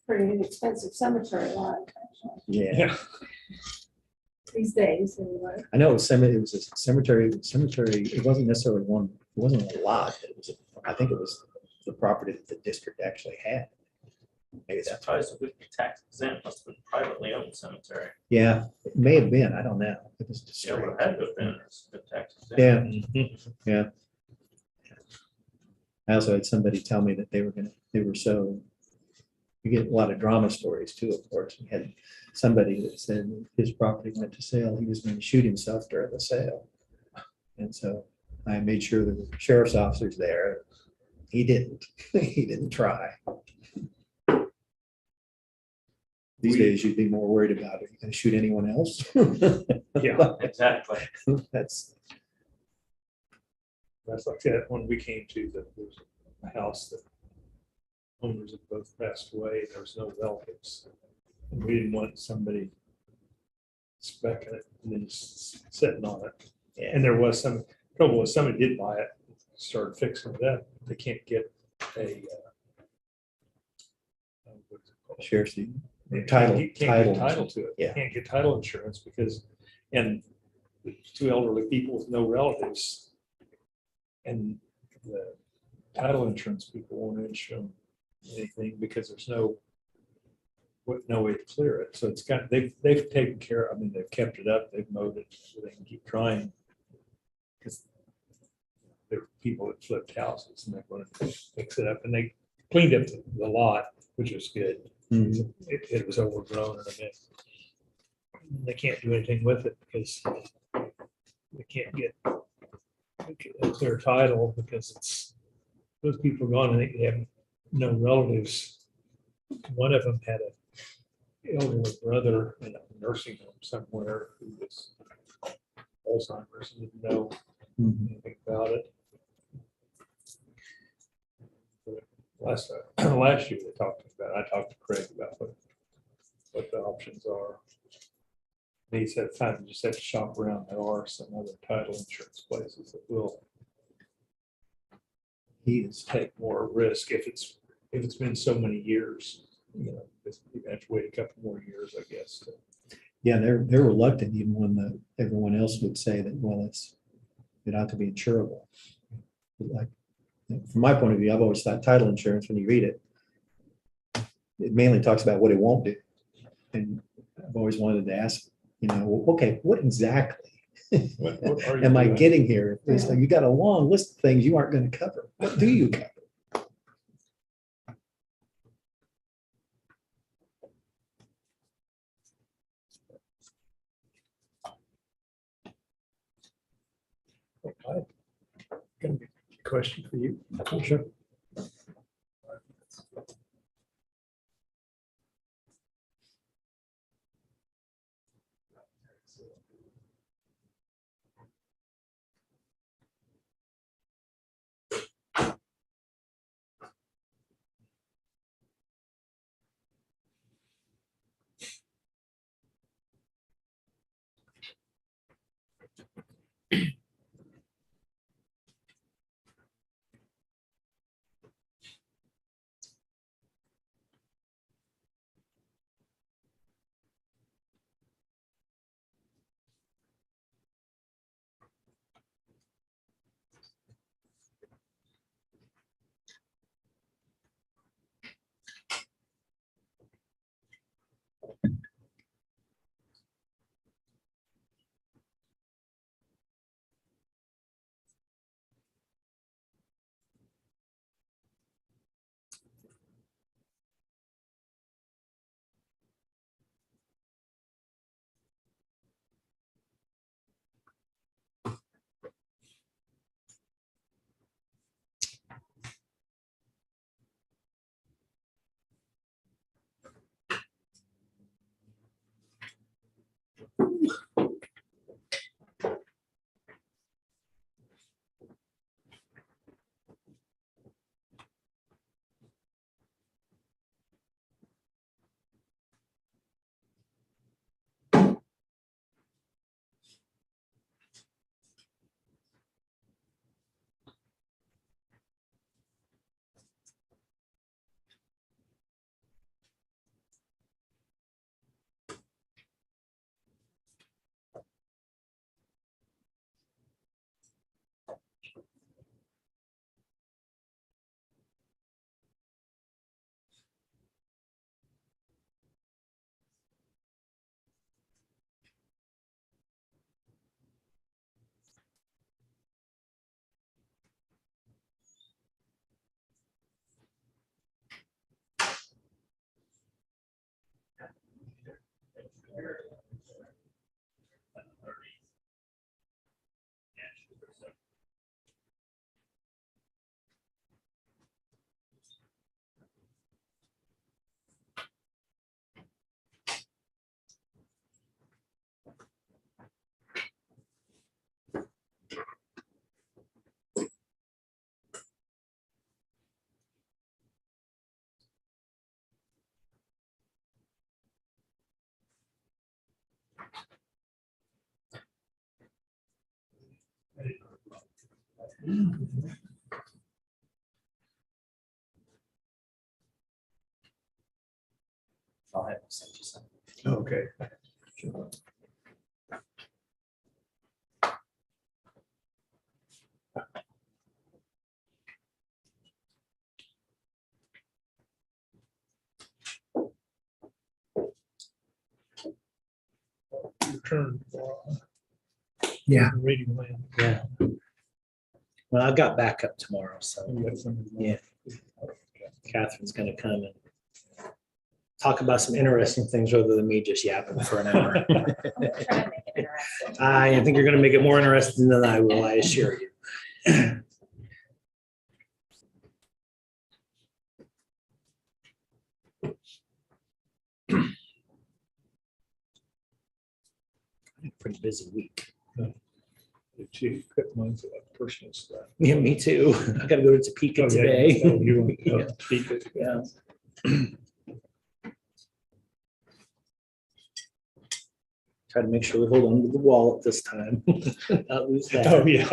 Pretty inexpensive cemetery lot, actually, Yeah, these days, anyway. I know it was a cemetery. It wasn't necessarily one. It wasn't a lot. I think it was the property that the district actually had. Maybe that's right. Surprised it would be tax exempt, must have been privately owned cemetery. Yeah, it may have been. I don't know. It was just Yeah, it would have had to have been, it's a tax exempt. Yeah. Yeah. I also had somebody tell me that you get a lot of drama stories too, of course. We had somebody that said his property went to sale. He was going to shoot himself during the sale. And so I made sure that the sheriff's officer's there. He didn't. He didn't try. These days, you'd be more worried about, are you going to shoot anyone else? Yeah, exactly. That's That's like that when we came to there was a house that owners had both passed away. There was no relatives. And we didn't want somebody specking it and then just sitting on it. And there was some trouble with somebody did buy it, started fixing it up. They can't get a what's it called? Sheriff's deed. They Title- can't get title. title to it. They Yeah. can't get title insurance because, and two elderly people with no relatives. And the title insurance people won't insure them anything because there's no way to clear it. So it's got, they've taken care, I mean, they've kept it up, they've mowed it, so they can keep trying. Because there are people that flipped houses and they're going to fix it up and they cleaned up the lot, which was good. Mhm. It was overgrown in a bit. They can't do anything with it because they can't get their title because it's, those people are gone and they have no relatives. One of them had a elderly brother in a nursing home somewhere who was Alzheimer's and didn't know anything about it. Last year they talked about, I talked to Craig about what the options are. And he said, fine, you just have to shop around. There are some other title insurance places that will take more risk if it's been so many years. You know, you have to wait a couple more years, I guess. Yeah, they're reluctant even when everyone else would say that, well, it ought to be insurable. Like, from my point of view, I've always thought title insurance, when you read it, it mainly talks about what it won't do. And I've always wanted to ask, well, okay, what exactly What are you am I doing? getting here? It's like, you got a long list of things you aren't going to cover. What do you cover? I've got a question for you. Sure. I'll have to send you some. Okay. Your turn. Yeah. Reading land. Yeah. Well, I've got backup tomorrow, so You got something? Yeah. Catherine's gonna come and talk about some interesting things rather than me just yapping for an hour. I'm gonna try to make it interesting. I think you're gonna make it more interesting than I will, I assure you. Pretty busy week. Chief, cut mine's about personal stuff. Yeah, me too. I gotta go to Topeka Oh, yeah. today. Oh, you want Yeah. to speak it? Yeah. Try to make sure we hold on to the wallet this time. Not lose that. Oh, yeah.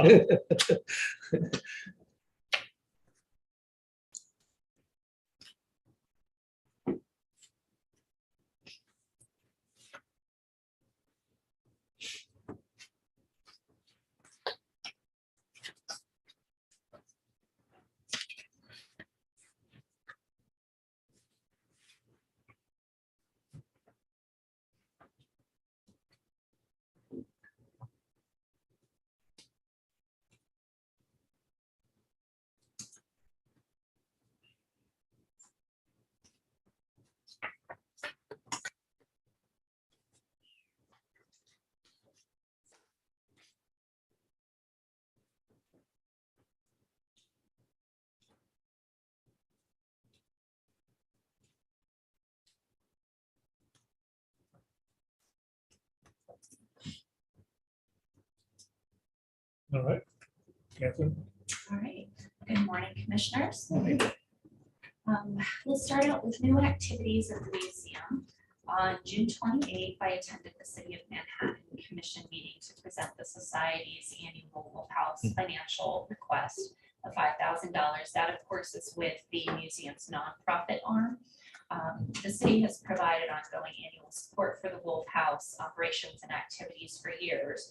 All right. Catherine? All right, good morning, commissioners. We'll start out with new activities at the museum. On June 28th, I attended the City of Manhattan Commission meeting to present the Society's annual Wolf House financial request of $5,000. That, of course, is with the museum's nonprofit arm. The city has provided ongoing annual support for the Wolf House operations and activities for years.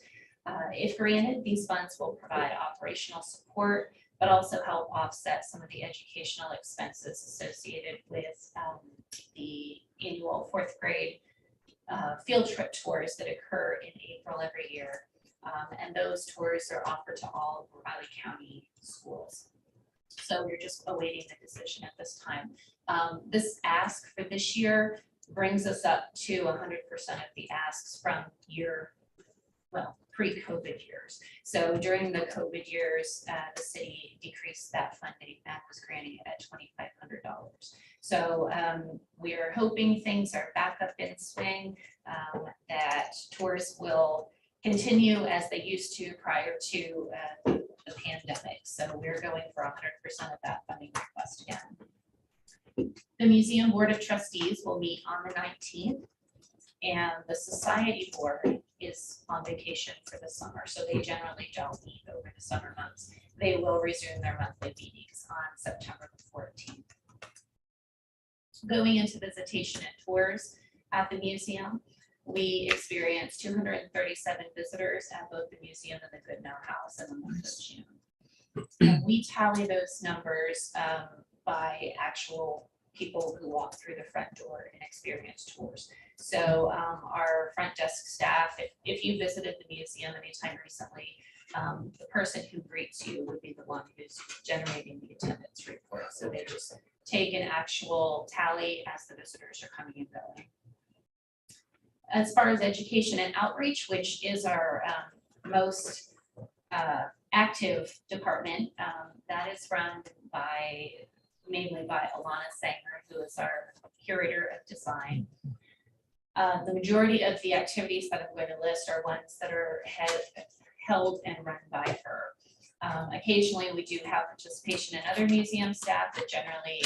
If granted, these funds will provide operational support, but also help offset some of the educational expenses associated with the annual 4th grade field trip tours that occur in April every year. And those tours are offered to all of Riley County schools. So we're just awaiting the decision at this time. This ask for this year brings us up to 100% of the asks from pre-COVID years. So during the COVID years, the city decreased that funding and was granting it at $2,500. So we are hoping things are back up in swing, that tours will continue as they used to prior to the pandemic. So we're going for 100% of that funding request again. The Museum Board of Trustees will meet on the 19th. And the Society Board is on vacation for the summer, so they generally don't meet over the summer months. They will resume their monthly meetings on September the 14th. Going into visitation and tours at the museum, we experienced 237 visitors at both the museum and the Goodnow House in the month of June. And we tally those numbers by actual people who walk through the front door and experience tours. So our front desk staff, if you visited the museum anytime recently, the person who greets you would be the one who's generating the attendance report. So they just take an actual tally as the visitors are coming and going. As far as education and outreach, which is our most active department, that is run mainly by Alana Sanger, who is our curator of design. The majority of the activities that I'm going to list are ones that are held and run by her. Occasionally, we do have participation in other museum staff, but generally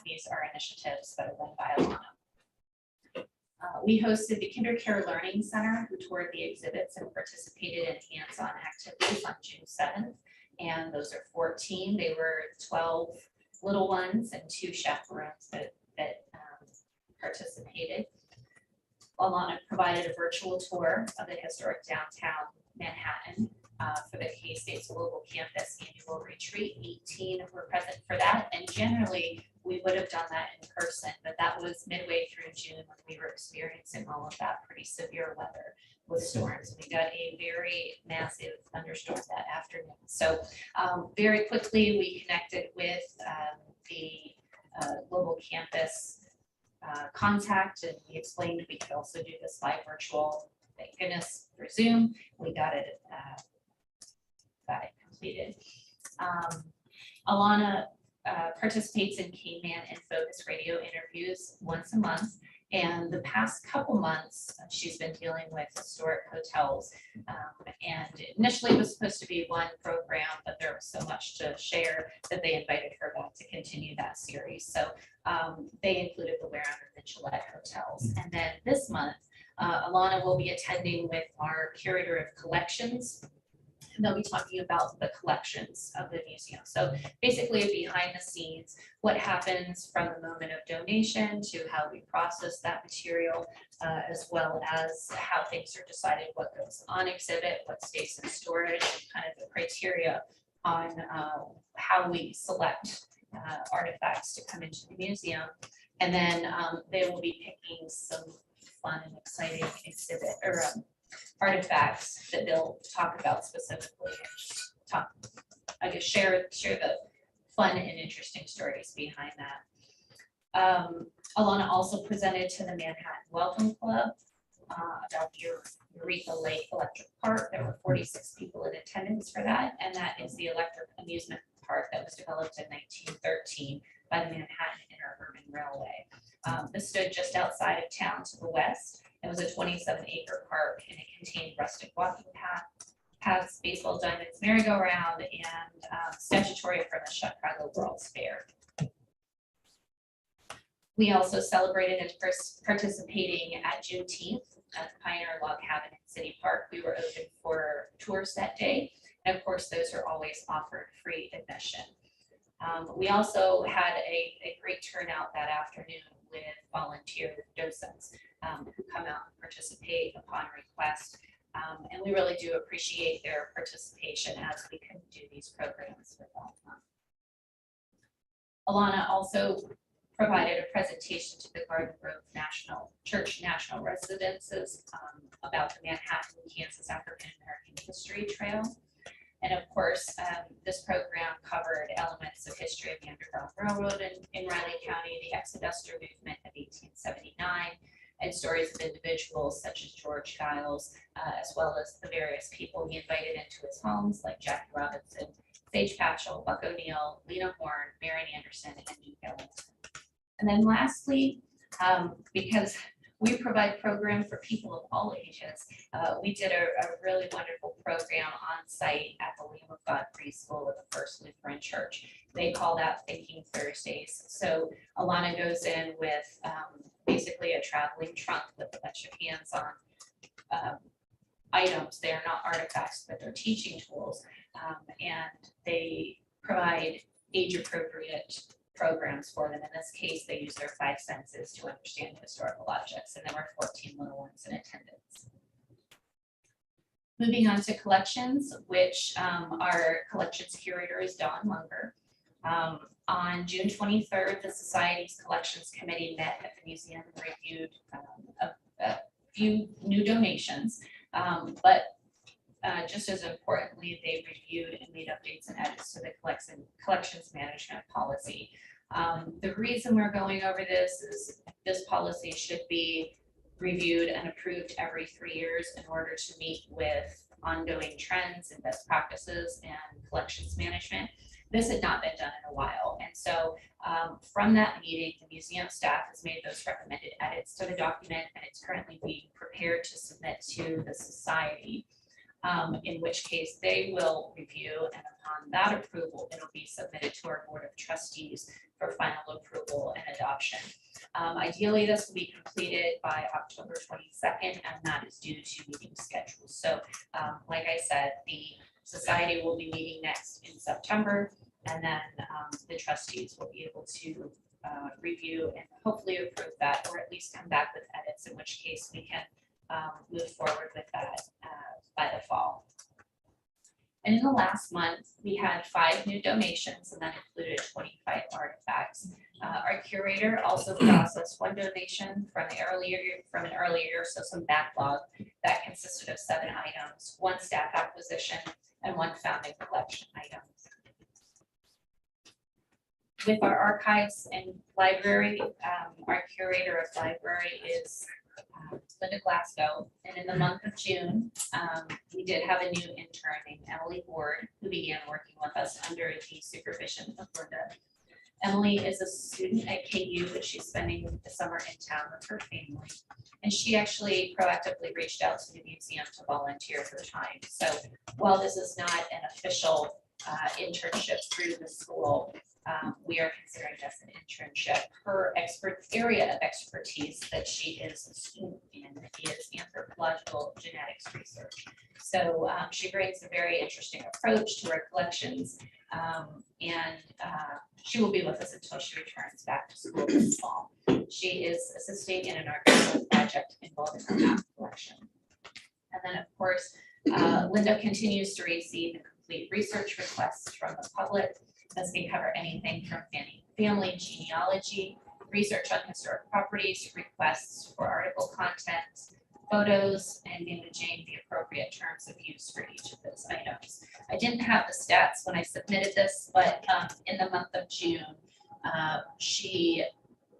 these are initiatives that are run by Alana. We hosted the KinderCare Learning Center, who toured the exhibits and participated in hands-on activities on June 7th. and those are 14. They were 12 little ones and 2 chaperones that participated. Alana provided a virtual tour of the historic downtown Manhattan for the K-State's Global Campus Annual Retreat. 18 were present for that, and generally we would have done that in person, but that was midway through June when we were experiencing all of that pretty severe weather with storms. We got a very massive thunderstorm that afternoon. So very quickly we connected with the Global Campus contact, and we explained we could also do this by virtual. Thank goodness for Zoom, we got it completed. Alana participates in K-Man and Focus radio interviews once a month, and the past couple months she's been dealing with historic hotels. And initially it was supposed to be one program, but there was so much to share that they invited her back to continue that series. So they included the Wareham and the Gillette hotels. And then this month, Alana will be attending with our curator of collections. And they'll be talking about the collections of the museum. So basically behind the scenes, what happens from the moment of donation to how we process that material, as well as how things are decided, what goes on exhibit, what stays in storage, kind of the criteria on how we select artifacts to come into the museum. And then they will be picking some fun and exciting exhibit or artifacts that they'll talk about specifically, and share the fun and interesting stories behind that. Alana also presented to the Manhattan Welcome Club about Eureka Lake Electric Park. There were 46 people in attendance for that, and that is the electric amusement park that was developed in 1913 by the Manhattan Interurban Railway. This stood just outside of town to the west. It was a 27-acre park, and it contained rustic walking paths, baseball diamonds, merry-go-round, and statutory from the Chicago World's Fair. We also celebrated and participating at Juneteenth at the Pioneer Log Cabin in City Park. We were open for tours that day, and of course, those are always offered free admission. We also had a great turnout that afternoon with volunteer docents who come out and participate upon request. And we really do appreciate their participation as we can do these programs without them. Alana also provided a presentation to the Garden Grove Church National Residences about the Manhattan, Kansas African American History Trail. And of course, this program covered elements of history of the Underground Railroad in Riley County, the Exoduster movement of 1879, and stories of individuals such as George Giles, as well as the various people he invited into his homes, like Jackie Robinson, Sage Patchell, Buck O'Neill, Lena Horne, Marion Anderson, and Duke Ellington. And then lastly, because we provide programs for people of all ages, we did a really wonderful program on site at the Lamb of God Preschool of the First Lutheran Church. They call that Thinking Thursdays. So Alana goes in with basically a traveling trunk with a bunch of hands-on items. They are not artifacts, but they're teaching tools. And they provide age-appropriate programs for them. In this case, they use their 5 senses to understand historical objects, and there were 14 little ones in attendance. Moving on to collections, which our collections curator is Dawn Munger. On June 23rd, the Society's Collections Committee met at the museum and reviewed a few new donations, but just as importantly, they reviewed and made updates and edits to the collections management policy. The reason we're going over this is this policy should be reviewed and approved every 3 years in order to meet with ongoing trends and best practices and collections management. This had not been done in a while. And so from that meeting, the museum staff has made those recommended edits to the document, and it's currently being prepared to submit to the society. In which case they will review, and upon that approval, it'll be submitted to our Board of Trustees for final approval and adoption. Ideally, this will be completed by October 22nd, and that is due to meeting schedules. So like I said, the Society will be meeting next in September, and then the trustees will be able to review and hopefully approve that, or at least come back with edits, in which case we can move forward with that by the fall. And in the last month, we had 5 new donations, and that included 25 artifacts. Our curator also processed 1 donation from an earlier year, so some backlog that consisted of 7 items, 1 staff acquisition, and 1 founding collection item. With our archives and library, our curator of library is Linda Glasgow, and in the month of June, we did have a new intern named Emily Ward, who began working with us under the supervision of Linda. Emily is a student at KU, but she's spending the summer in town with her family. And she actually proactively reached out to the museum to volunteer for the time. So while this is not an official internship through the school, we are considering this an internship. Her area of expertise that she is a student in is anthropological genetics research. So she brings a very interesting approach to her collections, and she will be with us until she returns back to school this fall. She is assisting in an archival project involving her map collection. And then, of course, Linda continues to receive and complete research requests from the public. This can cover anything from family genealogy, research on historic properties, requests for article content, photos, and imaging the appropriate terms of use for each of those items. I didn't have the stats when I submitted this, but in the month of June, she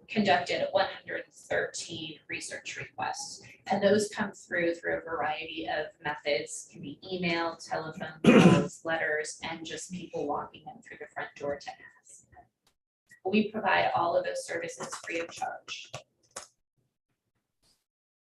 conducted 113 research requests, and those come through a variety of methods. It can be email, telephone calls, letters, and just people walking in through the front door to ask. We provide all of those services free of charge.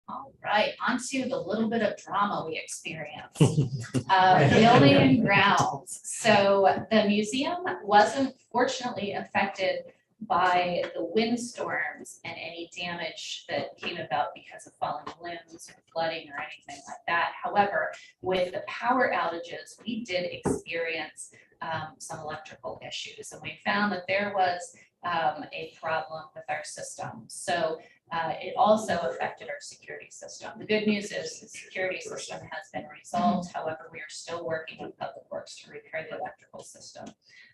All right, on to the little bit of drama we experienced. Building and grounds. So the museum wasn't fortunately affected by the windstorms and any damage that came about because of falling limbs or flooding or anything like that. However, with the power outages, we did experience some electrical issues, and we found that there was a problem with our system. So it also affected our security system. The good news is the security system has been resolved. However, we are still working with Public Works to repair the electrical system,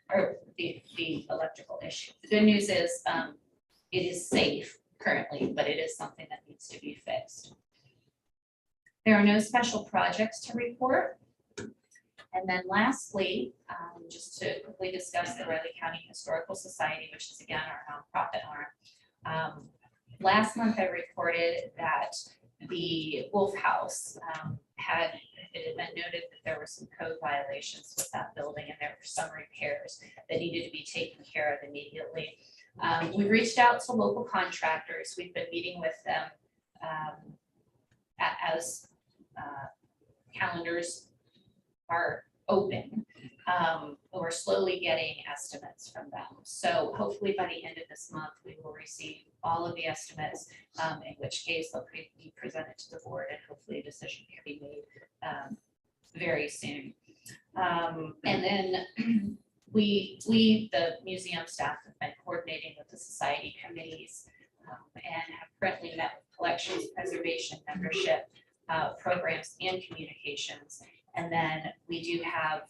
or the electrical issue. The good news is it is safe currently, but it is something that needs to be fixed. There are no special projects to report. And then lastly, just to quickly discuss the Riley County Historical Society, which is again our nonprofit arm. Last month I reported that the Wolf House it had been noted that there were some code violations with that building, and there were some repairs that needed to be taken care of immediately. We reached out to local contractors. We've been meeting with them as calendars are open. We're slowly getting estimates from them. So hopefully by the end of this month, we will receive all of the estimates, in which case they'll be presented to the board, and hopefully a decision can be made very soon. And then we, the museum staff, have been coordinating with the society committees and have currently met with collections, preservation, membership, programs, and communications. And then we do have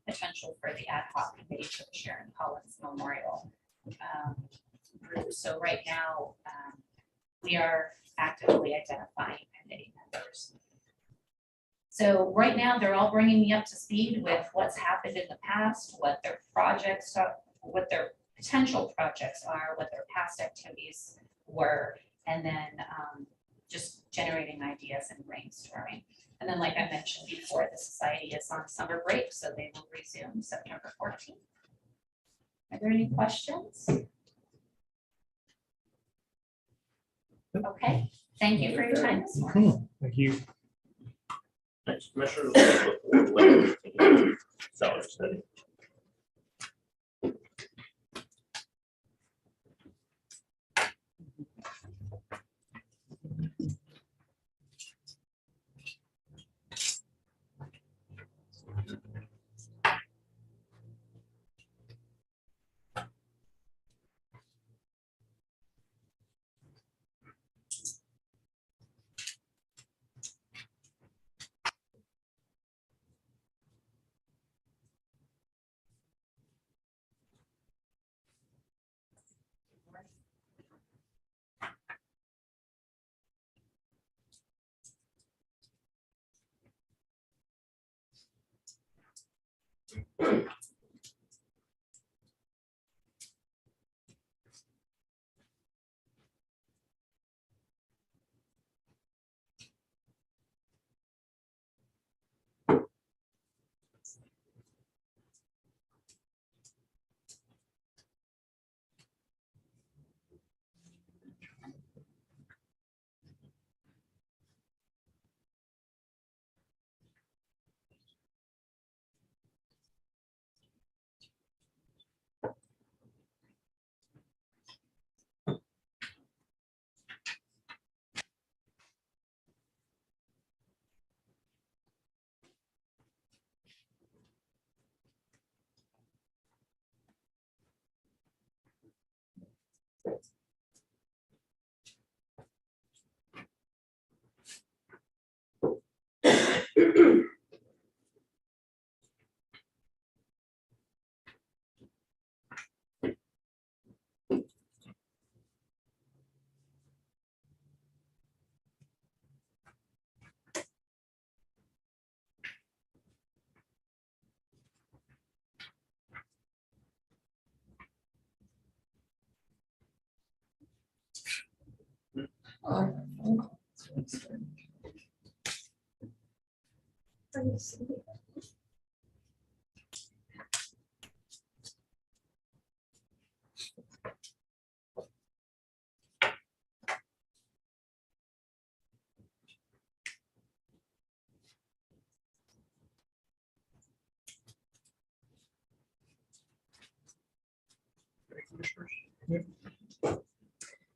potential for the ad hoc committee for the Sharon Collins Memorial group. So right now, we are actively identifying committee members. So right now, they're all bringing me up to speed with what's happened in the past, what their projects are, what their potential projects are, what their past activities were, and then just generating ideas and brainstorming. And then, like I mentioned before, the society is on summer break, so they will resume September 14th. Are there any questions? Okay, thank you for your time this morning. Thank you. Next, Commissioner. Salary study.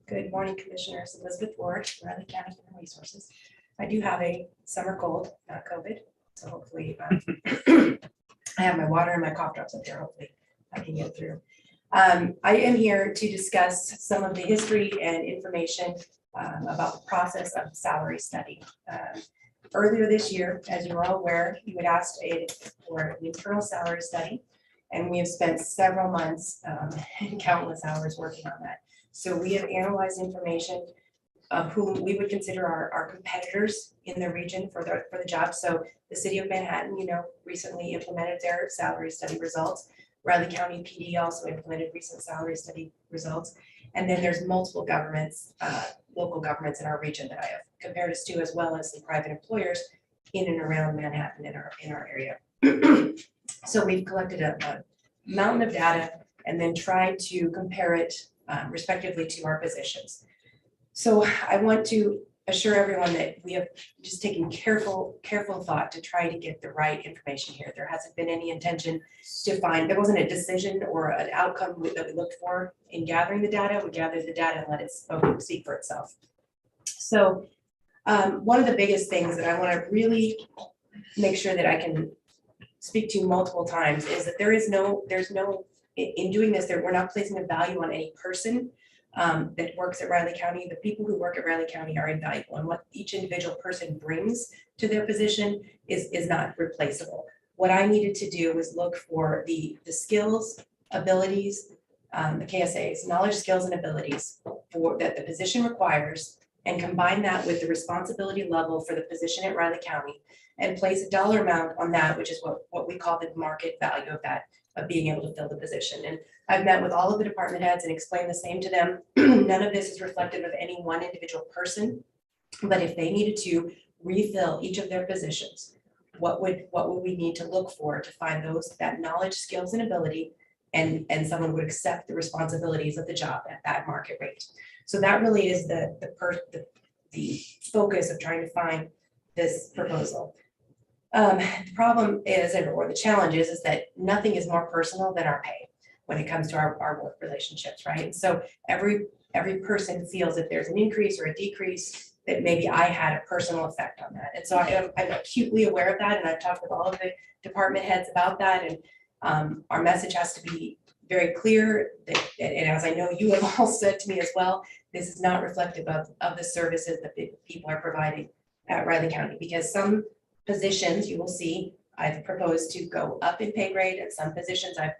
Good morning, Commissioners. Elizabeth Ward, Riley County Human Resources. I do have a summer cold, not COVID, so hopefully I have my water and my cough drops up there. Hopefully I can get through. I am here to discuss some of the history and information about the process of the salary study. Earlier this year, as you're all aware, you had asked for an internal salary study, and we have spent several months and countless hours working on that. So we have analyzed information of whom we would consider our competitors in the region for the job. So the city of Manhattan, recently implemented their salary study results. Riley County PD also implemented recent salary study results. And then there's multiple governments, local governments in our region that I have compared us to, as well as some private employers in and around Manhattan in our area. So we've collected a mountain of data and then tried to compare it respectively to our positions. So I want to assure everyone that we have just taken careful thought to try to get the right information here. There hasn't been any intention to find, there wasn't a decision or an outcome that we looked for in gathering the data. We gathered the data and let it speak for itself. So one of the biggest things that I want to really make sure that I can speak to multiple times is that there's no, in doing this, we're not placing a value on any person that works at Riley County. The people who work at Riley County are invaluable, and what each individual person brings to their position is not replaceable. What I needed to do was look for the skills, abilities, the KSAs, knowledge, skills, and abilities that the position requires, and combine that with the responsibility level for the position at Riley County, and place a dollar amount on that, which is what we call the market value of that, of being able to fill the position. And I've met with all of the department heads and explained the same to them. None of this is reflective of any one individual person, but if they needed to refill each of their positions, what would we need to look for to find that knowledge, skills, and ability, and someone would accept the responsibilities of the job at that market rate. So that really is the focus of trying to find this proposal. The problem is, or the challenge is that nothing is more personal than our pay when it comes to our work relationships, right? And so every person feels if there's an increase or a decrease, that maybe I had a personal effect on that. And so I'm acutely aware of that, and I've talked with all of the department heads about that, and our message has to be very clear that, and as I know you have all said to me as well, this is not reflective of the services that the people are providing at Riley County, because some positions you will see I've proposed to go up in pay grade, and some positions I've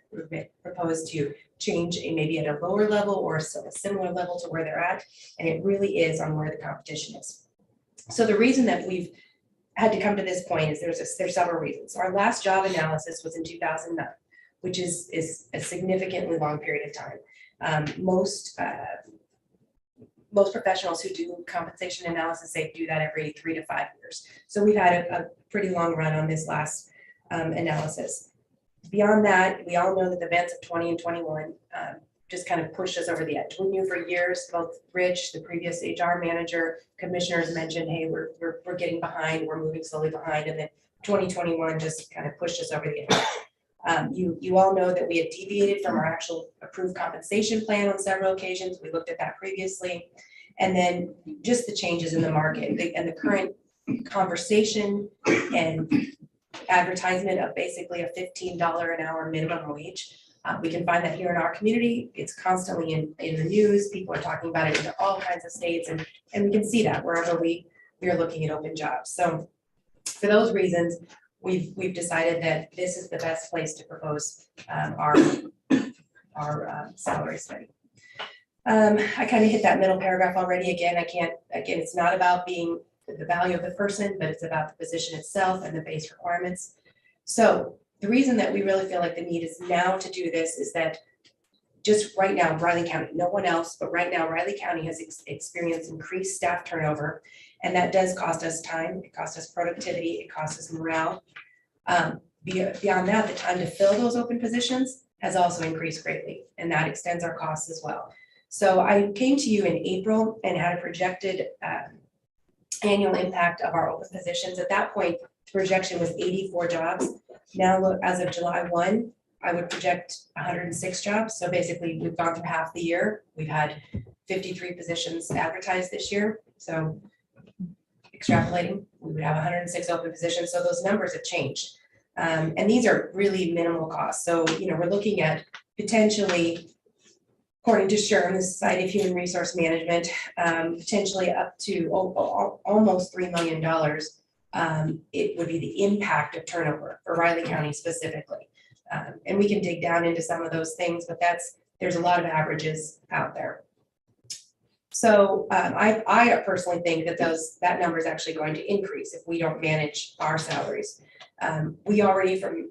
proposed to change maybe at a lower level or a similar level to where they're at, and it really is on where the competition is. So the reason that we've had to come to this point is there's several reasons. Our last job analysis was in 2009, which is a significantly long period of time. Most professionals who do compensation analysis, they do that every 3 to 5 years. So we've had a pretty long run on this last analysis. Beyond that, we all know that the events of 20 and 21 just kind of pushed us over the edge. We knew for years, both Rich, the previous HR manager, commissioners mentioned, hey, we're getting behind, we're moving slowly behind, and then 2021 just kind of pushed us over the edge. You all know that we had deviated from our actual approved compensation plan on several occasions. We looked at that previously. And then just the changes in the market and the current conversation and advertisement of basically a $15 an hour minimum wage We can find that here in our community. It's constantly in the news. People are talking about it in all kinds of states, and we can see that wherever we are looking at open jobs. So for those reasons, we've decided that this is the best place to propose our salary study. I kind of hit that middle paragraph already. Again, it's not about being the value of the person, but it's about the position itself and the base requirements. So the reason that we really feel like the need is now to do this is that just right now, Riley County, no one else, but right now, Riley County has experienced increased staff turnover, and that does cost us time, it costs us productivity, it costs us morale. Beyond that, the time to fill those open positions has also increased greatly, and that extends our costs as well. So I came to you in April and had a projected annual impact of our open positions. At that point, the projection was 84 jobs. Now, look, as of July 1, I would project 106 jobs. So basically, we've gone through half the year. We've had 53 positions advertised this year. So extrapolating, we would have 106 open positions. So those numbers have changed. And these are really minimal costs. So, we're looking at potentially, according to SHRM, the Society of Human Resource Management, potentially up to almost $3 million. It would be the impact of turnover for Riley County specifically. And we can dig down into some of those things, but there's a lot of averages out there. So I personally think that that number is actually going to increase if we don't manage our salaries. We already from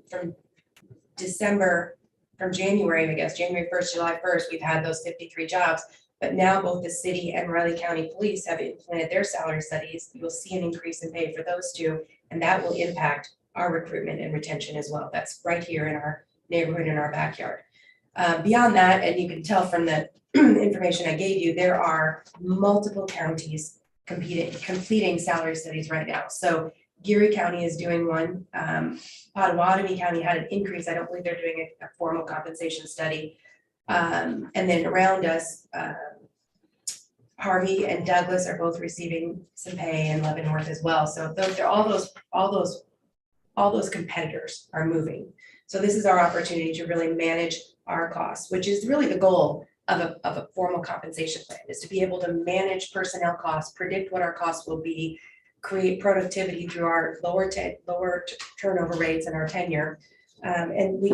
January, I guess, January 1st, July 1st, we've had those 53 jobs, but now both the city and Riley County Police have implemented their salary studies. You'll see an increase in pay for those two, and that will impact our recruitment and retention as well. That's right here in our neighborhood, in our backyard. Beyond that, and you can tell from the information I gave you, there are multiple counties completing salary studies right now. So Geary County is doing one. Potawatomi County had an increase. I don't believe they're doing a formal compensation study. And then around us, Harvey and Douglas are both receiving some pay, and Leavenworth as well. So all those competitors are moving. So this is our opportunity to really manage our costs, which is really the goal of a formal compensation plan, is to be able to manage personnel costs, predict what our costs will be, create productivity through our lower turnover rates and our tenure. And we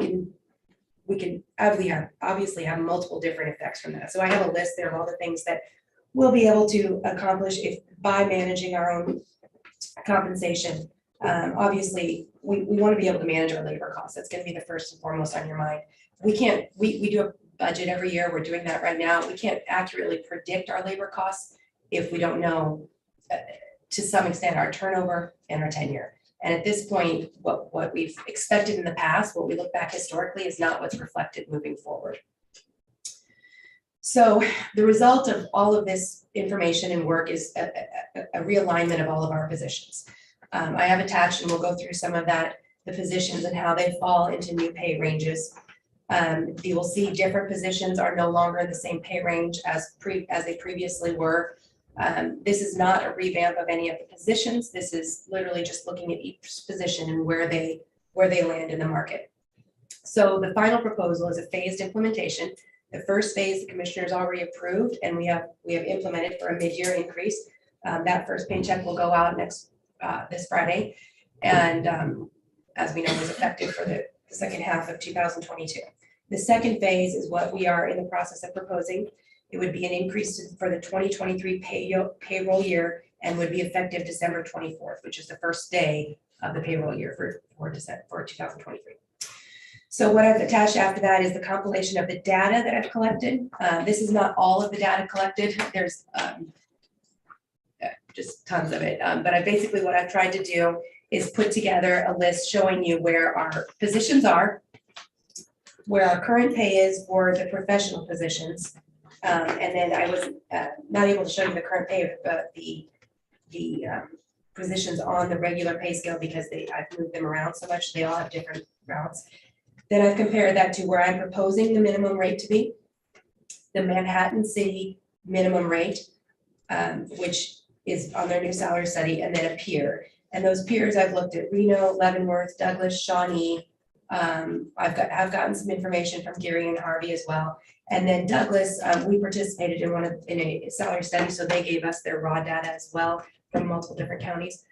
can obviously have multiple different effects from that. So I have a list there of all the things that we'll be able to accomplish by managing our own compensation. Obviously, we want to be able to manage our labor costs. That's going to be the first and foremost on your mind. We do a budget every year. We're doing that right now. We can't accurately predict our labor costs if we don't know, to some extent, our turnover and our tenure. And at this point, what we've expected in the past, what we look back historically, is not what's reflected moving forward. So the result of all of this information and work is a realignment of all of our positions. I have attached, and we'll go through some of that, the positions and how they fall into new pay ranges. You will see different positions are no longer in the same pay range as they previously were. This is not a revamp of any of the positions. This is literally just looking at each position and where they land in the market. So the final proposal is a phased implementation. The first phase, the commissioners already approved, and we have implemented for a mid-year increase. That first paycheck will go out this Friday, and as we know, was effective for the second half of 2022. The second phase is what we are in the process of proposing. It would be an increase for the 2023 payroll year, and would be effective December 24th, which is the first day of the payroll year for 2023. So what I've attached after that is the compilation of the data that I've collected. This is not all of the data collected. There's just tons of it. But basically what I've tried to do is put together a list showing you where our positions are, where our current pay is for the professional positions. And then I was not able to show you the current pay of the positions on the regular pay scale because I've moved them around so much. They all have different routes. Then I've compared that to where I'm proposing the minimum rate to be, the Manhattan City minimum rate, which is on their new salary study, and then a peer. And those peers, I've looked at Reno, Leavenworth, Douglas, Shawnee, I've gotten some information from Gary and Harvey as well. And then Douglas, we participated in a salary study, so they gave us their raw data as well from multiple different counties.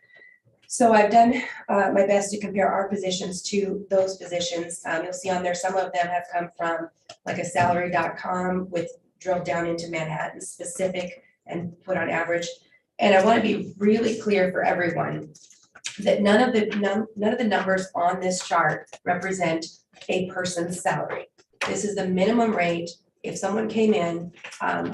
So I've done my best to compare our positions to those positions. You'll see on there, some of them have come from like a salary.com with drilled down into Manhattan specific and put on average. And I want to be really clear for everyone that none of the numbers on this chart represent a person's salary. This is the minimum rate. If someone came in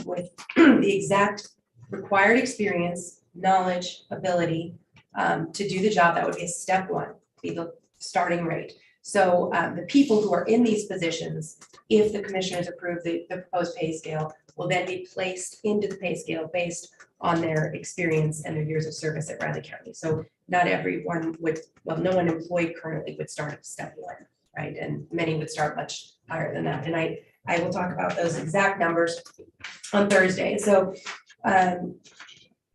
with the exact required experience, knowledge, ability to do the job, that would be a step one, be the starting rate. So the people who are in these positions, if the commissioners approve the proposed pay scale, will then be placed into the pay scale based on their experience and their years of service at Riley County. So not everyone would, well, no one employed currently would start at step one, right? And many would start much higher than that. And I will talk about those exact numbers on Thursday. So I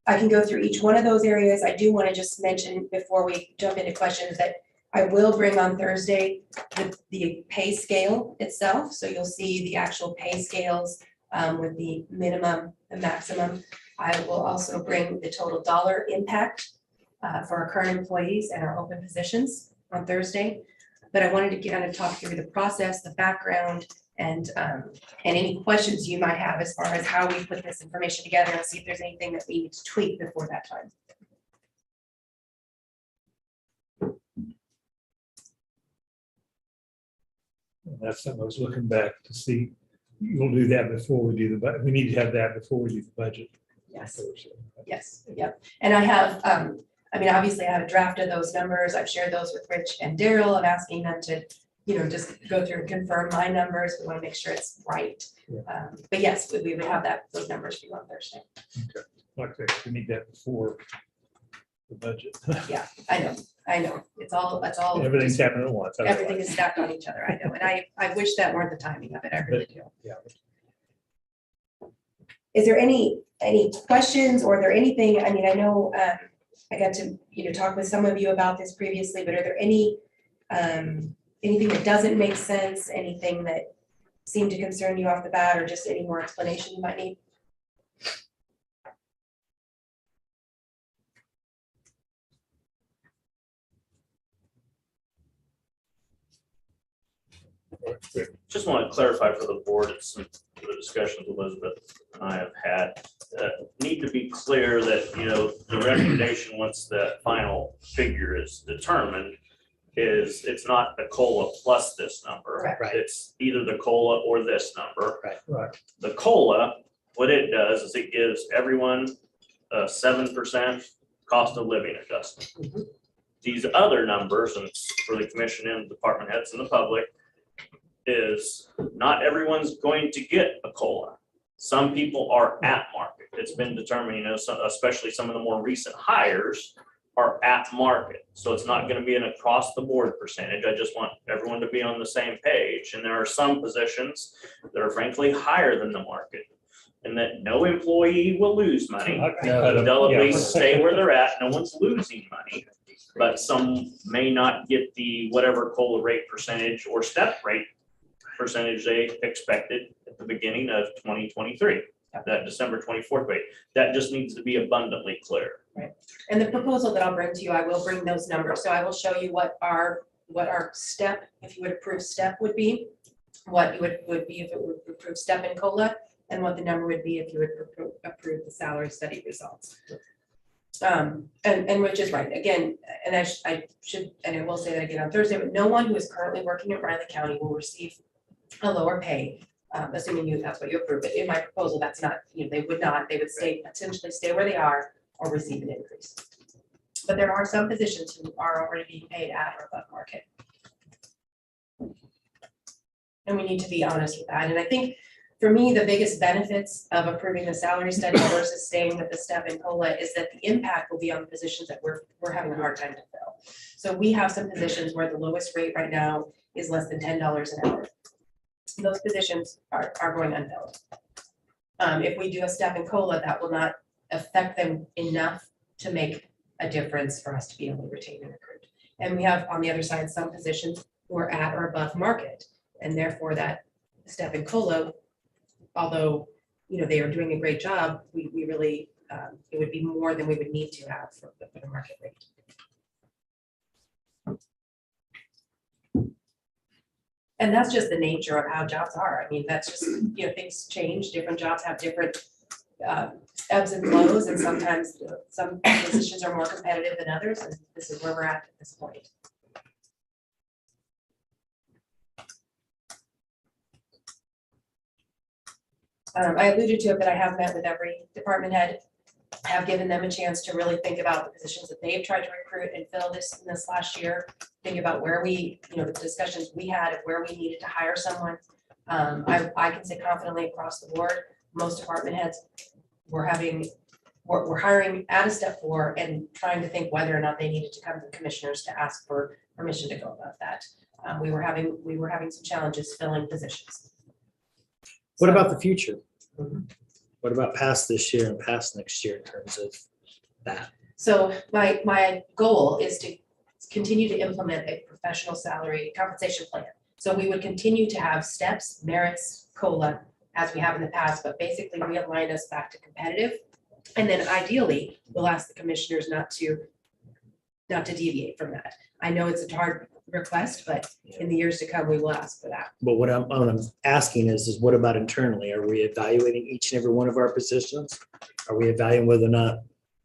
can go through each one of those areas. I do want to just mention before we jump into questions that I will bring on Thursday the pay scale itself. So you'll see the actual pay scales with the minimum, the maximum. I will also bring the total dollar impact for our current employees and our open positions on Thursday. But I wanted to kind of talk through the process, the background, and any questions you might have as far as how we put this information together and see if there's anything that we need to tweak before that time. That's something I was looking back to see. We'll do that before we do the, but we need to have that before we do the budget. Yes. Yes, yep. And I have, I mean, obviously I have a draft of those numbers. I've shared those with Rich and Daryl. I'm asking them to, you know, just go through and confirm my numbers. We want to make sure it's right. Yeah. But yes, we would have those numbers for you on Thursday. Okay. Like I said, we need that before the budget. Yeah, I know. It's all. Everything's happening at once. Everything is stacked on each other. I know. And I wish that weren't the timing of it. I really do. Yeah. Is there any questions, or are there anything, I mean, I know I got to, you know, talk with some of you about this previously, but are there any anything that doesn't make sense, anything that seemed to concern you off the bat, or just any more explanation you might need? Just want to clarify for the board, some of the discussions Elizabeth and I have had, need to be clear that, you know, the recommendation, once the final figure is determined, is it's not the COLA plus this number. Right. It's either the COLA or this number. Right. The COLA, what it does is it gives everyone a 7% cost of living adjustment. These other numbers, and it's for the commission and department heads and the public, is not everyone's going to get a COLA. Some people are at market. It's been determined, you know, especially some of the more recent hires are at market. So it's not going to be an across the board percentage. I just want everyone to be on the same page. And there are some positions that are frankly higher than the market, and that no employee will lose money. They'll at least stay where they're at. No one's losing money. But some may not get the whatever COLA rate percentage or step rate percentage they expected at the beginning of 2023, that December 24th rate. That just needs to be abundantly clear. Right. And the proposal that I'll bring to you, I will bring those numbers. So I will show you what our step, if you would approve step, would be, what you would be if it would approve step in COLA, and what the number would be if you would approve the salary study results. And Rich is right, again, and I should, and I will say that again on Thursday, but no one who is currently working at Riley County will receive a lower pay, assuming that's what you approve. But in my proposal, that's not, you know, they would potentially stay where they are or receive an increase. But there are some positions who are already being paid at or above market. And we need to be honest with that. And I think for me, the biggest benefits of approving the salary study versus staying with the step in COLA is that the impact will be on the positions that we're having a hard time to fill. So we have some positions where the lowest rate right now is less than $10 an hour. Those positions are going unfilled. If we do a step in COLA, that will not affect them enough to make a difference for us to be able to retain and recruit. And we have on the other side some positions we're at or above market. And therefore that step in COLA, although, you know, they are doing a great job, we really, it would be more than we would need to have for the market rate. And that's just the nature of how jobs are. I mean, that's just, you know, things change, different jobs have different ebbs and flows, and sometimes some positions are more competitive than others, and this is where we're at this point. I alluded to it, but I have met with every department head. I have given them a chance to really think about the positions that they've tried to recruit and fill this last year. Think about where we, you know, the discussions we had of where we needed to hire someone. I can say confidently across the board, most department heads, we're hiring at a step 4 and trying to think whether or not they needed to come to the commissioners to ask for permission to go above that. We were having some challenges filling positions. What about the future? What about past this year and past next year in terms of that? So my goal is to continue to implement a professional salary compensation plan. So we would continue to have steps, merits, COLA, as we have in the past, but basically realign us back to competitive. And then ideally, we'll ask the commissioners not to deviate from that. I know it's a hard request, but in the years to come, we will ask for that. But what I'm asking is what about internally? Are we evaluating each and every one of our positions? Are we evaluating whether or not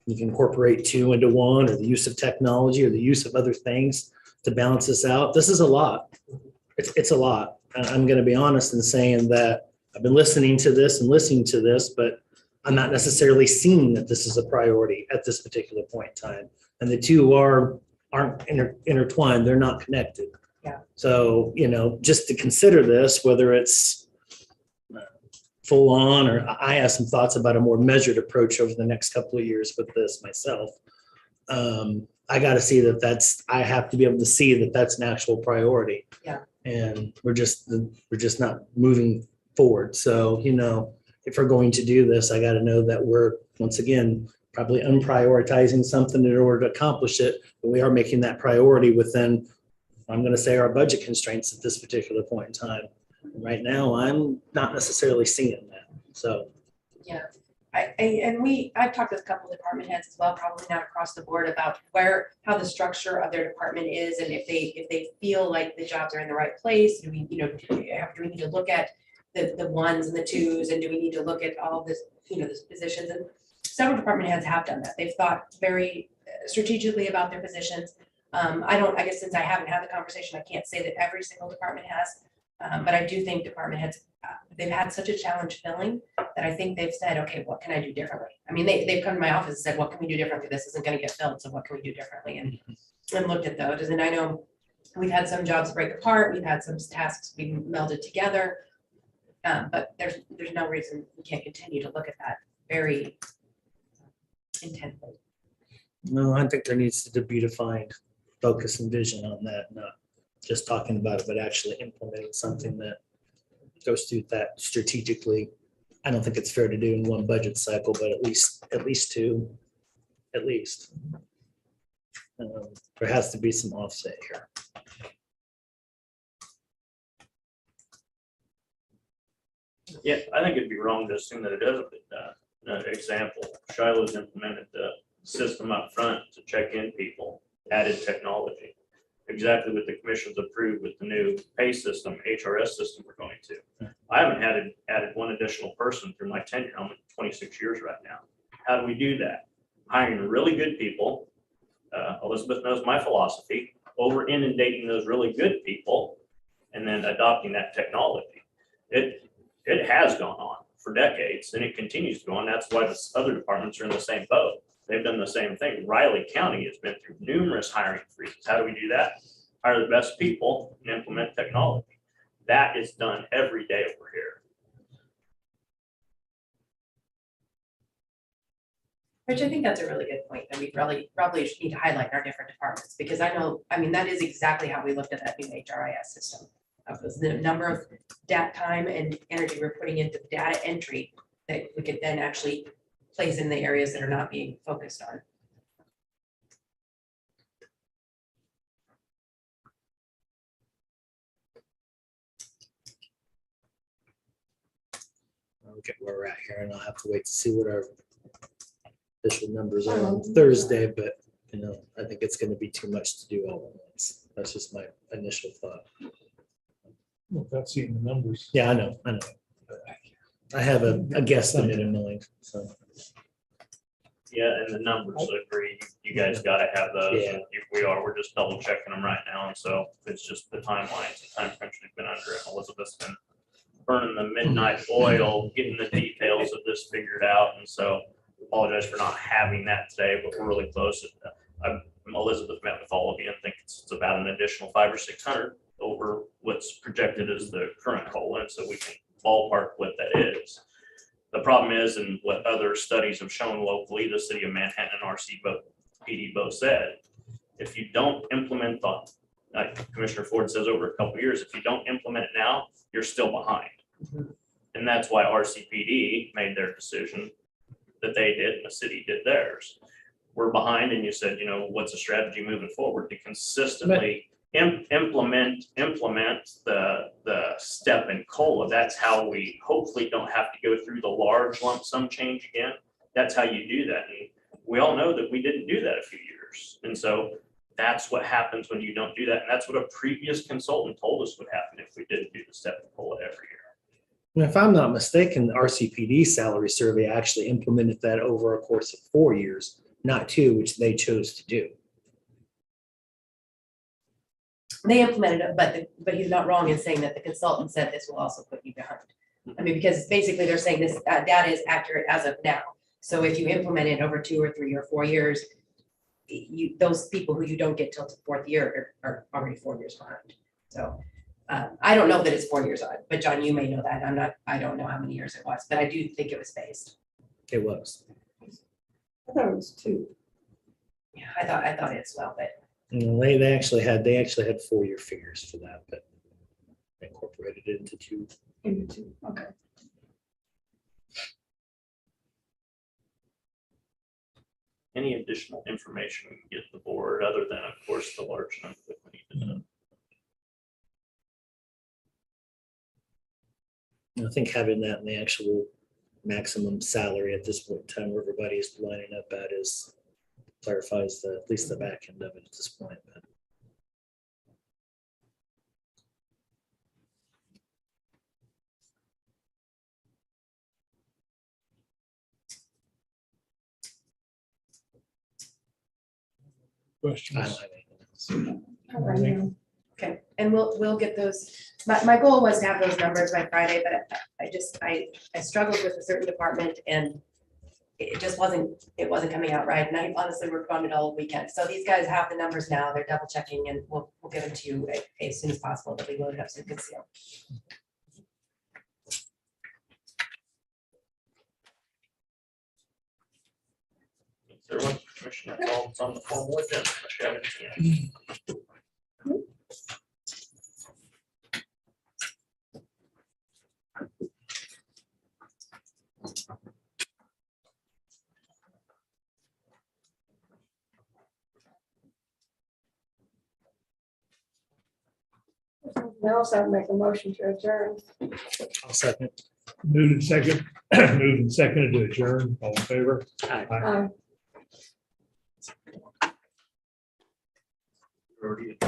you can incorporate 2 into 1, or the use of technology or the use of other things to balance this out? This is a lot. It's a lot. And I'm going to be honest in saying that I've been listening to this, but I'm not necessarily seeing that this is a priority at this particular point in time. And the two aren't intertwined. They're not connected. Yeah. So, you know, just to consider this, whether it's full on, or I have some thoughts about a more measured approach over the next couple of years with this myself. I got to see I have to be able to see that that's an actual priority. Yeah. And we're just not moving forward. So, you know, if we're going to do this, I got to know that we're, once again, probably unprioritizing something in order to accomplish it, but we are making that priority within, I'm going to say, our budget constraints at this particular point in time. Right now, I'm not necessarily seeing that. So, yeah, I've talked with a couple of department heads as well, probably not across the board, about how the structure of their department is, and if they feel like the jobs are in the right place. Do we, you know, do we need to look at the 1s and the 2s, and do we need to look at all of this, you know, this positions? And several department heads have done that. They've thought very strategically about their positions. I guess since I haven't had the conversation, I can't say that every single department has, but I do think department heads, they've had such a challenge filling that I think they've said, okay, what can I do differently? I mean, they've come to my office and said, what can we do differently? This isn't going to get filled, so what can we do differently? And looked at those. And I know we've had some jobs break apart. We've had some tasks being melded together. But there's no reason we can't continue to look at that very intently. no, I think there needs to be defined focus and vision on that, not just talking about it, but actually implementing something that goes through that strategically. I don't think it's fair to do in one budget cycle, but at least 2, at least. There has to be some offset here. Yeah, I think it'd be wrong to assume that it hasn't been done. An example, Shiloh's implemented the system up front to check in people, added technology. Exactly what the commission's approved with the new pay system, HRS system we're going to. I haven't added one additional person through my tenure. I'm at 26 years right now. How do we do that? Hiring really good people. Elizabeth knows my philosophy, over inundating those really good people and then adopting that technology. It has gone on for decades and it continues to go on. That's why the other departments are in the same boat. They've done the same thing. Riley County has been through numerous hiring freezes. How do we do that? Hire the best people and implement technology. That is done every day over here. Which I think that's a really good point, that we probably should need to highlight our different departments, because I mean, that is exactly how we looked at that new HRIS system. Of the number of time and energy we're putting into data entry that we could then actually place in the areas that are not being focused on. look at where we're at here, and I'll have to wait to see what our official numbers are on Thursday, but, I think it's gonna be too much to do all at once. That's just my initial thought. Without seeing the numbers. Yeah, I know. I have a guesstimate in mind, so. Yeah, and the numbers agree. You guys gotta have those. Yeah. And if we are, we're just double checking them right now. And so it's just the timelines, the time crunch we've been under. And Elizabeth's been burning the midnight oil, getting the details of this figured out. And so apologize for not having that today, but we're really close. Elizabeth met with all of you and think it's about an additional 500 or 600 over what's projected as the current COLA. And so we can ballpark what that is. The problem is, and what other studies have shown locally, the city of Manhattan and RCPD both said, if you don't implement like Commissioner Ford says, over a couple of years, if you don't implement it now, you're still behind. And that's why RCPD made their decision that they did and the city did theirs. We're behind, and you said, what's a strategy moving forward to consistently implement the step in COLA. That's how we hopefully don't have to go through the large lump sum change again. That's how you do that. And we all know that we didn't do that a few years. And so that's what happens when you don't do that. And that's what a previous consultant told us would happen if we didn't do the step in COLA every year. And if I'm not mistaken, the RCPD salary survey actually implemented that over a course of 4 years, not 2, which they chose to do. They implemented it, but he's not wrong in saying that the consultant said this will also put you behind. I mean, because basically they're saying this data is accurate as of now. So if you implement it over 2 or 3 or 4 years, those people who you don't get till the 4th year are already 4 years behind. So I don't know that it's 4 years on, but John, you may know that. I don't know how many years it was, but I do think it was phased. It was. I thought it was 2. Yeah, I thought it as well, but They actually had 4-year figures for that, but they incorporated it into 2. Into 2, okay. Any additional information we can get the board other than, of course, the large number that we need to know? I think having that in the actual maximum salary at this point in time, where everybody is lining up at, is clarifies at least the back end of it at this point. But I don't Questions? have anything else. Right now. okay. And we'll get those. My goal was to have those numbers by Friday, but I struggled with a certain department and it just wasn't coming out right. And I honestly worked on it all weekend. So these guys have the numbers now. They're double checking and we'll give them to you as soon as possible. That we load it up so you can see them. Everyone, Commissioner, that's all that's on the formal agenda. Unless you have anything else. I also have to make a motion to adjourn. I'll second. Moved and second, moved and seconded to adjourn. All in favor? Aye. Already